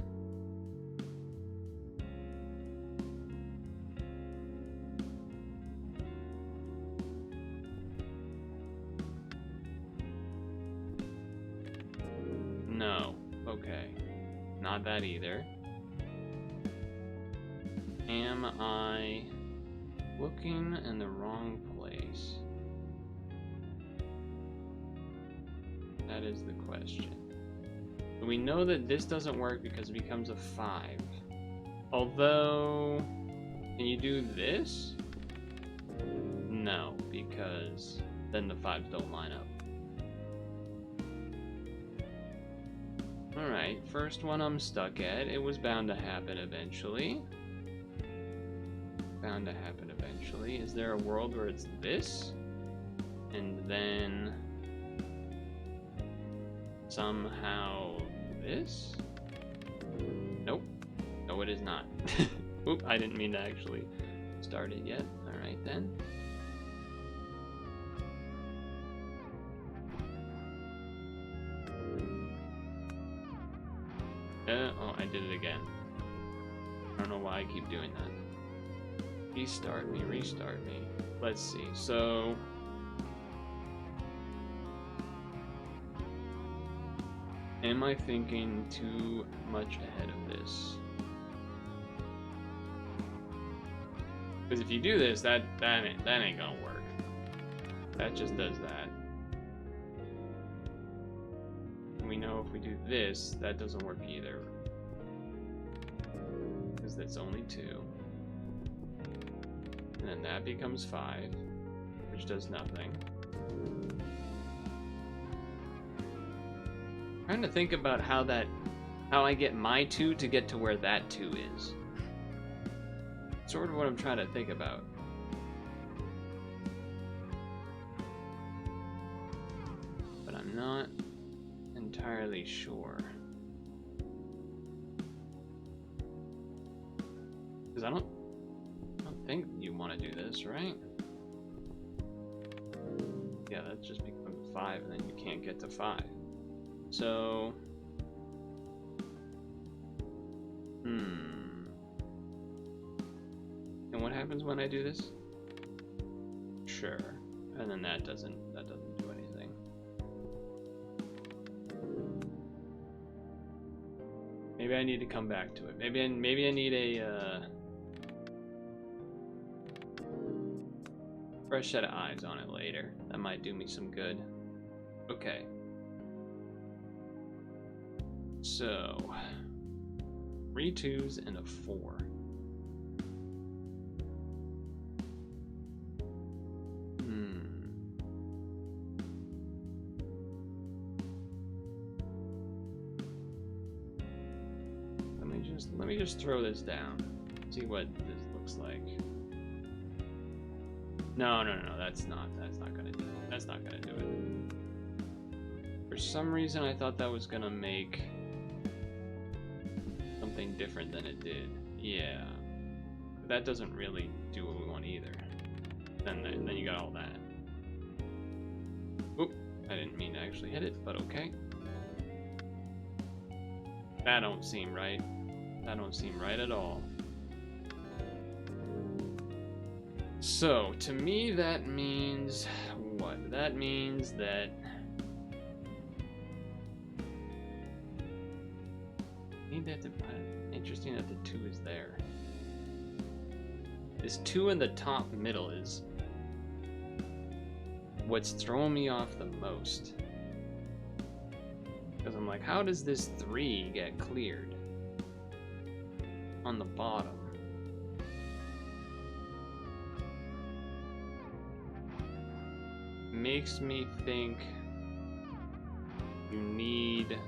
No. Okay. Not that either. am I looking in the wrong place? That is the question. We know that this doesn't work because it becomes a 5. Although, can you do this? No, because then the 5s don't line up. Alright, first one I'm stuck at. It was bound to happen eventually. Bound to happen eventually. Is there a world where it's this? And then somehow this? Nope. No, it is not. Oop, I didn't mean to actually start it yet. Alright then. Oh, I did it again. I don't know why I keep doing that. Restart me, restart me. Let's see, so... am I thinking too much ahead of this? Because if you do this, that ain't gonna work. That just does that. And we know if we do this, that doesn't work either. Because that's only 2. And then that becomes 5, which does nothing. Trying to think about how I get my 2 to get to where that 2 is. Sort of what I'm trying to think about. But I'm not entirely sure. Because I don't think you want to do this, right? Yeah, that just becomes 5 and then you can't get to 5. So, and what happens when I do this? Sure, and then that doesn't do anything. Maybe I need to come back to it. Maybe I need a fresh set of eyes on it later. That might do me some good. Okay. So, 3 2s and a 4. Let me just throw this down. See what this looks like. No, that's not gonna do it. That's not gonna do it. For some reason I thought that was gonna make something different than it did. Yeah. But that doesn't really do what we want either. Then you got all that. Oop, I didn't mean to actually hit it, but okay. That don't seem right. That don't seem right at all. So, to me that means what? That means that interesting that the 2 is there. This 2 in the top middle is what's throwing me off the most. Because I'm like, how does this 3 get cleared on the bottom? Makes me think you need...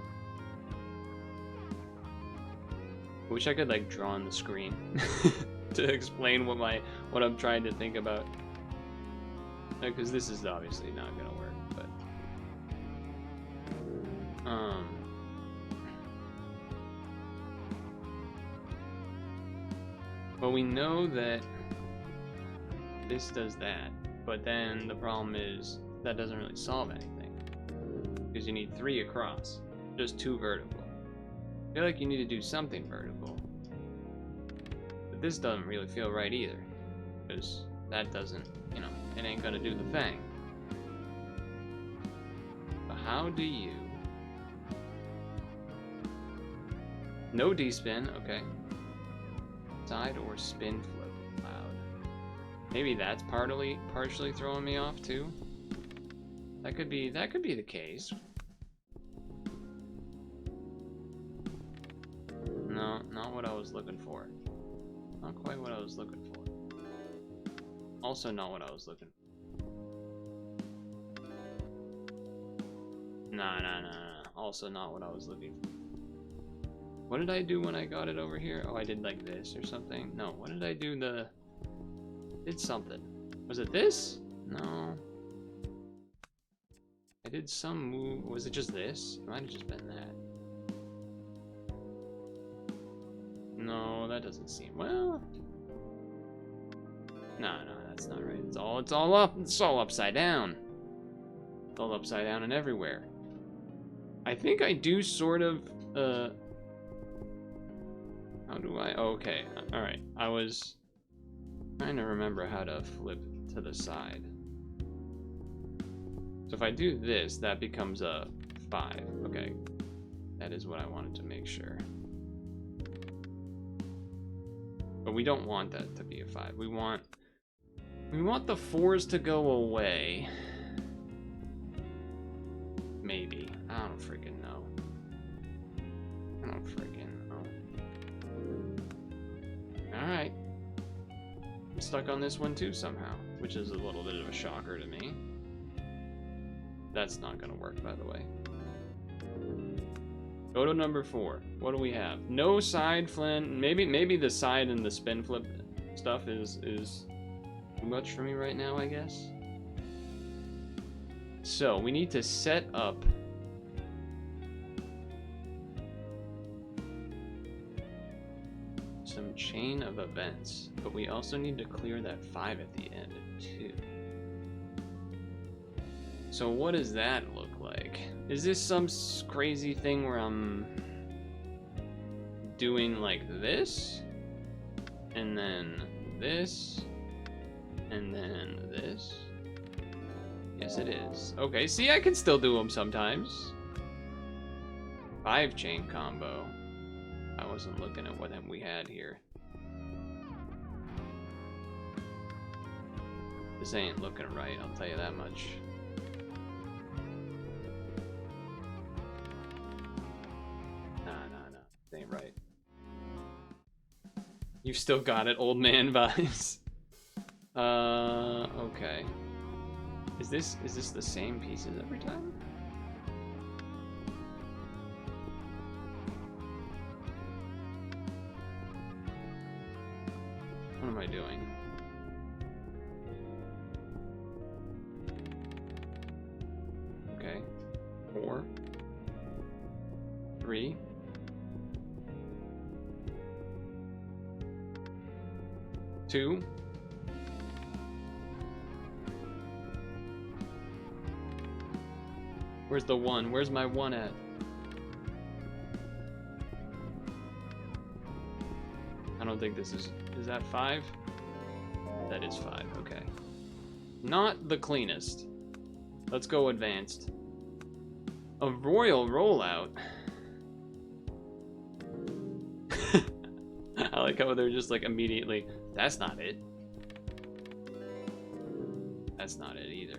I wish I could like draw on the screen to explain what I'm trying to think about. Because this is obviously not gonna work, but well, we know that this does that, but then the problem is that doesn't really solve anything because you need 3 across, just 2 vertical. I feel like you need to do something vertical, but this doesn't really feel right either because that doesn't, you know, it ain't gonna do the thing. But how do you... No D-spin, okay. Side or spin float. Maybe that's partially throwing me off too. That could be the case. No, not what I was looking for. Not quite what I was looking for. Also not what I was looking for. Nah. Also not what I was looking for. What did I do when I got it over here? Oh, I did like this or something. No, what did I do? Did something. Was it this? No. I did some move. Was it just this? It might have just been that. No, that doesn't seem well. No, that's not right. It's all upside down. It's all upside down and everywhere. I think I do sort of how do I? Oh, okay. All right. I was trying to remember how to flip to the side. So if I do this, that becomes a 5. Okay. That is what I wanted to make sure. But we don't want that to be a 5. We want the 4s to go away. Maybe. I don't freaking know. Alright. I'm stuck on this one too somehow, which is a little bit of a shocker to me. That's not gonna work, by the way. Go to number 4. What do we have? No side flip. Maybe the side and the spin flip stuff is too much for me right now, I guess. So we need to set up some chain of events, but we also need to clear that 5 at the end too. So what does that look like? Is this some crazy thing where I'm doing like this, and then this, and then this? Yes, it is. Okay, see, I can still do them sometimes. 5 chain combo. I wasn't looking at what we had here. This ain't looking right, I'll tell you that much. Nah. This ain't right. You've still got it, old man vibes. Okay. Is this the same pieces every time? What am I doing? Okay. 4, 3, 2. Where's the 1? Where's my 1 at? I don't think this is that 5? That is 5, okay. Not the cleanest. Let's go advanced. A royal rollout. I like how they're just like immediately, that's not it. That's not it either.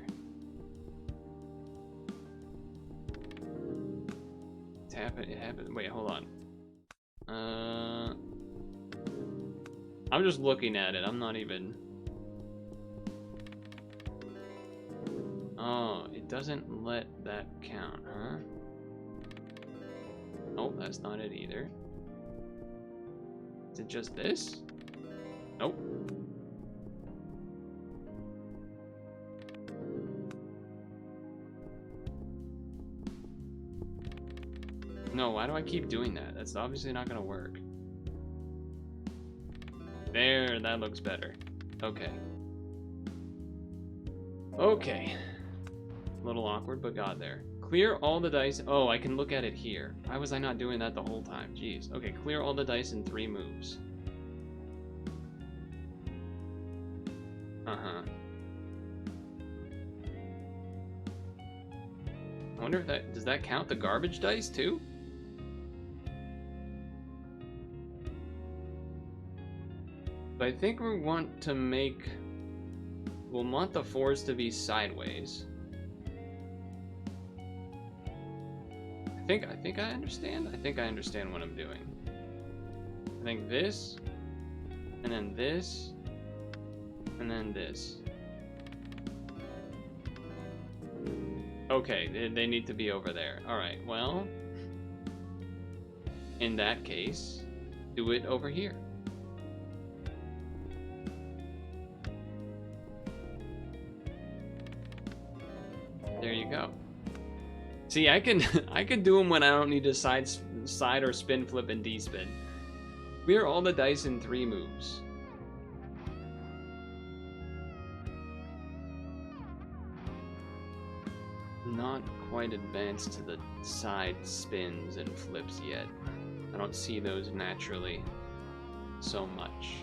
It happened. Wait, hold on. I'm just looking at it. I'm not even. Oh, it doesn't let that count, huh? Nope, that's not it either. Is it just this? Nope. No, why do I keep doing that? That's obviously not gonna work. There, that looks better. Okay. Okay. A little awkward, but got there. Clear all the dice. Oh, I can look at it here. Why was I not doing that the whole time? Jeez. Okay, clear all the dice in 3 moves. Uh-huh. I wonder if that... Does that count the garbage dice, too? But I think we want to make we'll want the fours to be sideways. I think I understand. I think I understand what I'm doing. I think this, and then this, and then this. Okay, they need to be over there. Alright, well, in that case, do it over here. There you go. See, I can do them when I don't need to side or spin, flip, and D-spin. Clear all the dice in 3 moves. Not quite advanced to the side spins and flips yet. I don't see those naturally so much.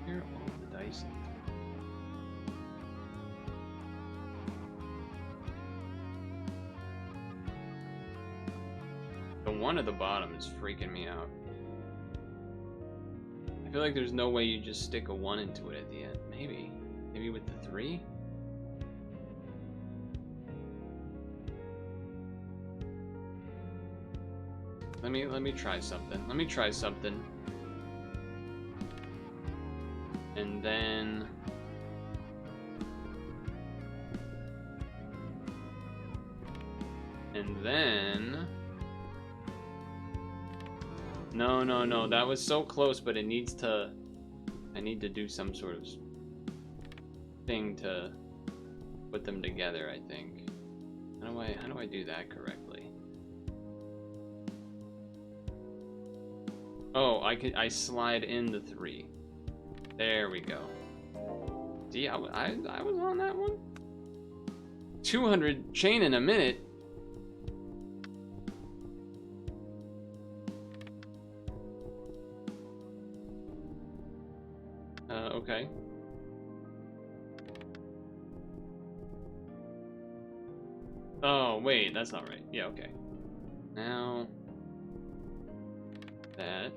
Clear all the dice in 3. The one at the bottom is freaking me out. I feel like there's no way you just stick a 1 into it at the end. Maybe with the 3? Let me try something. Let me try something. And then No, that was so close, but it needs to, I need to do some sort of thing to put them together, I think. How do I do that correctly? Oh, I slide in the 3. There we go. See, I was on that one. 200 chain in a minute. Okay. Oh, wait, that's not right. Yeah, okay. Now, that.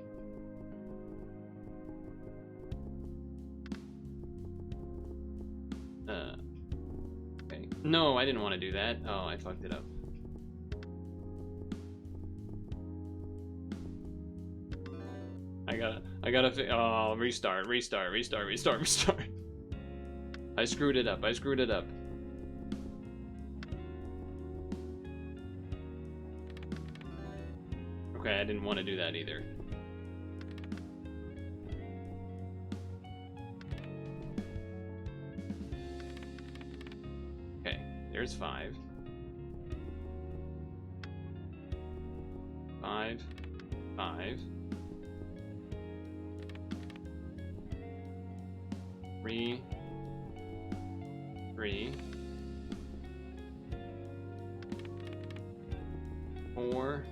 Okay. No, I didn't want to do that. Oh, I fucked it up. I gotta oh, restart. I screwed it up. Okay, I didn't want to do that either. Okay, there's 5. 5. 5. 3. 3. 4.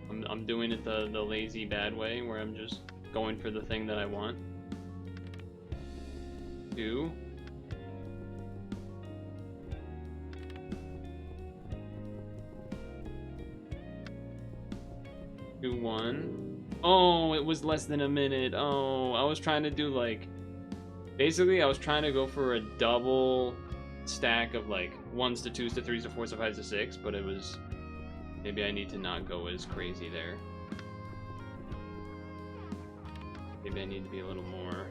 I'm doing it the lazy bad way, where I'm just going for the thing that I want. 2. 2, 1. Oh, it was less than a minute. Oh, I was trying to do like, basically I was trying to go for a double stack of like 1s to 2s to 3s to 4s to 5s to 6, but it was, maybe I need to not go as crazy there. Maybe I need to be a little more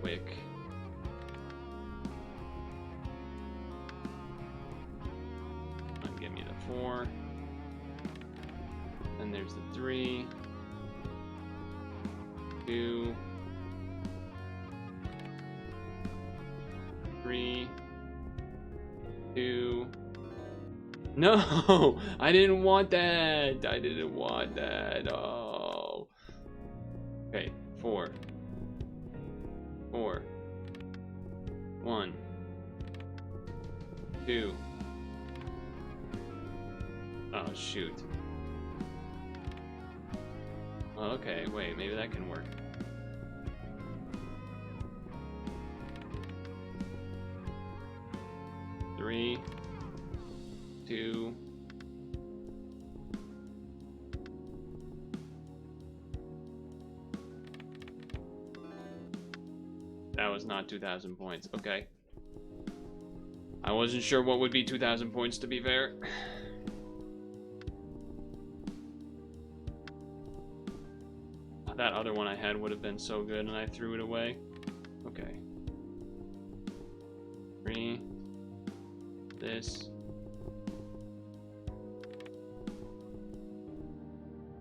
quick. Come on, give me the 4. And there's the 3, 2, 3, 2. No, I didn't want that. Oh. Okay, 4, 4, 1, 2. Oh shoot. Okay, wait, maybe that can work. Three, 2, That was not 2,000 points. Okay. I wasn't sure what would be 2,000 points, to be fair. That other one I had would have been so good, and I threw it away. Okay. 3. This.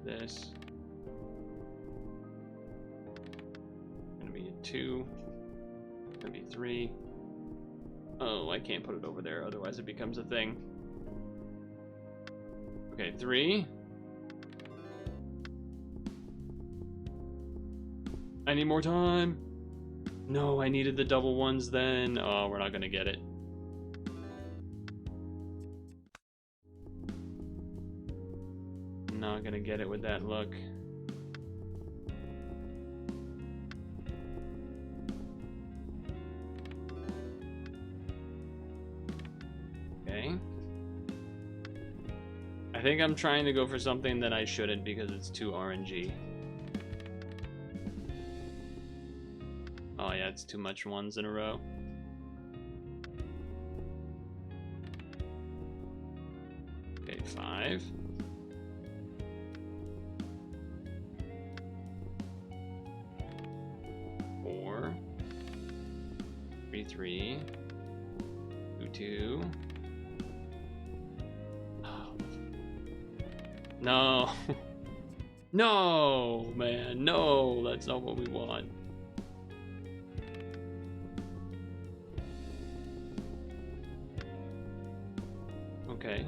This. Gonna be a 2. Gonna be 3. Oh, I can't put it over there, otherwise it becomes a thing. Okay, 3. I need more time. No, I needed the double ones then. Oh, we're not gonna get it. Not gonna get it with that luck. Okay. I think I'm trying to go for something that I shouldn't because it's too RNG. Oh yeah, it's too much ones in a row. Okay, 5. 4. 3, 3. 2, 2. Oh. No. No, man, no, that's not what we want. Okay.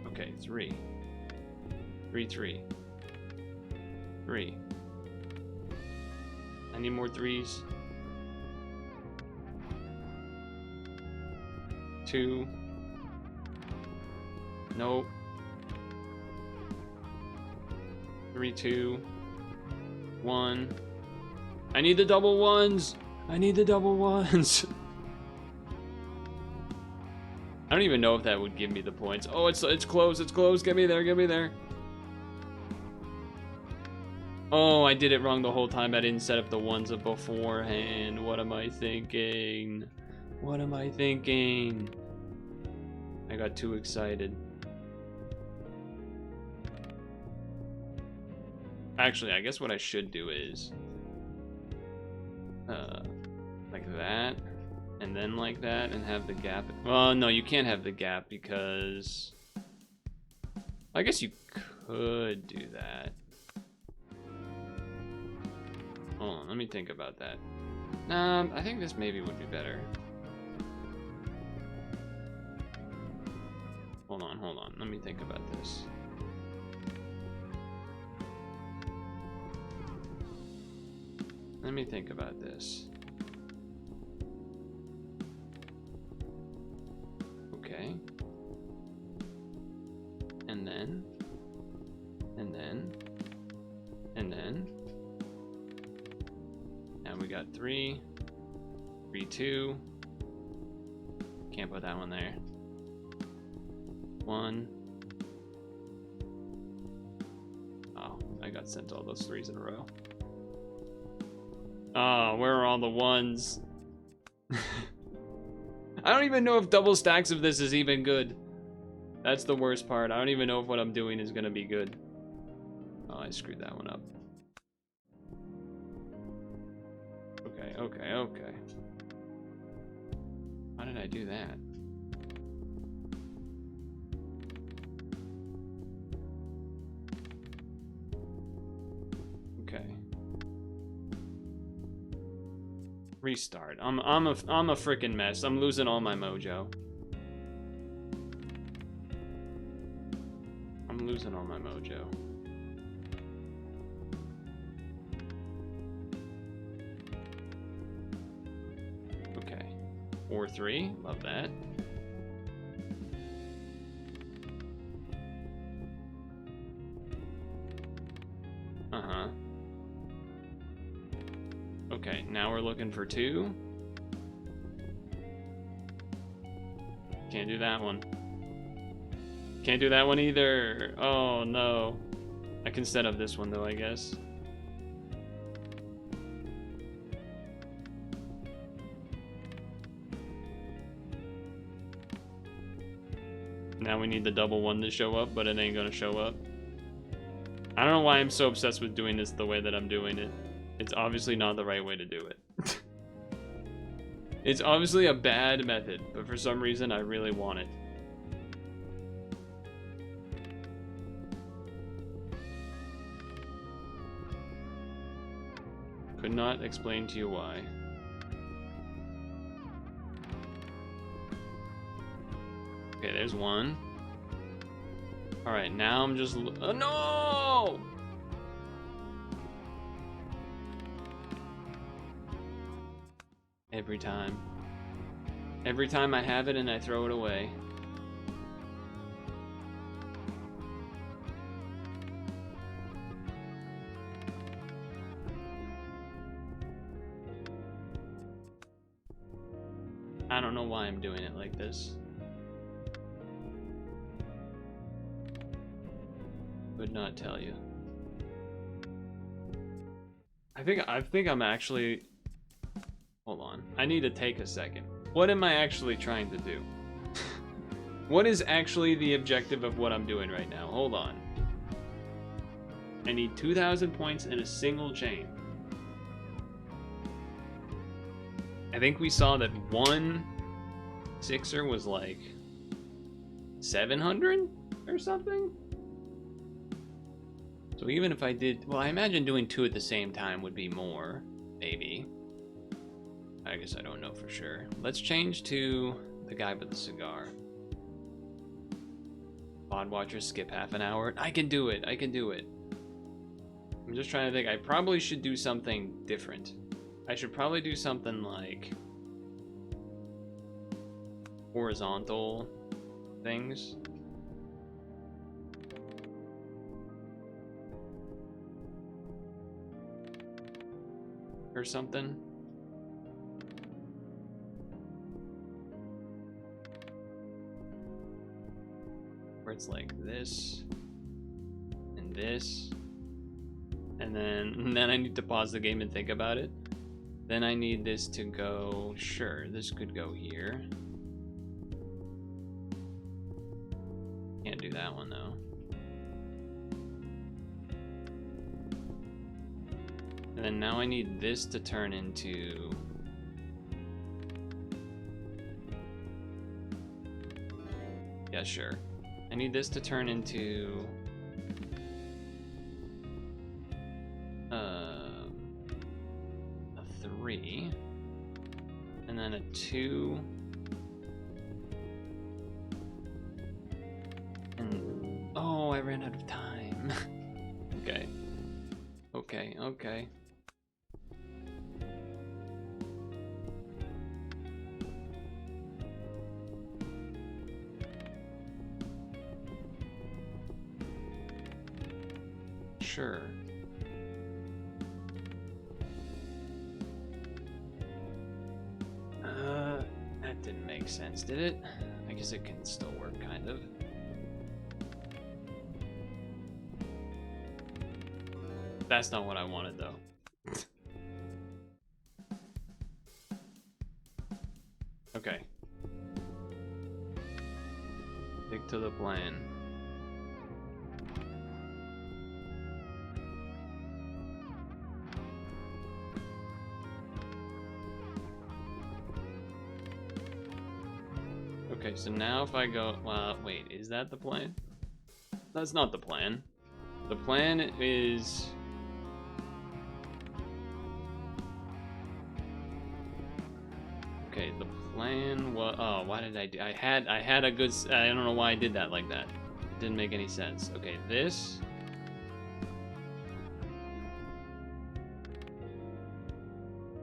Okay, 3. 3, 3. 3. I need more 3s. 2. Nope. 3, 2. 1. I need the double ones. I need the double ones. I don't even know if that would give me the points. Oh, it's close. It's close. Get me there. Get me there. Oh, I did it wrong the whole time. I didn't set up the ones up beforehand. What am I thinking? What am I thinking? I got too excited. Actually, I guess what I should do is like that, and then like that, and have the gap. Well, no, you can't have the gap because I guess you could do that. Hold on, let me think about that. I think this maybe would be better. Hold on, let me think about this. Let me think about this. Okay. And then. Now we got 3. 3, 2. Can't put that one there. 1. Oh, I got sent all those 3s in a row. Oh, where are all the ones? I don't even know if double stacks of this is even good. That's the worst part. I don't even know if what I'm doing is gonna be good. Oh, I screwed that one up. Okay. How did I do that? Okay. Restart. I'm a freaking mess. I'm losing all my mojo. I'm losing all my mojo. Okay. 4, 3. Love that. Uh-huh. Okay, now we're looking for 2. Can't do that one. Can't do that one either. Oh no. I can set up this one though, I guess. Now we need the double one to show up, but it ain't gonna show up. I don't know why I'm so obsessed with doing this the way that I'm doing it. It's obviously not the right way to do it. It's obviously a bad method, but for some reason I really want it. Could not explain to you why. Okay, there's one. Alright, now I'm just... no! Every time. Every time I have it and I throw it away. I don't know why I'm doing it like this. Would not tell you. I think I'm actually... Hold on. I need to take a second. What am I actually trying to do? What is actually the objective of what I'm doing right now? Hold on. I need 2,000 points in a single chain. I think we saw that one sixer was like 700 or something? So even if I did, well, I imagine doing two at the same time would be more, maybe. I guess I don't know for sure. Let's change to the guy with the cigar. Pod watchers skip half an hour. I can do it, I can do it. I'm just trying to think, I probably should do something different. I should probably do something like horizontal things. Or something. Where it's like this and this, and then I need to pause the game and think about it. Then I need this to go, sure, this could go here. Can't do that one though. And then now I need this to turn into... Yeah, sure. I need this to turn into... a 3. And then a 2. And... oh, I ran out of time. Okay. Okay, okay. Sure. That didn't make sense, did it? I guess it can still work, kind of. That's not what I wanted, though. Okay. Stick to the plan. Okay, so now if I go... well, wait, is that the plan? That's not the plan. The plan is... okay, the plan was... oh, why did I do... I had a good... I don't know why I did that like that. It didn't make any sense. Okay, this...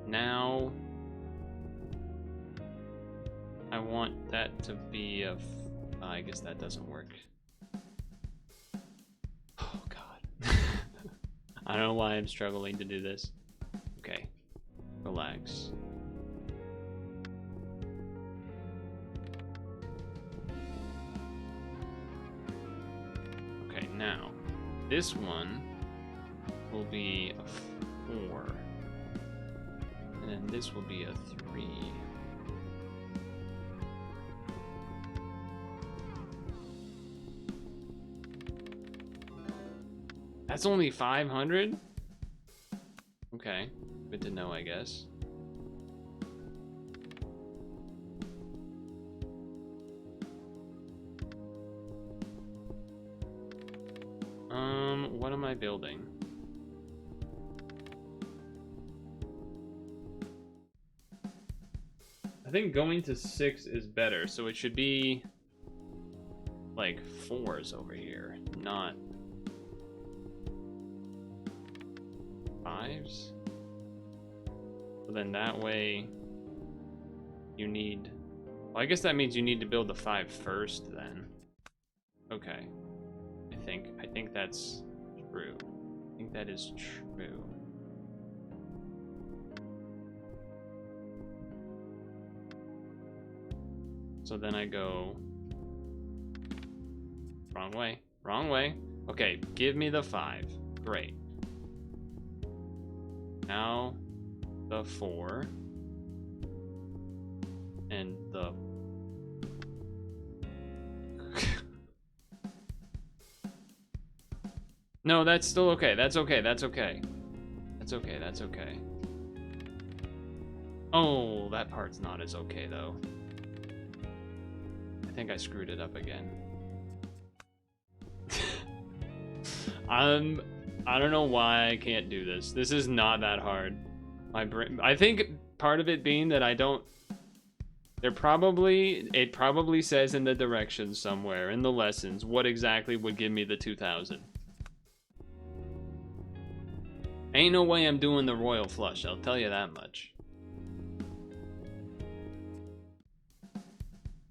now... I want that to be a... I guess that doesn't work. Oh, God. I don't know why I'm struggling to do this. Okay. Relax. Okay, now. this one will be a 4. And then this will be a 3. That's only 500? Okay, good to know, I guess. What am I building? I think going to 6 is better, so it should be like 4s over here, not 5s. So then that way you need, well, I guess that means you need to build the 5 first then. Okay. I think that's true. I think that is true. So then I go wrong way. Wrong way. Okay, give me the 5. Great. Now the 4 and the no, that's still okay. That's okay. That's okay. That's okay. That's okay. Oh, that part's not as okay though. I think I screwed it up again. I don't know why I can't do this. This is not that hard. My brain, I think part of it being that I don't, it probably says in the directions somewhere in the lessons what exactly would give me the 2000. Ain't no way I'm doing the royal flush, I'll tell you that much.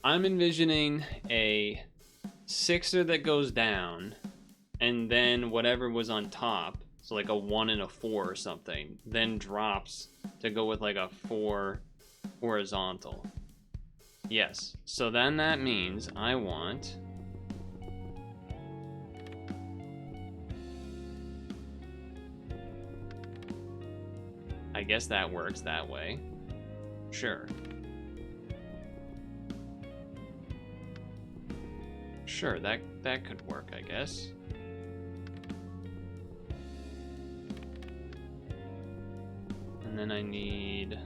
I'm envisioning a 6er that goes down, and then whatever was on top, so like a 1 and a 4 or something, then drops to go with like a 4 horizontal. Yes, so then that means I want I guess that works that way. Sure. Sure, that could work, I guess. And then I need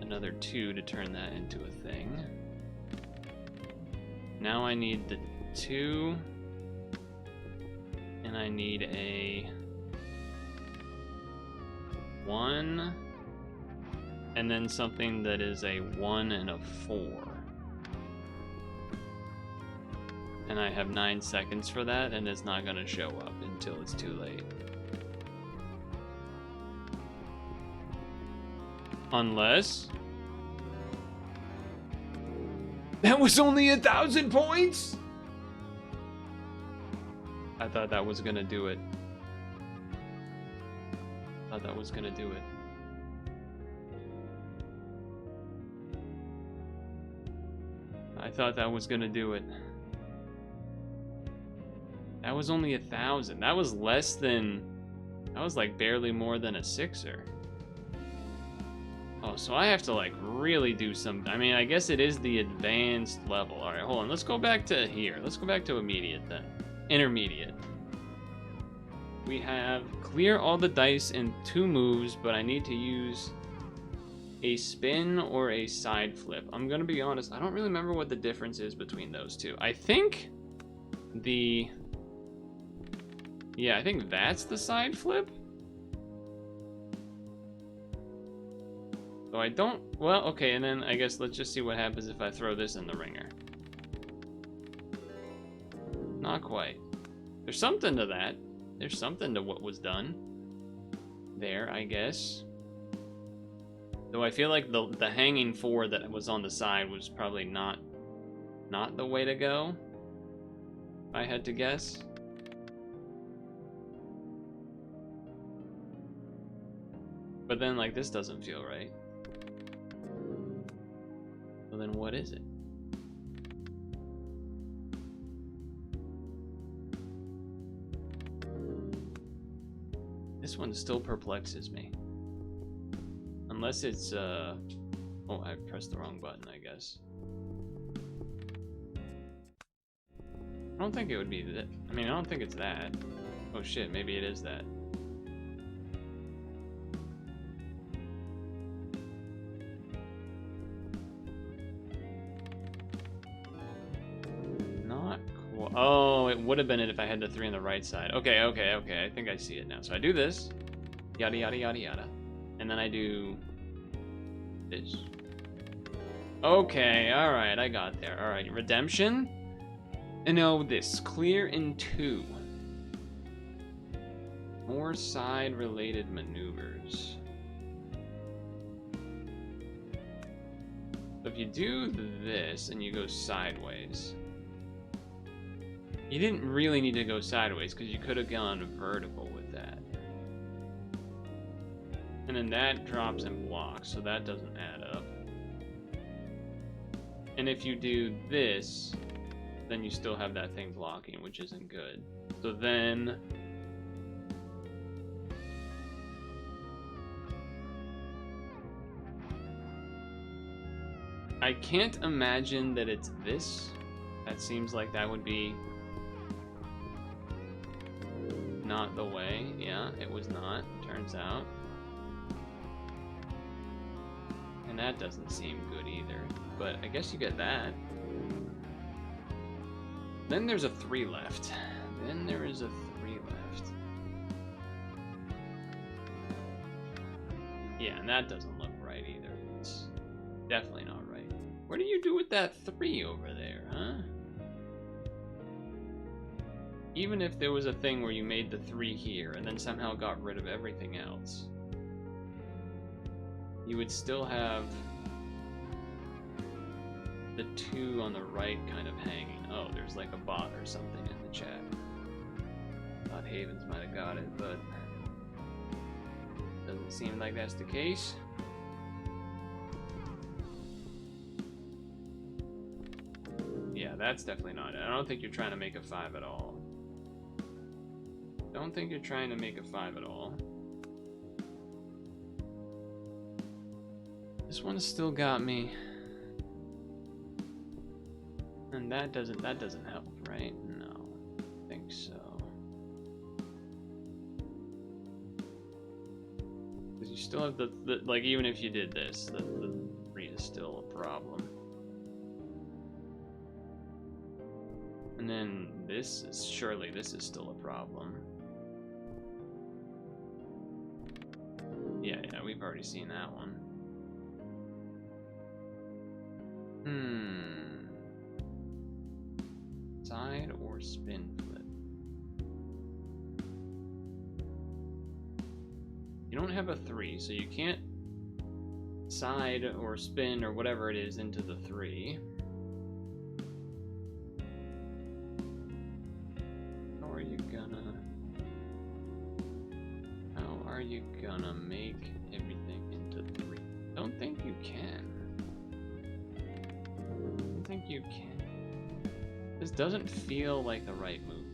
another 2 to turn that into a thing. Now I need the 2, and I need a 1, and then something that is a 1 and a 4. And I have 9 seconds for that, and it's not gonna show up until it's too late. Unless... That was only 1,000 points?! I thought that was gonna do it. I thought that was gonna do it. I thought that was gonna do it. That was only 1,000. That was less than... That was like barely more than a 6er. Oh, so I have to like really do some... I mean, I guess it is the advanced level. Alright, hold on. Let's go back to here. Let's go back to immediate then. Intermediate. We have clear all the dice in 2 moves, but I need to use a spin or a side flip. I'm gonna be honest, I don't really remember what the difference is between those two. I think the... Yeah, I think that's the side flip. So I don't... Well, okay, and then I guess let's just see what happens if I throw this in the ringer. Not quite. There's something to that. There's something to what was done there, I guess. Though I feel like the hanging 4 that was on the side was probably not the way to go, if I had to guess. But then, like, this doesn't feel right. So then, what is it? This one still perplexes me. Unless it's, oh, I pressed the wrong button, I guess. I don't think it would be that. I mean, I don't think it's that. Oh shit, maybe it is that. Not quite. Oh, it would have been it if I had the 3 on the right side. Okay, okay, okay. I think I see it now. So I do this. Yada, yada, yada, yada. And then I do this. Okay, alright, I got there. Alright, redemption. And now this. Clear in 2. More side-related maneuvers. So if you do this and you go sideways, you didn't really need to go sideways because you could have gone vertical with that. And then that drops and blocks, so that doesn't add up. And if you do this, then you still have that thing blocking, which isn't good. So then I can't imagine that it's this. That seems like that would be not the way. Yeah, it was not, turns out. And that doesn't seem good either. But I guess you get that. Then there's a 3 left. Then there is a 3 left. Yeah, and that doesn't look right either. It's definitely not right. What do you do with that 3 over there, huh? Even if there was a thing where you made the 3 here and then somehow got rid of everything else, you would still have the 2 on the right kind of hanging. Oh, there's like a bot or something in the chat. Thought Havens might have got it, but doesn't seem like that's the case. Yeah, that's definitely not it. I don't think you're trying to make a 5 at all. Don't think you're trying to make a 5 at all. This one's still got me. And that doesn't help, right? No, I don't think so. Because you still have the like, even if you did this, the 3 is still a problem. And then this is, surely this is still a problem. Yeah, we've already seen that one. Side or spin flip? You don't have a 3, so you can't side or spin or whatever it is into the 3. How are you gonna make everything into 3? Don't think you can. Don't think you can. This doesn't feel like the right move.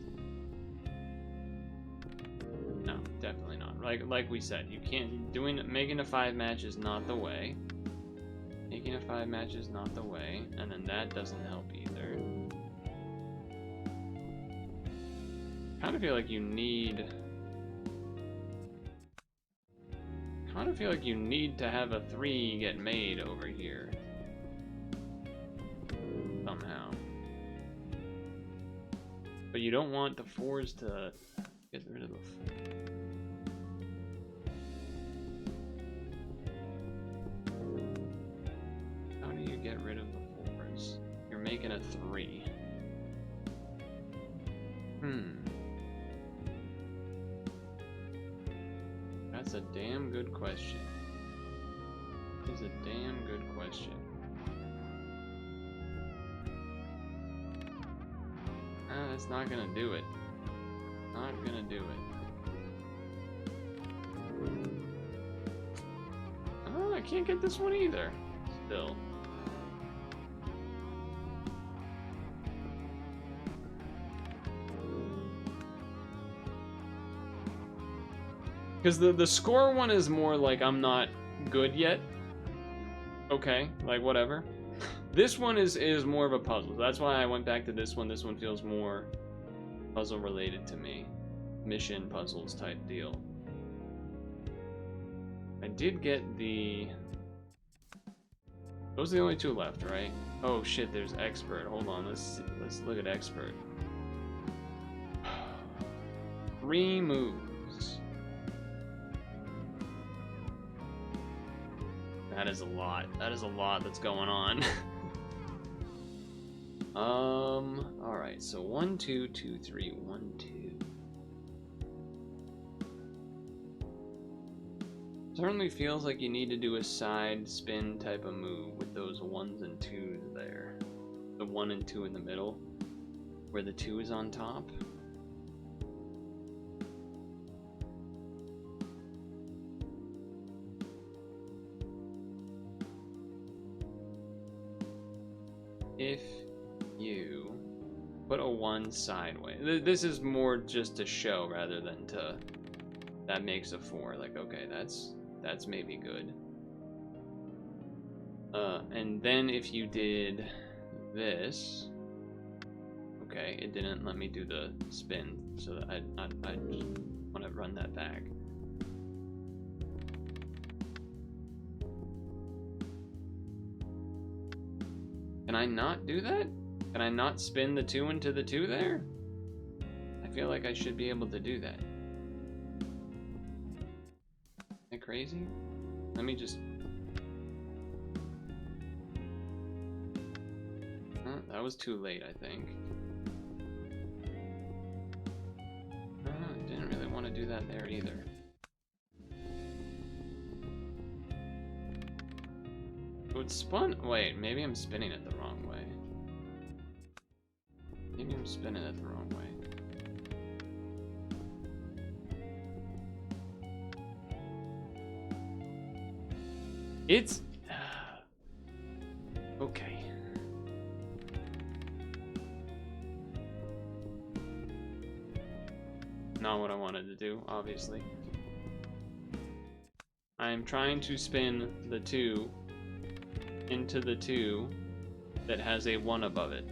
No, definitely not. Like we said, you can't making a 5 match is not the way. Making a 5 match is not the way, and then that doesn't help either. Kind of feel like you need to have a 3 get made over here somehow. But you don't want the 4s to get rid of the 4. How do you get rid of the 4s? You're making a 3. That's a damn good question. It's a damn good question. That's not gonna do it. Not gonna do it. Oh, I can't get this one either. Still. Because the score one is more like I'm not good yet. Okay, like whatever. This one is more of a puzzle. That's why I went back to this one. This one feels more puzzle related to me. Mission puzzles type deal. I did get the... Those are the only two left, right? Oh shit, there's expert. Hold on, let's look at expert. 3 moves. That is a lot. That is a lot that's going on. Alright, so 1, 2, 2, 3, 1, 2. Certainly feels like you need to do a side spin type of move with those 1s and 2s there. The 1 and 2 in the middle, where the 2 is on top. If you put a 1 sideways, this is more just to show rather than to, that makes a 4, like, okay, that's maybe good. And then if you did this, okay, it didn't let me do the spin, so I want to run that back. Can I not do that? Can I not spin the 2 into the 2 there? I feel like I should be able to do that. Am I crazy? Let me just... that was too late, I think. Didn't really want to do that there either. So it's spun... Wait, maybe I'm spinning it the wrong way. Maybe I'm spinning it the wrong way. It's... okay. Not what I wanted to do, obviously. I'm trying to spin the 2 into the 2 that has a 1 above it.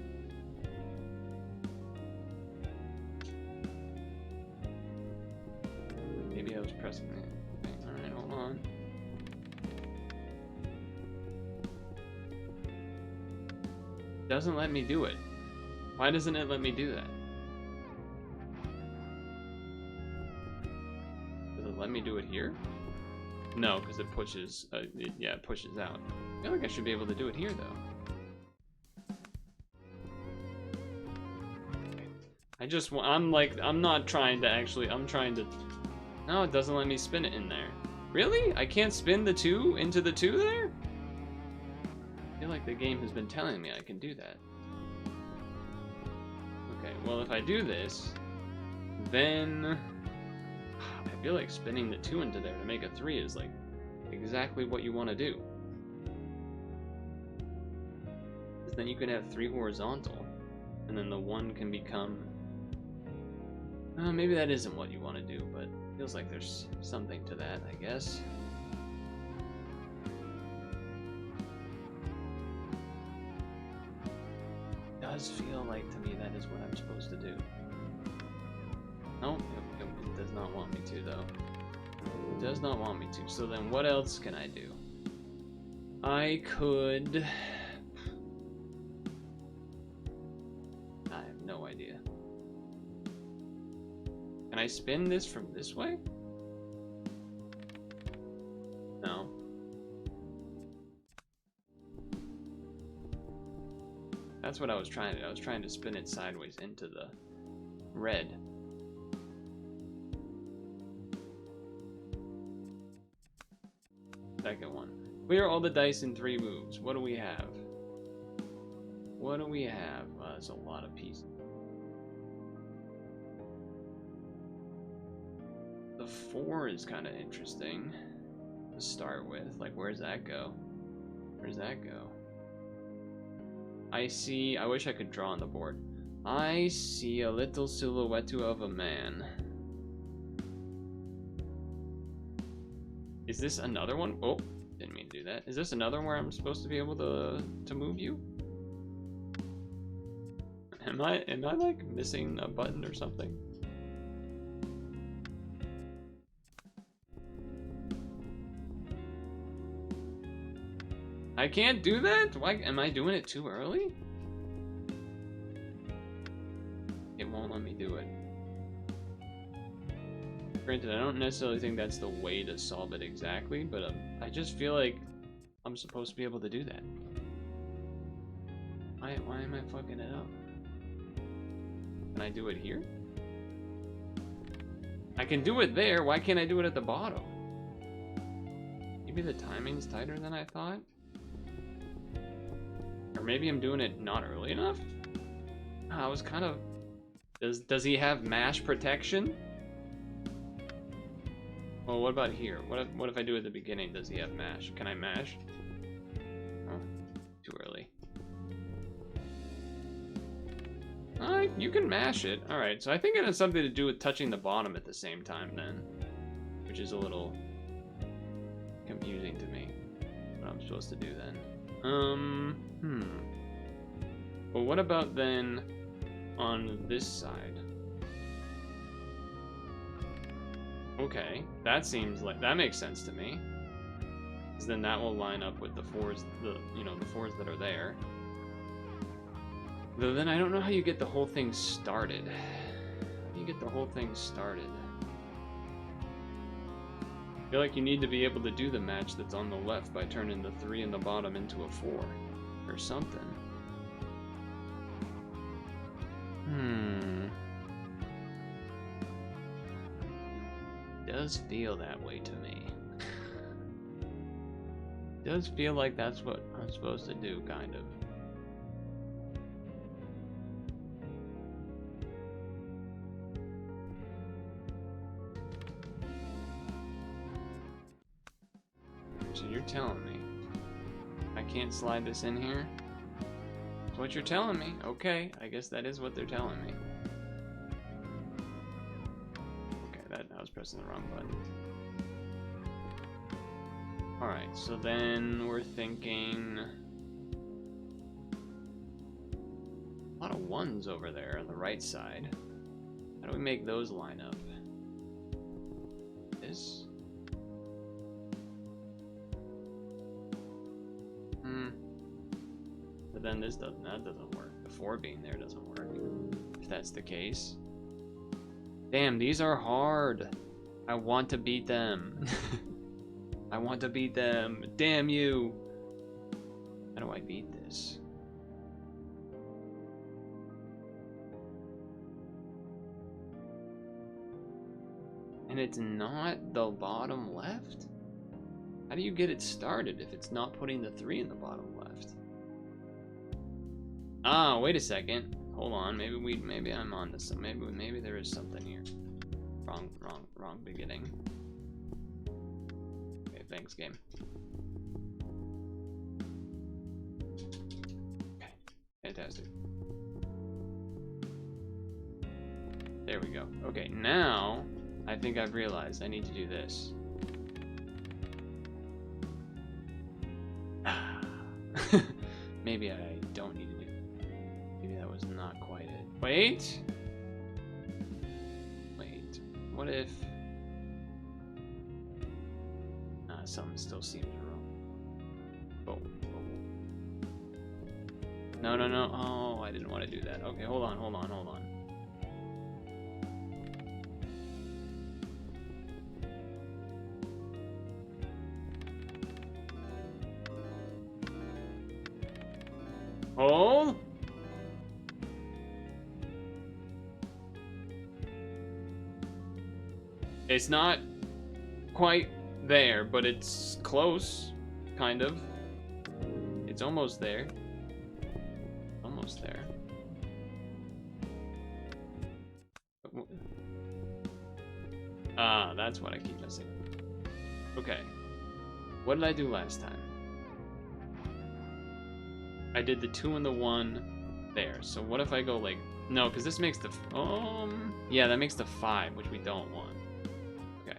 Maybe I was pressing it. Okay, alright, hold on. Doesn't let me do it. Why doesn't it let me do that? Does it let me do it here? No, because it pushes, yeah, it pushes out. I feel like I should be able to do it here, though. I just, I'm not trying to actually, I'm trying to, no, it doesn't let me spin it in there. Really? I can't spin the 2 into the 2 there? I feel like the game has been telling me I can do that. Okay, well, if I do this, then I feel like spinning the 2 into there to make a 3 is like exactly what you want to do. Because then you could have 3 horizontal, and then the 1 can become... maybe that isn't what you want to do, but it feels like there's something to that, I guess. It does feel like to me that is what I'm supposed to do. No, it does not want me to, though. It does not want me to. So then what else can I do? I could... I have no idea. Can I spin this from this way? No. That's what I was trying to do. I was trying to spin it sideways into the red. Second one. Clear all the dice in 3 moves. What do we have? What do we have? That's a lot of pieces. The 4 is kind of interesting to start with. Like, where's that go? Where's that go? I see... I wish I could draw on the board. I see a little silhouette of a man. Is this another one? Oh, didn't mean to do that. Is this another one where I'm supposed to be able to move you? Am I like missing a button or something? I can't do that? Why am I doing it too early? It won't let me do it. Granted, I don't necessarily think that's the way to solve it exactly, but I just feel like I'm supposed to be able to do that. Why am I fucking it up? Can I do it here? I can do it there. Why can't I do it at the bottom? Maybe the timing's tighter than I thought? Or maybe I'm doing it not early enough? I was kind of... Does he have mash protection? Well, what about here? What if I do it at the beginning? Does he have mash? Can I mash? Oh, too early. You can mash it. Alright, so I think it has something to do with touching the bottom at the same time then. Which is a little confusing to me. What I'm supposed to do then. Well, what about then on this side? Okay, that seems like that makes sense to me. Because then that will line up with the fours, the fours that are there. Though then I don't know how you get the whole thing started. How do you get the whole thing started? I feel like you need to be able to do the match that's on the left by turning the 3 in the bottom into a 4 or something. Does feel that way to me. Does feel like that's what I'm supposed to do, kind of. So you're telling me I can't slide this in here? That's what you're telling me. Okay, I guess that is what they're telling me. I was pressing the wrong button. Alright, so then we're thinking... a lot of 1s over there on the right side. How do we make those line up? This? But then that doesn't work. The 4 being there doesn't work. If that's the case. Damn, these are hard. I want to beat them. I want to beat them. Damn you. How do I beat this? And it's not the bottom left? How do you get it started if it's not putting the 3 in the bottom left? Ah, wait a second. Hold on, maybe I'm on to some. Maybe there is something here. Wrong beginning. Okay, thanks, game. Okay, fantastic. There we go. Okay, now I think I've realized I need to do this. Maybe I don't need to do. Maybe that was not quite it. Wait. What if... something still seems wrong. No. Oh, I didn't want to do that. Okay, hold on. Hold. It's not quite there, but it's close, kind of. It's almost there. Almost there. Ah, that's what I keep missing. Okay. What did I do last time? I did the 2 and the 1 there. So what if I go like... No, because this makes the... yeah, that makes the 5, which we don't want. Okay.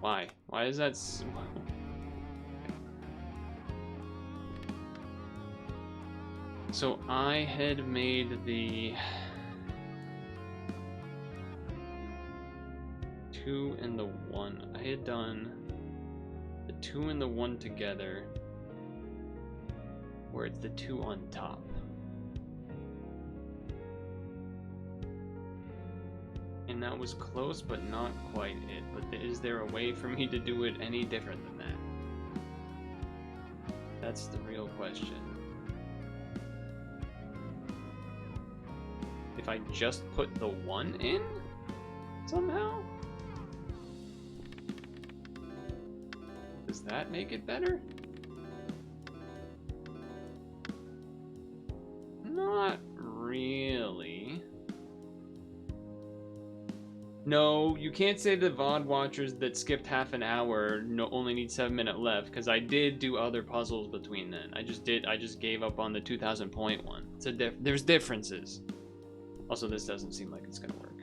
Why? Why is that So I had made the 2 and the 1. I had done the 2 and the 1 together, where it's the 2 on top. And that was close, but not quite it. But is there a way for me to do it any different than that? That's the real question. If I just put the 1 in, somehow? Does that make it better? Not really. No, you can't say the VOD watchers that skipped half an hour only need 7 minutes left, because I did do other puzzles between then. I just gave up on the 2,000 point one. There's differences. Also, this doesn't seem like it's gonna work.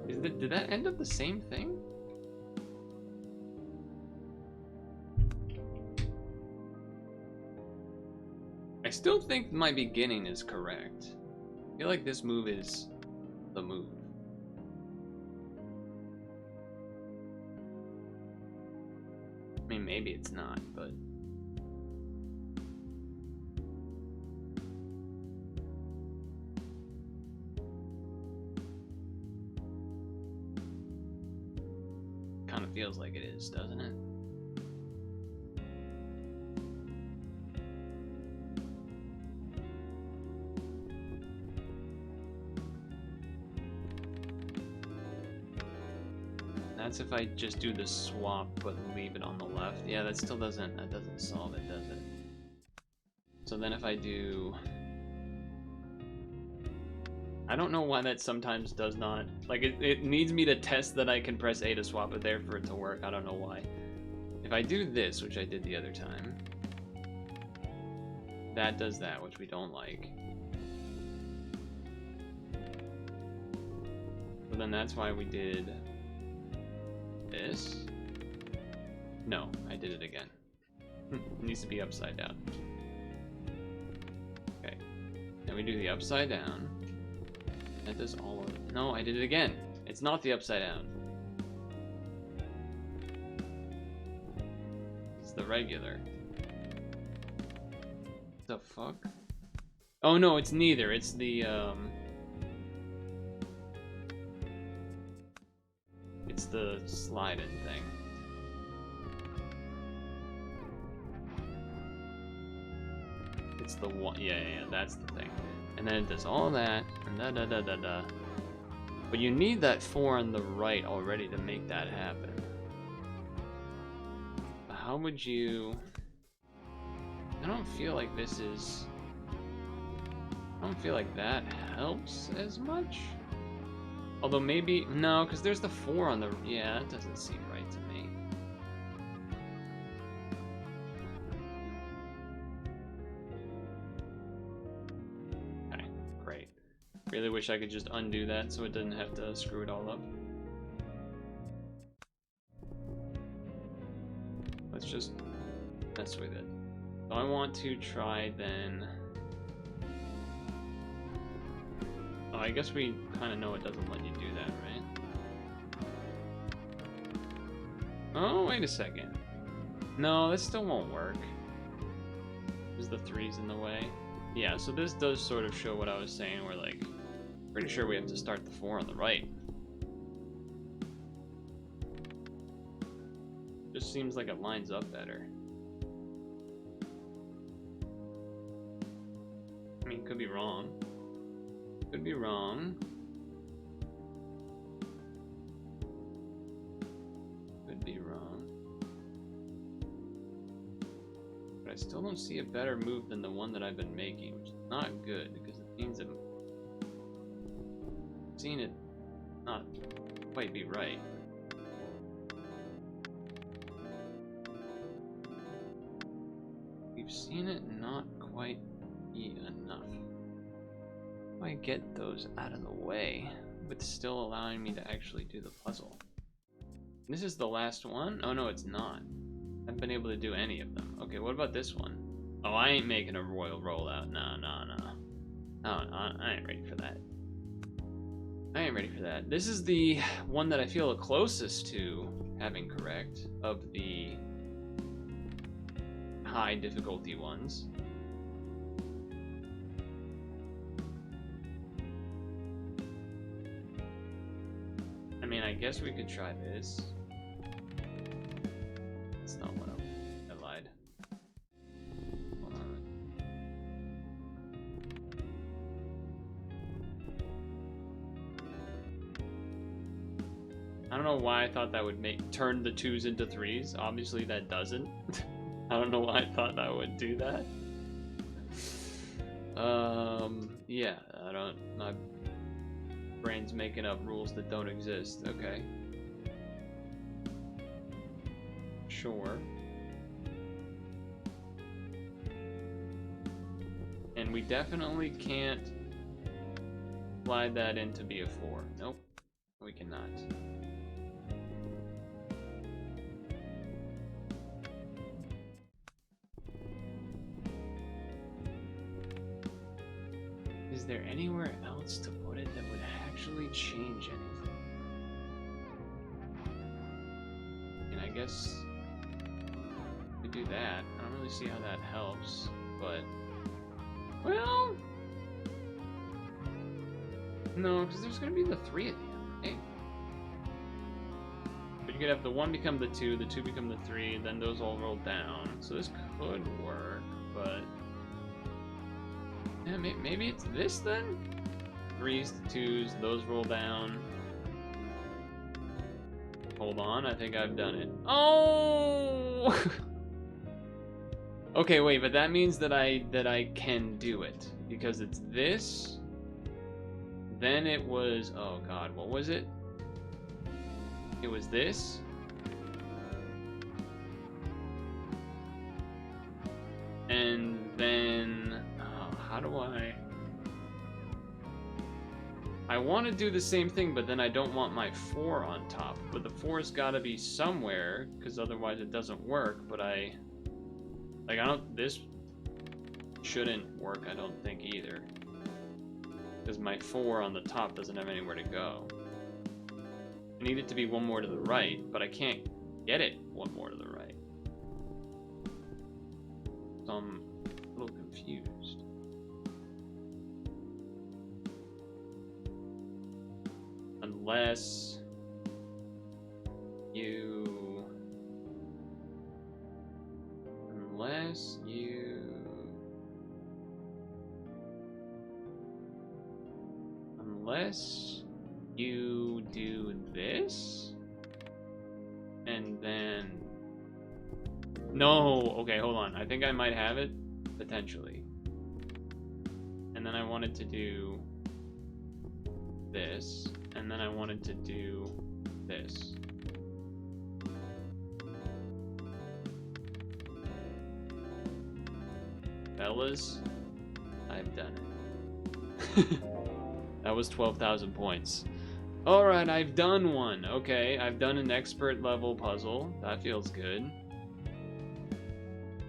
Did that end up the same thing? I still think my beginning is correct. I feel like this move is the move. I mean, maybe it's not, but... kind of feels like it is, doesn't it? That's if I just do the swap but leave it on the left. Yeah, that still doesn't solve it, does it? So then if I do... I don't know why that sometimes does not... Like, it needs me to test that I can press A to swap it there for it to work. I don't know why. If I do this, which I did the other time, that does that, which we don't like. So then that's why we did... this? No, I did it again. It needs to be upside down. Okay. Then we do the upside down. That does all of it. No, I did it again. It's not the upside down. It's the regular. The fuck? Oh no, it's neither. It's the it's the slide-in thing. It's the one. Yeah, that's the thing. And then it does all that, and da-da-da-da-da. But you need that 4 on the right already to make that happen. How would you... I don't feel like this is... I don't feel like that helps as much. Although maybe... No, because there's the 4 on the... Yeah, that doesn't seem right to me. Okay, great. Really wish I could just undo that so it didn't have to screw it all up. Let's just mess with it. So I want to try then... Oh, I guess we kind of know it doesn't let you do that, right? Oh, wait a second. No, this still won't work. Is the 3's in the way? Yeah, so this does sort of show what I was saying. We're like, pretty sure we have to start the 4 on the right. Just seems like it lines up better. I mean, could be wrong. Could be wrong. Could be wrong. But I still don't see a better move than the one that I've been making, which is not good because it means I'm seeing it not quite be right. We've seen it not quite be enough. I get those out of the way, but still allowing me to actually do the puzzle. This is the last one? Oh no, it's not. I haven't been able to do any of them. Okay, what about this one? Oh, I ain't making a royal rollout. No. I ain't ready for that. I ain't ready for that. This is the one that I feel the closest to having correct of the high difficulty ones. I mean, I guess we could try this. That's not what I lied. Hold on. I don't know why I thought that would turn the 2s into 3s. Obviously that doesn't. I don't know why I thought that would do that. Yeah, my brain's making up rules that don't exist. Okay. Sure. And we definitely can't slide that in to be a 4. Nope, we cannot. Is there anywhere else to put it that would actually change anything? And I guess we do that. I don't really see how that helps, but well, no, because there's gonna be the 3 at the end, right? But you could have the 1 become the 2 become the 3, and then those all roll down. So this could work, but yeah, maybe it's this then? 3s to 2s, those roll down. Hold on, I think I've done it. Oh! Okay, wait, but that means that I can do it because it's this. Then it was, oh god, what was it? It was this. And then how do I want to do the same thing, but then I don't want my 4 on top. But the 4's got to be somewhere, because otherwise it doesn't work. But this shouldn't work, I don't think, either. Because my 4 on the top doesn't have anywhere to go. I need it to be 1 more to the right, but I can't get it 1 more to the right. So I'm a little confused. Unless you do this, and then no, okay, hold on. I think I might have it potentially. And then I wanted to do this, and then I wanted to do this. Fellas, I've done it. That was 12,000 points. Alright, I've done one. Okay, I've done an expert level puzzle. That feels good.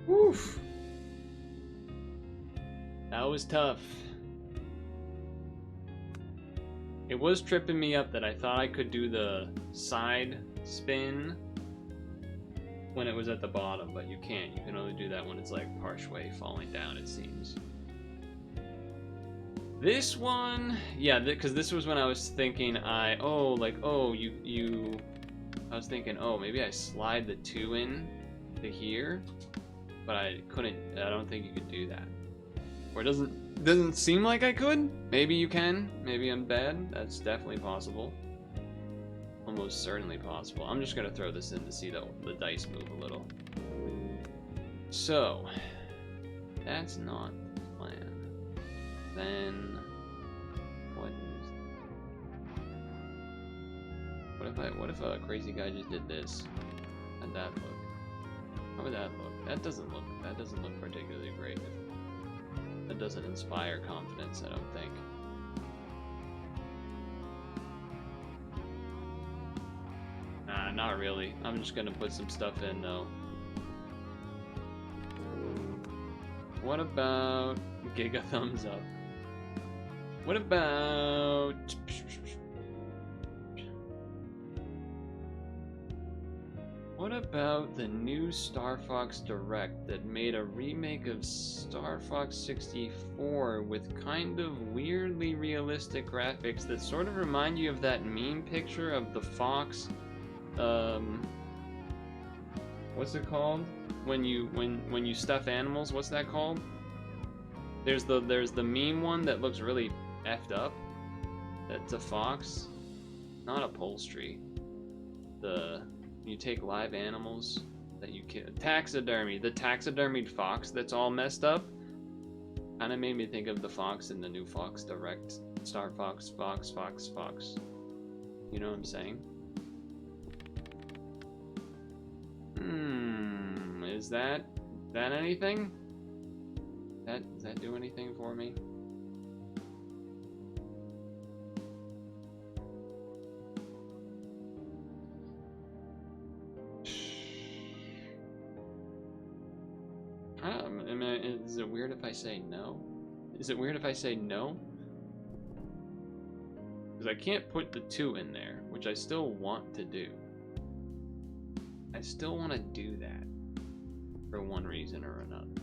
Woof. That was tough. It was tripping me up that I thought I could do the side spin when it was at the bottom, but you can't. You can only do that when it's like partially falling down, it seems. This one, yeah, because this was when I was thinking I was thinking, oh, maybe I slide the 2 in to here, but I couldn't. I don't think you could do that. Or it doesn't seem like I could. Maybe you can. Maybe I'm bad. That's definitely possible. Almost certainly possible. I'm just gonna throw this in to see the dice move a little. So that's not the plan. Then what if a crazy guy just did this? How'd that look? How would that look? That doesn't look particularly great. That doesn't inspire confidence, I don't think. Not really. I'm just gonna put some stuff in though. What about Giga Thumbs Up? What about... What about the new Star Fox Direct that made a remake of Star Fox 64 with kind of weirdly realistic graphics that sort of remind you of that meme picture of the fox, what's it called? When you stuff animals, what's that called? There's the meme one that looks really effed up. That's a fox, not upholstery. You take live animals that you can taxidermy. The taxidermied fox that's all messed up kind of made me think of the fox in the new Fox Direct. Star Fox, Fox. You know what I'm saying? Is that anything? Does that do anything for me? Is it weird if I say no? Is it weird if I say no? Because I can't put the 2 in there, which I still want to do. I still want to do that for one reason or another.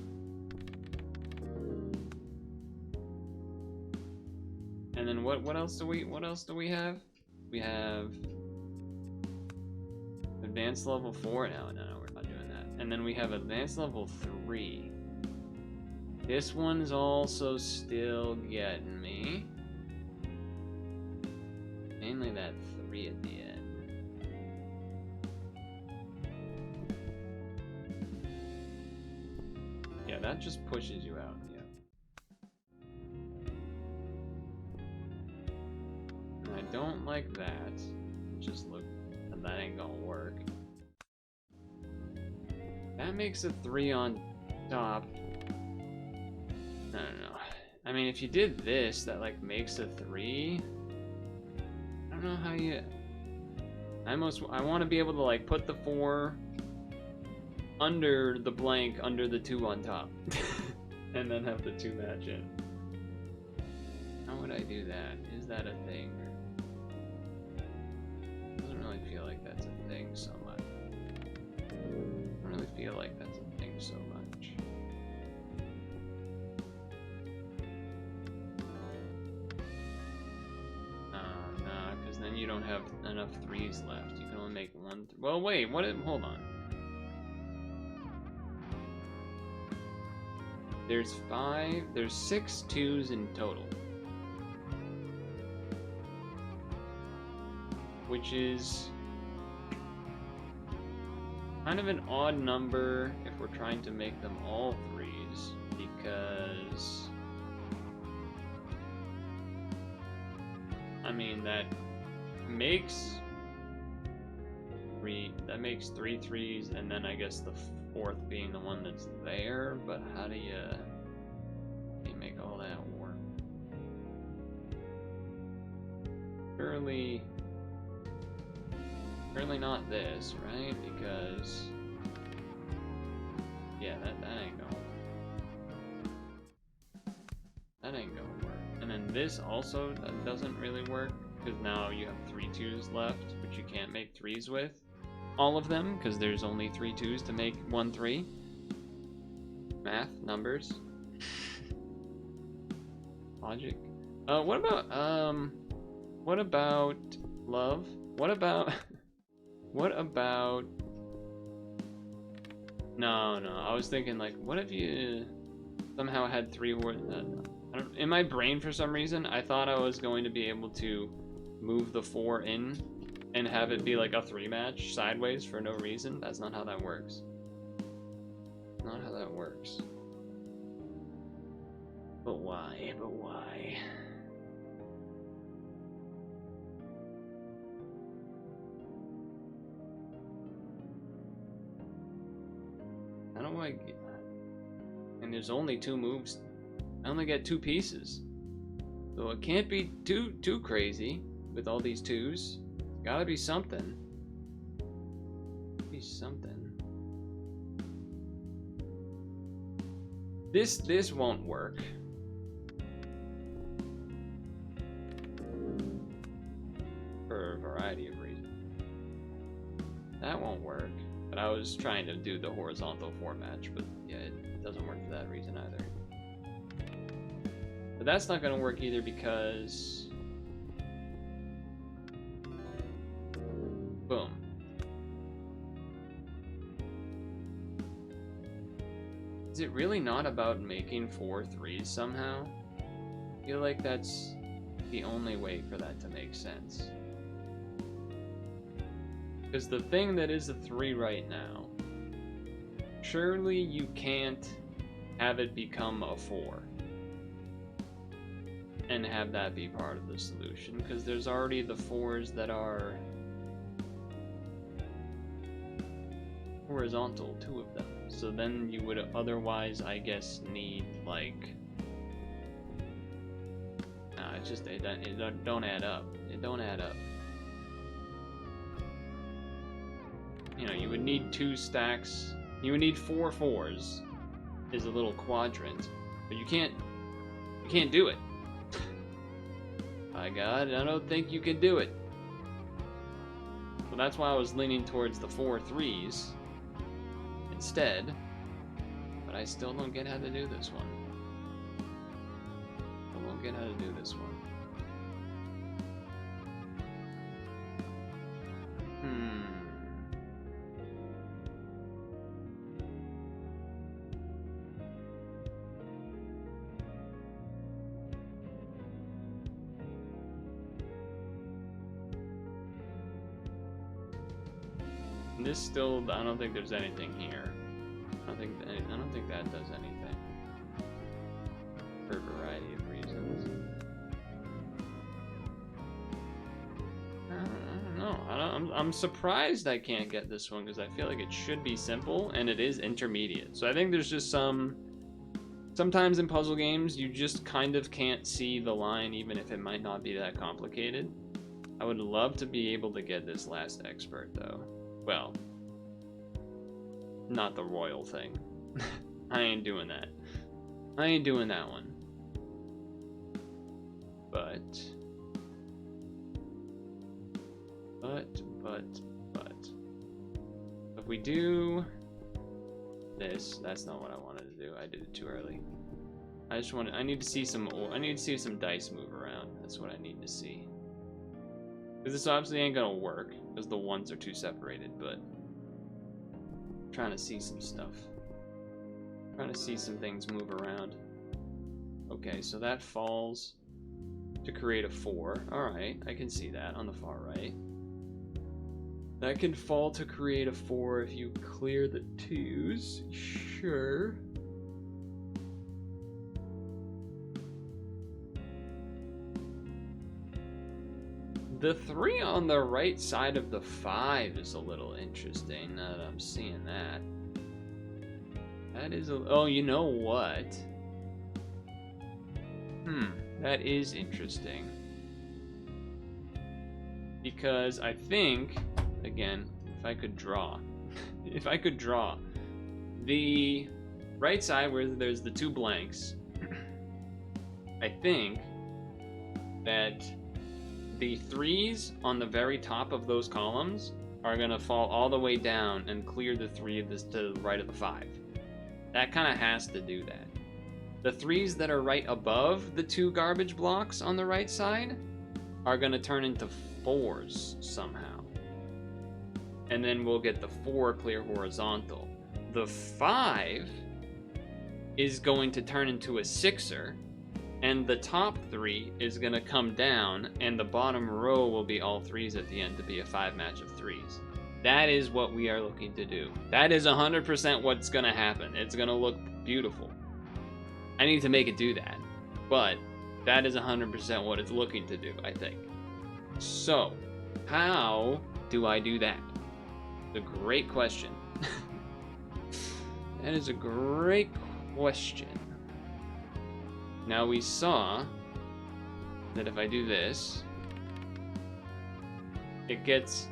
And then what else do we have? We have advanced level 4. No, we're not doing that. And then we have advanced level 3. This one's also still getting me. Mainly that 3 at the end. Yeah, that just pushes you out, yeah. And I don't like that. Just look, that ain't gonna work. That makes a 3 on top. I don't know. I mean, if you did this, that like makes a 3. I don't know how you. I want to be able to like put the 4 under the blank, under the 2 on top, and then have the 2 match in. How would I do that? Is that a thing? Doesn't really feel like that's a thing so much. I don't really feel like that's a thing so much. Then you don't have enough 3s left. You can only make 1. Well, wait. Hold on. There's 6 2s in total, which is kind of an odd number if we're trying to make them all 3s, because I mean that makes 3 3s, and then I guess the 4th being the one that's there, but how do you make all that work? Surely not this, right? Because yeah, that ain't gonna work. And then this also doesn't really work, because now you have 3 2s left, which you can't make 3s with. All of them, because there's only 3 2s to make 1 3. Math, numbers. Logic. What about love? What about No, I was thinking like, what if you somehow had 3 words? In my brain, for some reason, I thought I was going to be able to move the 4 in and have it be like a 3 match sideways for no reason. That's not how that works. Not how that works. But why? How do I get... And there's only 2 moves. I only get 2 pieces. So it can't be too crazy with all these 2s. Gotta be something. be something. This won't work. For a variety of reasons. That won't work. But I was trying to do the horizontal 4-match, but yeah, it doesn't work for that reason either. But that's not gonna work either because... Boom. Is it really not about making 4 3s somehow? I feel like that's the only way for that to make sense. Because the thing that is a 3 right now, surely you can't have it become a 4 and have that be part of the solution, because there's already the 4s that are horizontal, 2 of them. So then you would otherwise, I guess, need like... Nah, it's just, it don't add up. It don't add up. You know, you would need 2 stacks. You would need 4 4s is a little quadrant, but you can't do it. By God, I don't think you can do it. So that's why I was leaning towards the 4 3s instead, but I still don't get how to do this one. I won't get how to do this one. This still, I don't think there's anything here. I don't think that does anything. For a variety of reasons. I don't know. I'm surprised I can't get this one because I feel like it should be simple and it is intermediate. So I think there's just sometimes in puzzle games you just kind of can't see the line even if it might not be that complicated. I would love to be able to get this last expert though. Well, not the royal thing. I ain't doing that. I ain't doing that one. But if we do this, that's not what I wanted to do. I did it too early. I need to see some dice move around. That's what I need to see. Because this obviously ain't gonna work because the ones are too separated, but I'm trying to see some stuff. I'm trying to see some things move around. Okay, so that falls to create a 4. Alright, I can see that on the far right. That can fall to create a 4 if you clear the 2s. Sure. The 3 on the right side of the 5 is a little interesting now that I'm seeing that. That is oh, you know what? That is interesting. Because I think, again, if I could draw, the right side where there's the 2 blanks, I think that the 3s on the very top of those columns are gonna fall all the way down and clear the 3 of this to the right of the 5. That kind of has to do that. The 3s that are right above the 2 garbage blocks on the right side are gonna turn into 4s somehow. And then we'll get the 4 clear horizontal. The 5 is going to turn into a 6er, and the top 3 is going to come down, and the bottom row will be all 3s at the end to be a 5 match of 3s. That is what we are looking to do. That is 100% what's going to happen. It's going to look beautiful. I need to make it do that, but that is 100% what it's looking to do, I think. So, how do I do that? It's a great question. That is a great question. Now we saw that if I do this, it gets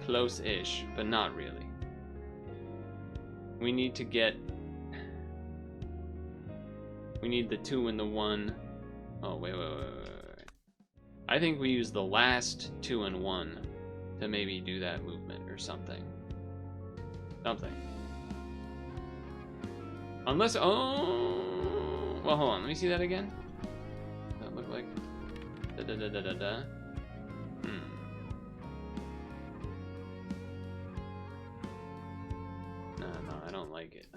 close-ish, but not really. We need to get... We need the 2 and the 1. Oh, wait. I think we use the last 2 and 1 to maybe do that movement or something. Unless... Oh... Well, hold on. Let me see that again. Does that look like... No, I don't like it.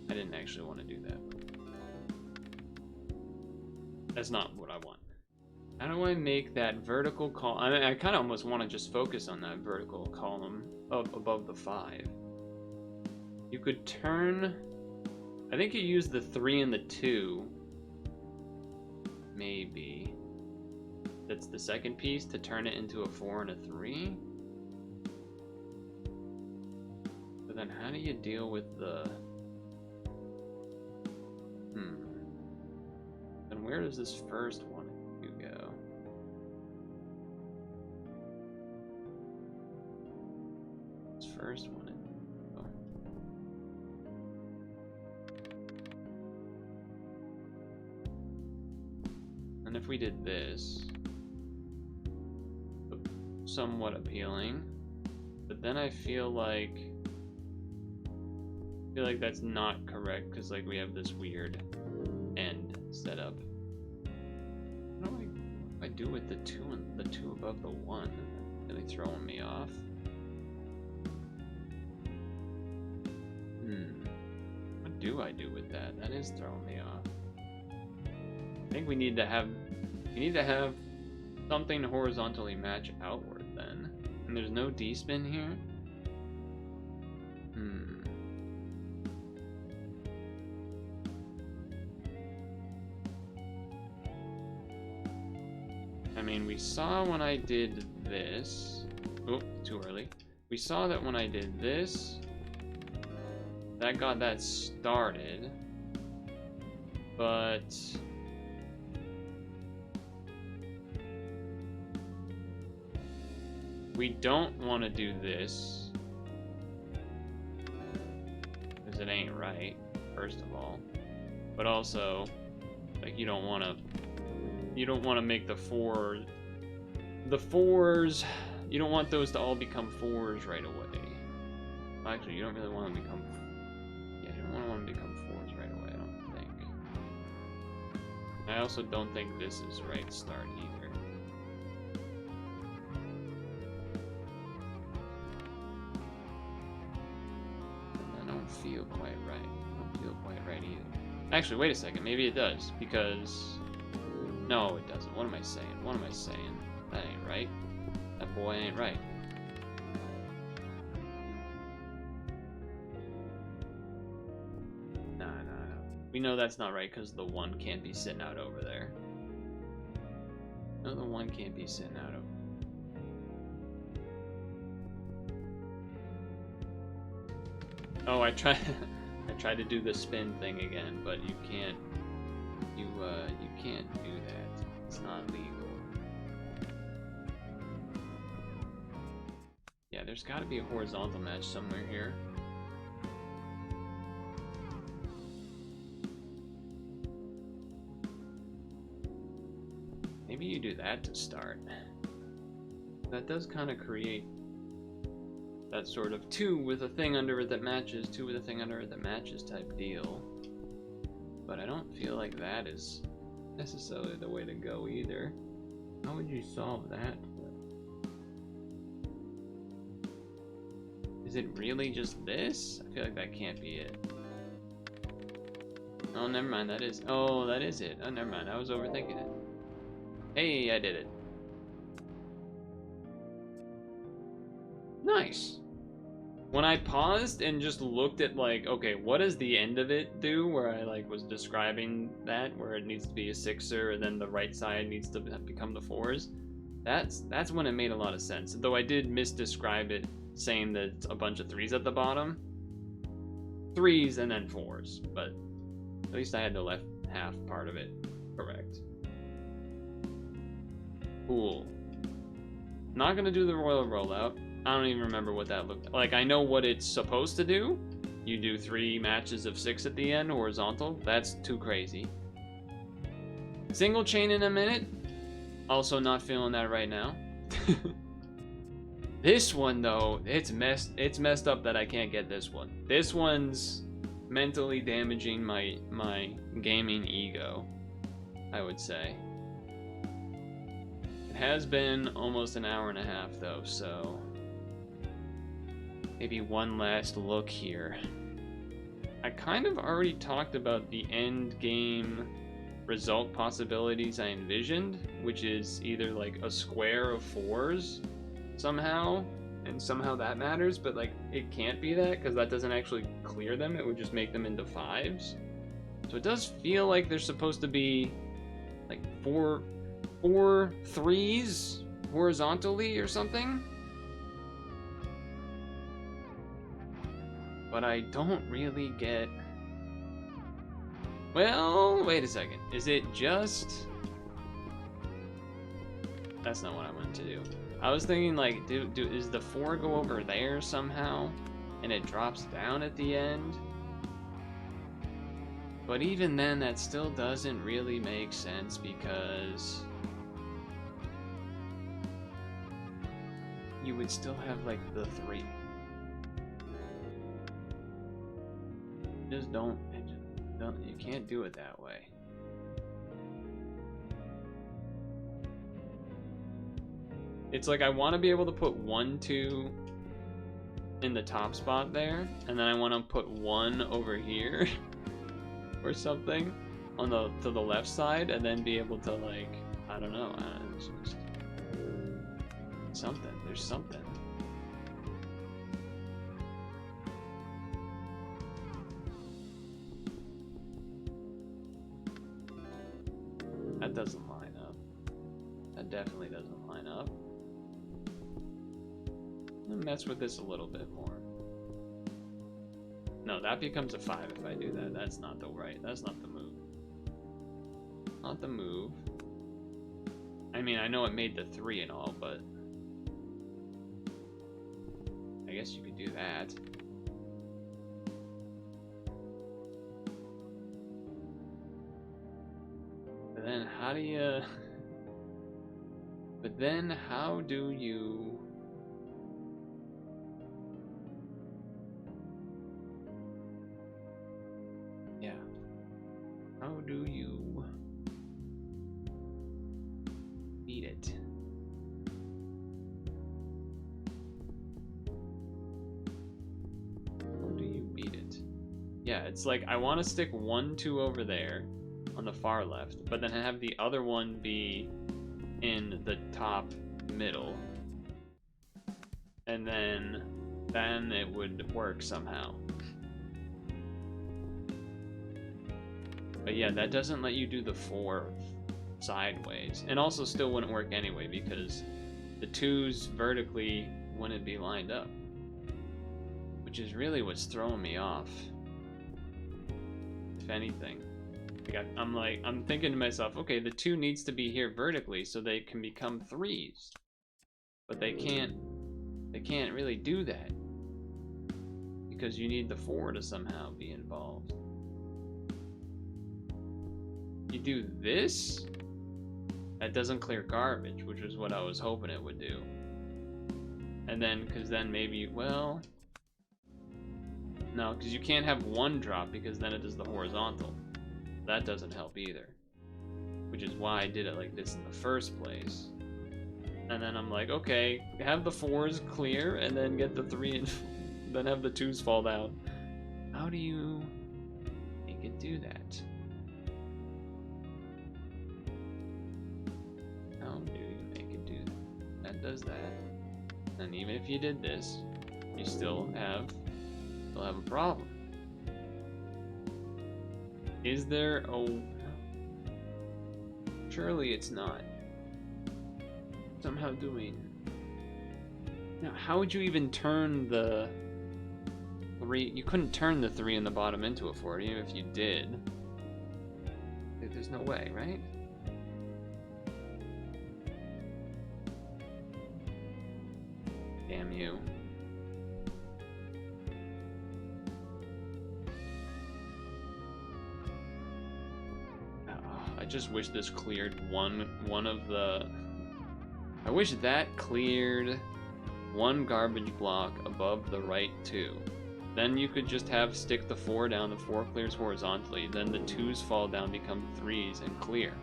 I didn't actually want to do that. That's not what I want. How do I make that vertical column? I mean, I kind of almost want to just focus on that vertical column up above the 5. You could turn... I think you use the 3 and the 2. Maybe. That's the second piece to turn it into a 4 and a 3. But then how do you deal with the... Then where does this first one go? This first one. Oh. And if we did this, somewhat appealing, but then I feel like that's not correct because like we have this weird end set up. What do I do with the 2 and the 2 above the 1? Really throwing me off. What do I do with that? That is throwing me off. I think we need to have something to horizontally match outward then. And there's no D-spin here. I mean, we saw when I did this. Oh, too early. We saw that when I did this, that got that started. But we don't want to do this because it ain't right, first of all. But also, like, you don't want to make the 4s, you don't want those to all become 4s right away. Actually, you don't really want to become, you don't want to become 4s right away, I don't think. I also don't think this is right start either. I don't feel quite right. Either. Actually, wait a second, maybe it does, because... No, it doesn't. What am I saying? That ain't right. That boy ain't right. No. We know that's not right because the 1 can't be sitting out over there. No, the 1 can't be sitting out over. Oh, I tried to do the spin thing again, but you can't. You can't do that. It's not legal. Yeah, there's got to be a horizontal match somewhere here. Maybe you do that to start. That does kind of create that sort of 2 with a thing under it that matches, 2 with a thing under it that matches type deal. But I don't feel like that is necessarily the way to go either. How would you solve that? Is it really just this? I feel like that can't be it. Oh, never mind, that is... Oh, that is it. Oh, never mind, I was overthinking it. Hey, I did it. Nice! When I paused and just looked at, like, okay, what does the end of it do? Where I, like, was describing that, where it needs to be a 6er, and then the right side needs to become the 4s. That's when it made a lot of sense. Though I did misdescribe it, saying that it's a bunch of 3s at the bottom. 3s and then 4s, but at least I had the left half part of it correct. Cool. Not gonna do the royal rollout. I don't even remember what that looked like. I know what it's supposed to do. You do 3 matches of 6 at the end, horizontal. That's too crazy. Single chain in a minute. Also not feeling that right now. This one though, it's messed up that I can't get this one. This one's mentally damaging my gaming ego, I would say. It has been almost an hour and a half though, so maybe one last look here. I kind of already talked about the end game result possibilities I envisioned, which is either like a square of 4s somehow, and somehow that matters, but like it can't be that because that doesn't actually clear them. It would just make them into 5s. So it does feel like there's supposed to be like four 3s horizontally or something. But I don't really get... Well, wait a second. Is it just... That's not what I wanted to do. I was thinking like, is the 4 go over there somehow? And it drops down at the end? But even then, that still doesn't really make sense because... you would still have like the 3. Just don't, you can't do it that way. It's like I want to be able to put 1, 2 in the top spot there, and then I want to put 1 over here or something on the to the left side, and then be able to like, I don't know, it's just something. There's something. That doesn't line up. That definitely doesn't line up. I'm gonna mess with this a little bit more. No, that becomes a 5 if I do that. That's not the right. That's not the move. Not the move. I mean, I know it made the 3 and all, but I guess you could do that. But then how do you... But then how do you... Yeah. How do you beat it? How do you beat it? Yeah, it's like I want to stick 1, 2 over there on the far left, but then have the other one be in the top middle, and then it would work somehow. But yeah, that doesn't let you do the 4 sideways, and also still wouldn't work anyway because the 2s vertically wouldn't be lined up, which is really what's throwing me off, if anything. I'm thinking to myself, okay, the 2 needs to be here vertically so they can become 3s, but they can't really do that because you need the 4 to somehow be involved. You do this, that doesn't clear garbage, which is what I was hoping it would do. And then, because then maybe, well, no, because you can't have 1 drop because then it does the horizontal. That doesn't help either, which is why I did it like this in the first place. And then I'm like, okay, have the 4s clear and then get the 3 and then have the 2s fall down. How do you make it do that? How do you make it do that? That does that. And even if you did this, you still have a problem. Is there a... Surely it's not. Somehow doing... Now, how would you even turn the 3? You couldn't turn the 3 in the bottom into a 4, even if you did. There's no way, right? you. I just wish this cleared one of the... I wish that cleared one garbage block above the right 2. Then you could just have stick the 4 down, the 4 clears horizontally, then the 2s fall down, become 3s, and clear.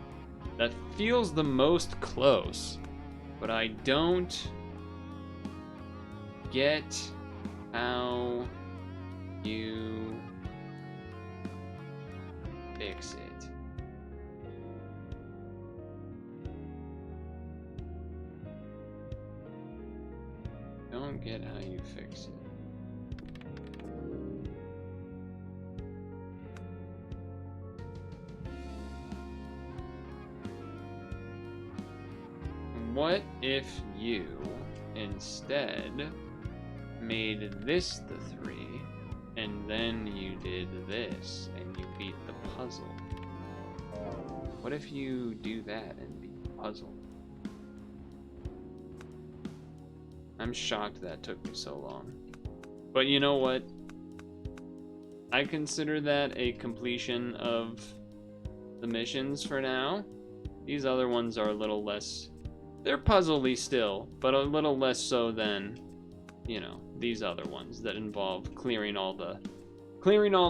That feels the most close, but I don't get how you fix it. Don't get how you fix it. What if you instead made this the 3 and then you did this and you beat the puzzle? What if you do that and beat the puzzle? I'm shocked that took me so long. But you know what? I consider that a completion of the missions for now. These other ones are a little less... They're puzzly still, but a little less so than, you know, these other ones that involve clearing all the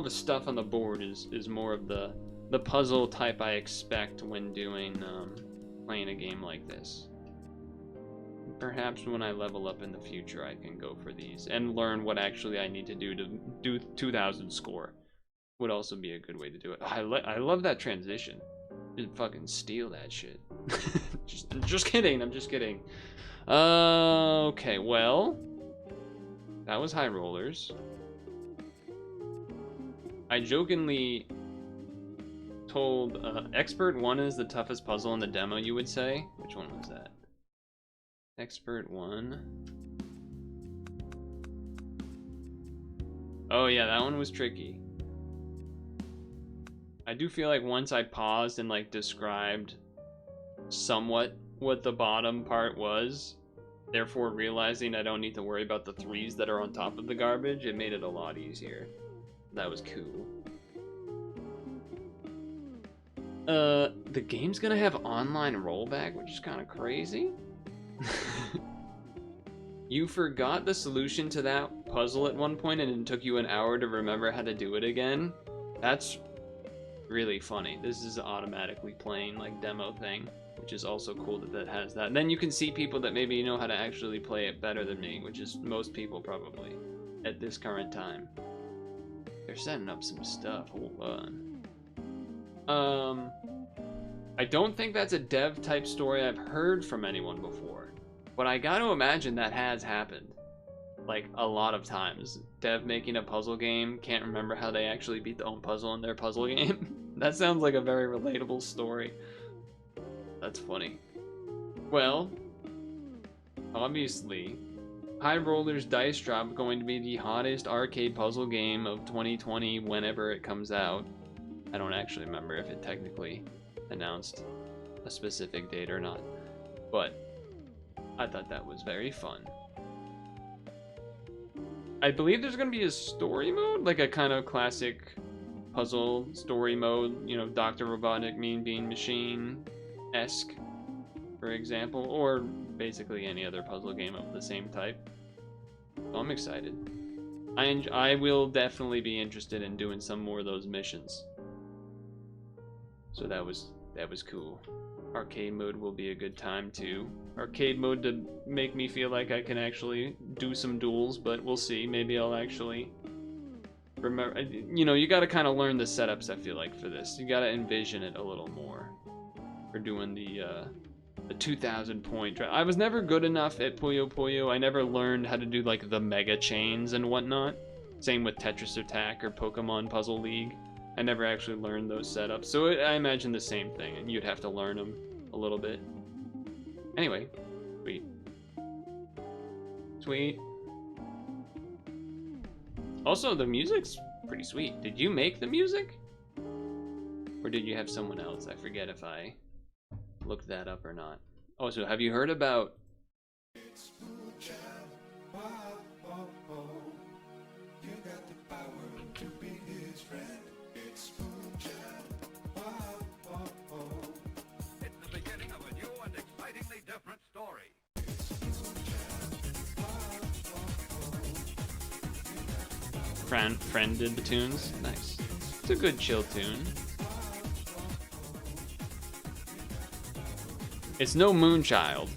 stuff on the board is more of the puzzle type I expect when doing playing a game like this. Perhaps when I level up in the future, I can go for these and learn what actually I need to do 2000 score. Would also be a good way to do it. I love that transition. Just fucking steal that shit. just kidding. I'm just kidding. Okay, well, that was High Rollers. I jokingly told Expert 1 is the toughest puzzle in the demo. You would say, which one was that? Expert 1. Oh yeah, that one was tricky. I do feel like once I paused and like described somewhat what the bottom part was, therefore realizing I don't need to worry about the 3s that are on top of the garbage, it made it a lot easier. That was cool. The game's gonna have online rollback, which is kind of crazy. You forgot the solution to that puzzle at one point and it took you an hour to remember how to do it again? That's really funny. This is automatically playing like demo thing, which is also cool that that has that. And then you can see people that maybe know how to actually play it better than me, which is most people probably at this current time. They're setting up some stuff. Hold on. I don't think that's a dev type story I've heard from anyone before, but I got to imagine that has happened like a lot of times. Dev making a puzzle game can't remember how they actually beat the own puzzle in their puzzle game. That sounds like a very relatable story. That's funny. Well, obviously, High Rollers Dice Drop going to be the hottest arcade puzzle game of 2020 whenever it comes out. I don't actually remember if it technically announced a specific date or not, but I thought that was very fun. I believe there's going to be a story mode, like a kind of classic puzzle story mode, you know, Dr. Robotnik, Mean Bean Machine-esque, for example, or basically any other puzzle game of the same type. So I'm excited. I will definitely be interested in doing some more of those missions. So that was cool. Arcade mode will be a good time too. Arcade mode to make me feel like I can actually do some duels, but we'll see. Maybe I'll actually remember. You know, you got to kind of learn the setups, I feel like, for this. You got to envision it a little more for doing the 2,000 point drive. I was never good enough at Puyo Puyo. I never learned how to do like the mega chains and whatnot. Same with Tetris Attack or Pokemon Puzzle League. I never actually learned those setups, so I imagine the same thing, and you'd have to learn them a little bit. Anyway, sweet. Sweet. Also, the music's pretty sweet. Did you make the music? Or did you have someone else? I forget if I looked that up or not. Also, have you heard about... Friend did the tunes. Nice. It's a good chill tune. It's no Moonchild.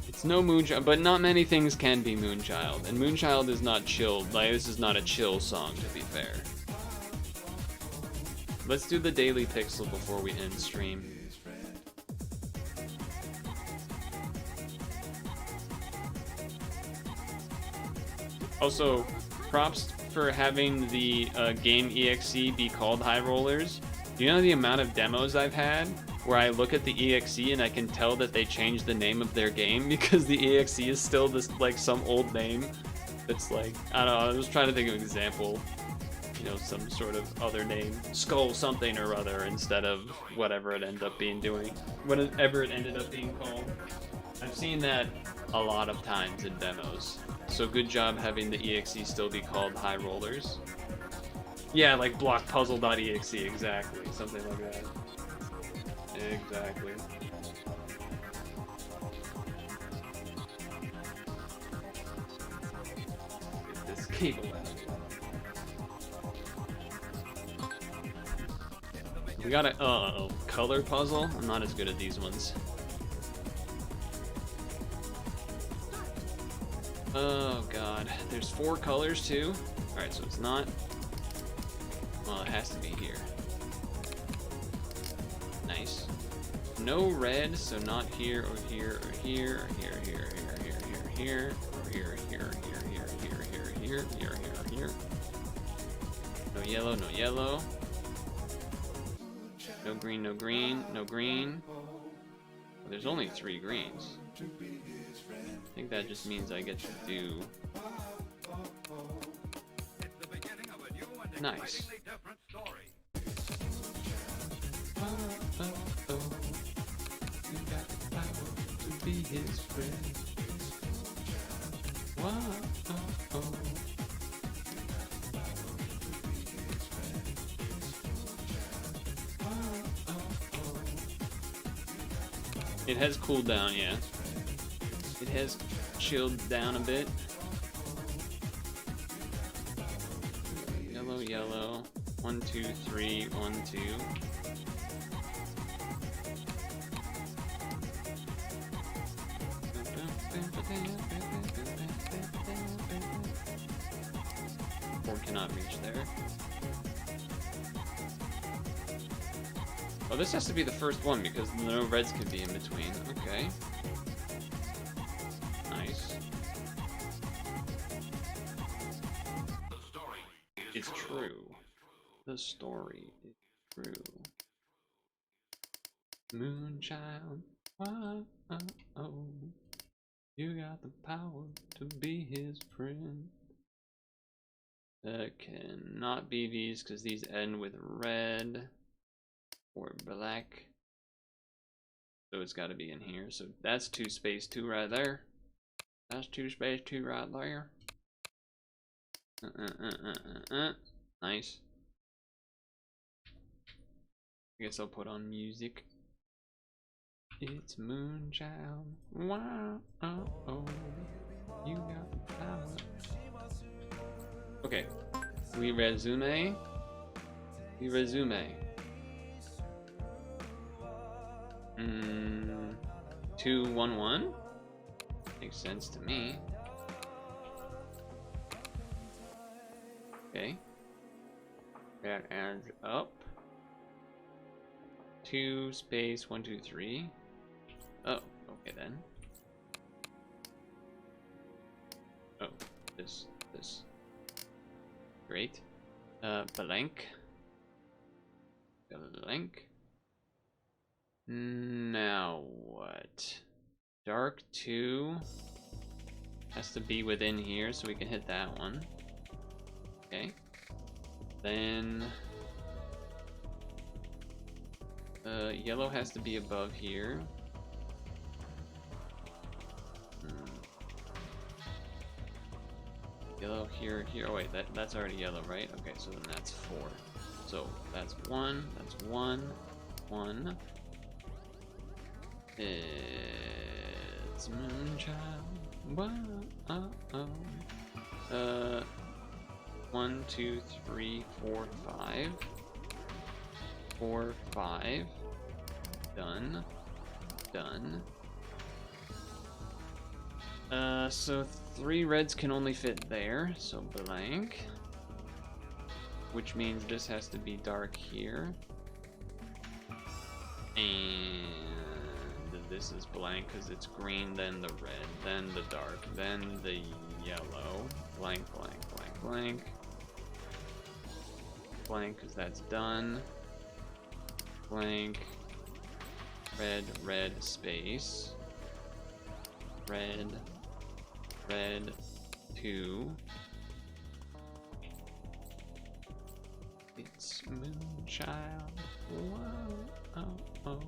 It's no Moonchild, but not many things can be Moonchild. And Moonchild is not chilled. Like, this is not a chill song, to be fair. Let's do the Daily Pixel before we end stream. Also, props for having the game EXE be called High Rollers. Do you know the amount of demos I've had where I look at the EXE and I can tell that they changed the name of their game because the EXE is still this, like, some old name that's like, I don't know, I was trying to think of an example. You know, some sort of other name, Skull something or other, instead of whatever it ended up being whatever it ended up being called. I've seen that a lot of times in demos. So good job having the EXE still be called High Rollers. Yeah, like blockpuzzle.exe, exactly, something like that. Exactly. Get this cable out. We got a color puzzle. I'm not as good at these ones. Oh god, there's 4 colors too. All right, so it's not. Well, it has to be here. Nice. No red, so not here or here or here or here, here, here, here, here, here, here, here, here, here, here, here, here, here, here. No yellow, no yellow. No green, no green, no green. Well, there's only 3 greens. I think that just means I get to do... Nice. You got the power to be his friend. It has cooled down, yeah. It has chilled down a bit. Yellow, yellow. 1, 2, 3, 1, 2. Or cannot reach there. Oh, this has to be the first one because no reds can be in between. Okay. Nice. It's true. The story is true. Moonchild. Oh. You got the power to be his friend. Cannot be these because these end with red or black. So it's got to be in here. So that's 2 space 2 right there. That's 2 space 2 right there. Nice. I guess I'll put on music. It's Moonchild. Wow. Oh. You got the power. Okay. We resume. 2, 1, 1. Makes sense to me. Okay. That adds up. 2 space 1, 2, 3. Oh, okay then. Oh, this. Great. Blank. Now what? Dark 2 has to be within here, so we can hit that one. Okay. Then yellow has to be above here. Yellow here. Oh wait, that's already yellow, right? Okay, so then that's 4. So that's 1. That's 1. 1. It's Moonchild. Wow. 1, 2, 3, 4, 5. 4, 5. Done. Done. So 3 reds can only fit there, so blank. Which means this has to be dark here. And this is blank because it's green, then the red, then the dark, then the yellow. Blank, blank, blank, blank. Blank because that's done. Blank. Red, red, space. Red. Red. 2. It's Moonchild. Whoa, oh, oh.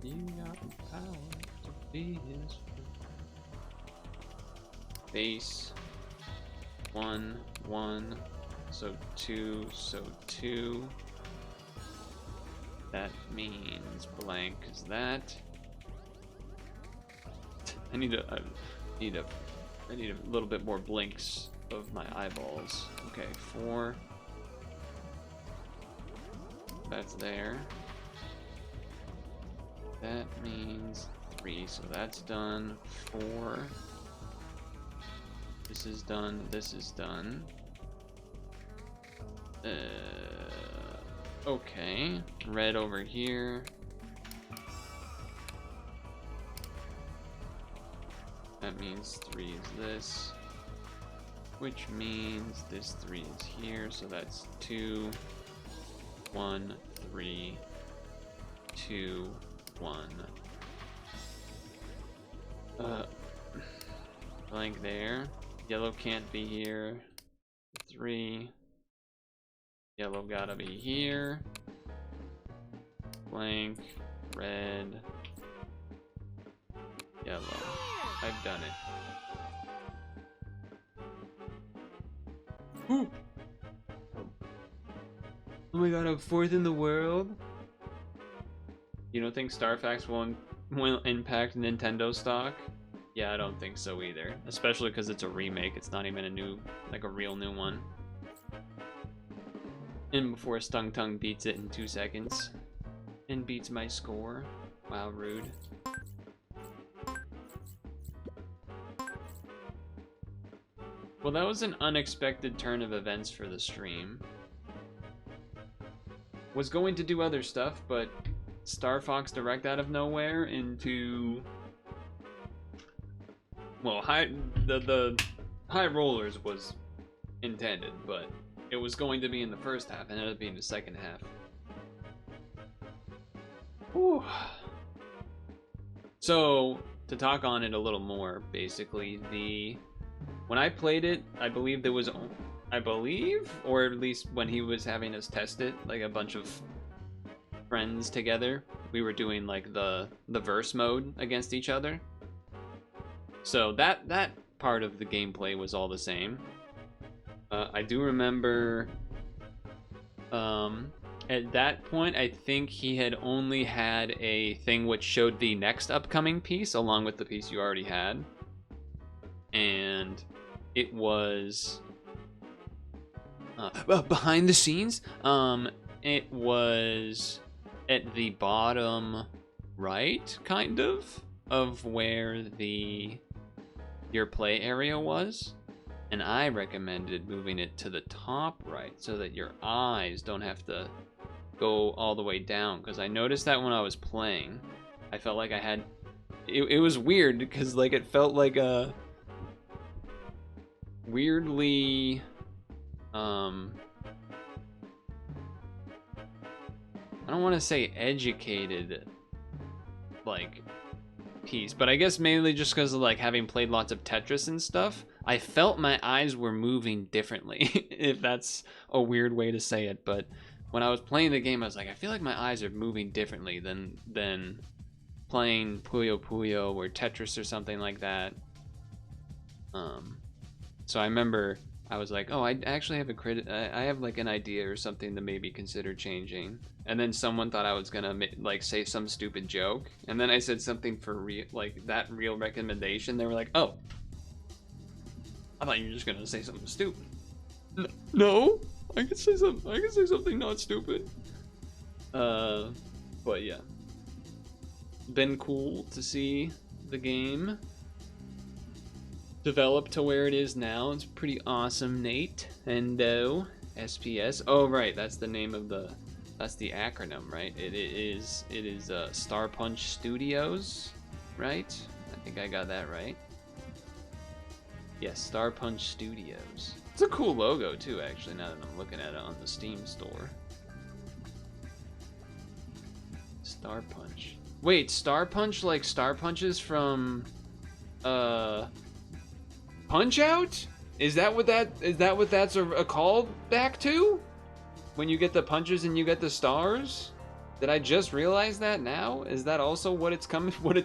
You got the power to be his friend. Base. 1, 1. So 2, so 2. That means blank is that. I need a little bit more blinks of my eyeballs. Okay, 4. That's there. That means 3, so that's done. 4. This is done. This is done. Okay. Red over here. That means 3 is this. Which means this 3 is here, so that's 2, 1, 3, 2, 1. Blank there. Yellow can't be here. 3. Yellow gotta be here. Blank. Red. Yellow. I've done it. Ooh. Oh my god, I'm 4th in the world? You don't think Star Fox will impact Nintendo stock? Yeah, I don't think so either. Especially because it's a remake. It's not even a new, like a real new one. And before Stung Tongue beats it in 2 seconds. And beats my score. Wow, rude. Well, that was an unexpected turn of events for the stream. Was going to do other stuff, but Star Fox Direct out of nowhere into... Well, the High Rollers was intended, but it was going to be in the first half, and ended up being the second half. Whew. So, to talk on it a little more, basically, when I played it, I believe there was, or at least when he was having us test it, like a bunch of friends together, we were doing like the verse mode against each other. So that part of the gameplay was all the same. I do remember at that point, I think he had only had a thing which showed the next upcoming piece along with the piece you already had. And it was behind the scenes. It was at the bottom right, kind of where your play area was. And I recommended moving it to the top right so that your eyes don't have to go all the way down. Because I noticed that when I was playing, I felt like I had... It was weird because like it felt like a... weirdly... I don't want to say educated, like, piece. But I guess mainly just because of like having played lots of Tetris and stuff. I felt my eyes were moving differently, if that's a weird way to say it. But when I was playing the game, I was like, I feel like my eyes are moving differently than playing Puyo Puyo or Tetris or something like that. So I remember I was like, oh, I actually have I have like an idea or something to maybe consider changing. And then someone thought I was gonna like say some stupid joke, and then I said something for real, like that real recommendation. They were like, oh. I thought you were just gonna say something stupid. No, I can say something. I can say something not stupid. But yeah, been cool to see the game develop to where it is now. It's pretty awesome, Nate. Endo SPS. Oh right, that's the name of the. That's the acronym, right? It is Star Punch Studios, right? I think I got that right. Yes, Star Punch Studios. It's a cool logo too, actually, now that I'm looking at it on the Steam store. Star Punch. Wait, Star Punch like Star Punches from Punch Out? Is that what that's a call back to? When you get the punches and you get the stars? Did I just realize that now? Is that also what it's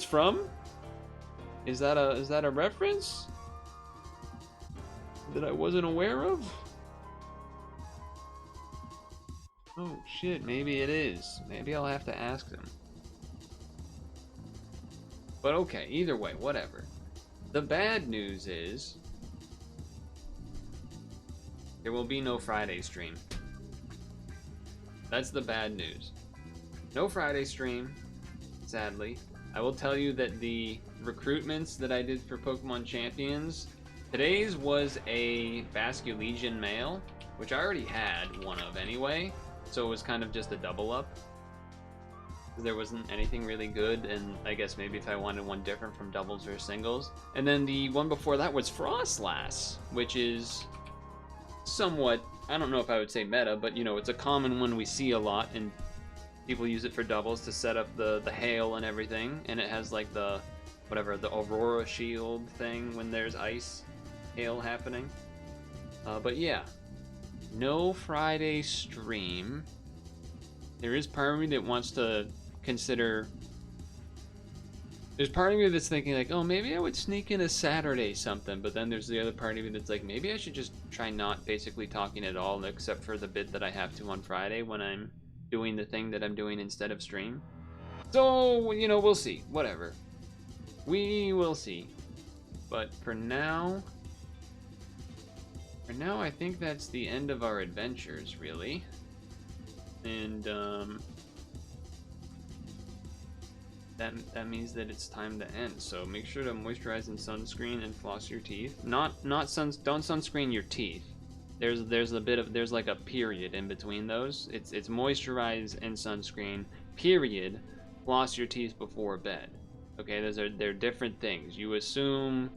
from? Is that a reference that I wasn't aware of? Oh shit, maybe it is. Maybe I'll have to ask them. But okay, either way, whatever. The bad news is there will be no Friday stream. That's the bad news. No Friday stream, sadly. I will tell you that the recruitments that I did for Pokemon Champions, today's was a Basculegion male, which I already had one of anyway, so it was kind of just a double up. There wasn't anything really good, and I guess maybe if I wanted one different from doubles or singles. And then the one before that was Frostlass, which is somewhat, I don't know if I would say meta, but you know, it's a common one we see a lot, and people use it for doubles to set up the hail and everything, and it has like the whatever, the Aurora shield thing when there's ice hail happening. But yeah, no Friday stream. There is part of me that wants to consider, there's part of me that's thinking like, oh, maybe I would sneak in a Saturday something, but then there's the other part of me that's like, maybe I should just try not basically talking at all except for the bit that I have to on Friday when I'm doing the thing that I'm doing instead of stream. So, you know, we'll see. Whatever. We will see. But for now, I think that's the end of our adventures, really. And that means that it's time to end. So make sure to moisturize and sunscreen and floss your teeth. Don't sunscreen your teeth. There's like a period in between those. It's moisturize and sunscreen, period. Floss your teeth before bed. Okay, they're different things. You assume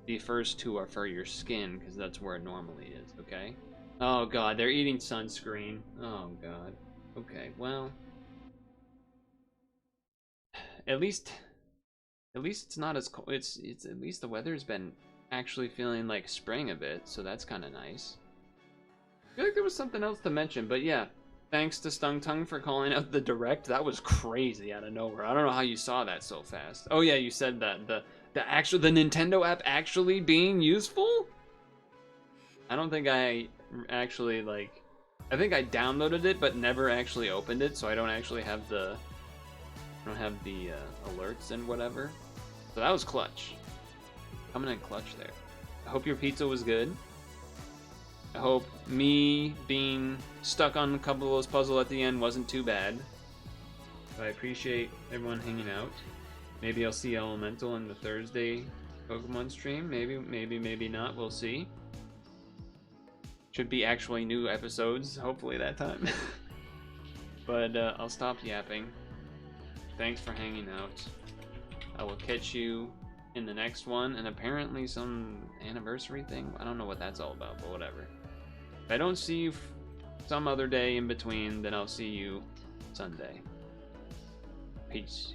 the first two are for your skin because that's where it normally is. Okay. Oh god, they're eating sunscreen. Oh god. Okay, well, at least it's not as cold. It's at least the weather's been actually feeling like spring a bit, so that's kind of nice. I feel like there was something else to mention, but yeah, thanks to Stung Tongue for calling out the direct. That was crazy out of nowhere. I don't know how you saw that so fast. Oh yeah, you said that the Nintendo app actually being useful. I don't think I actually like. I think I downloaded it, but never actually opened it, so I don't actually have the alerts and whatever. So that was clutch. Coming in clutch there. I hope your pizza was good. I hope me being stuck on a couple of those puzzles at the end wasn't too bad. But I appreciate everyone hanging out. Maybe I'll see Elemental in the Thursday Pokemon stream. Maybe not. We'll see. Should be actually new episodes, hopefully that time. But I'll stop yapping. Thanks for hanging out. I will catch you in the next one, and apparently some anniversary thing. I don't know what that's all about, but whatever. If I don't see you some other day in between, then I'll see you Sunday. Peace.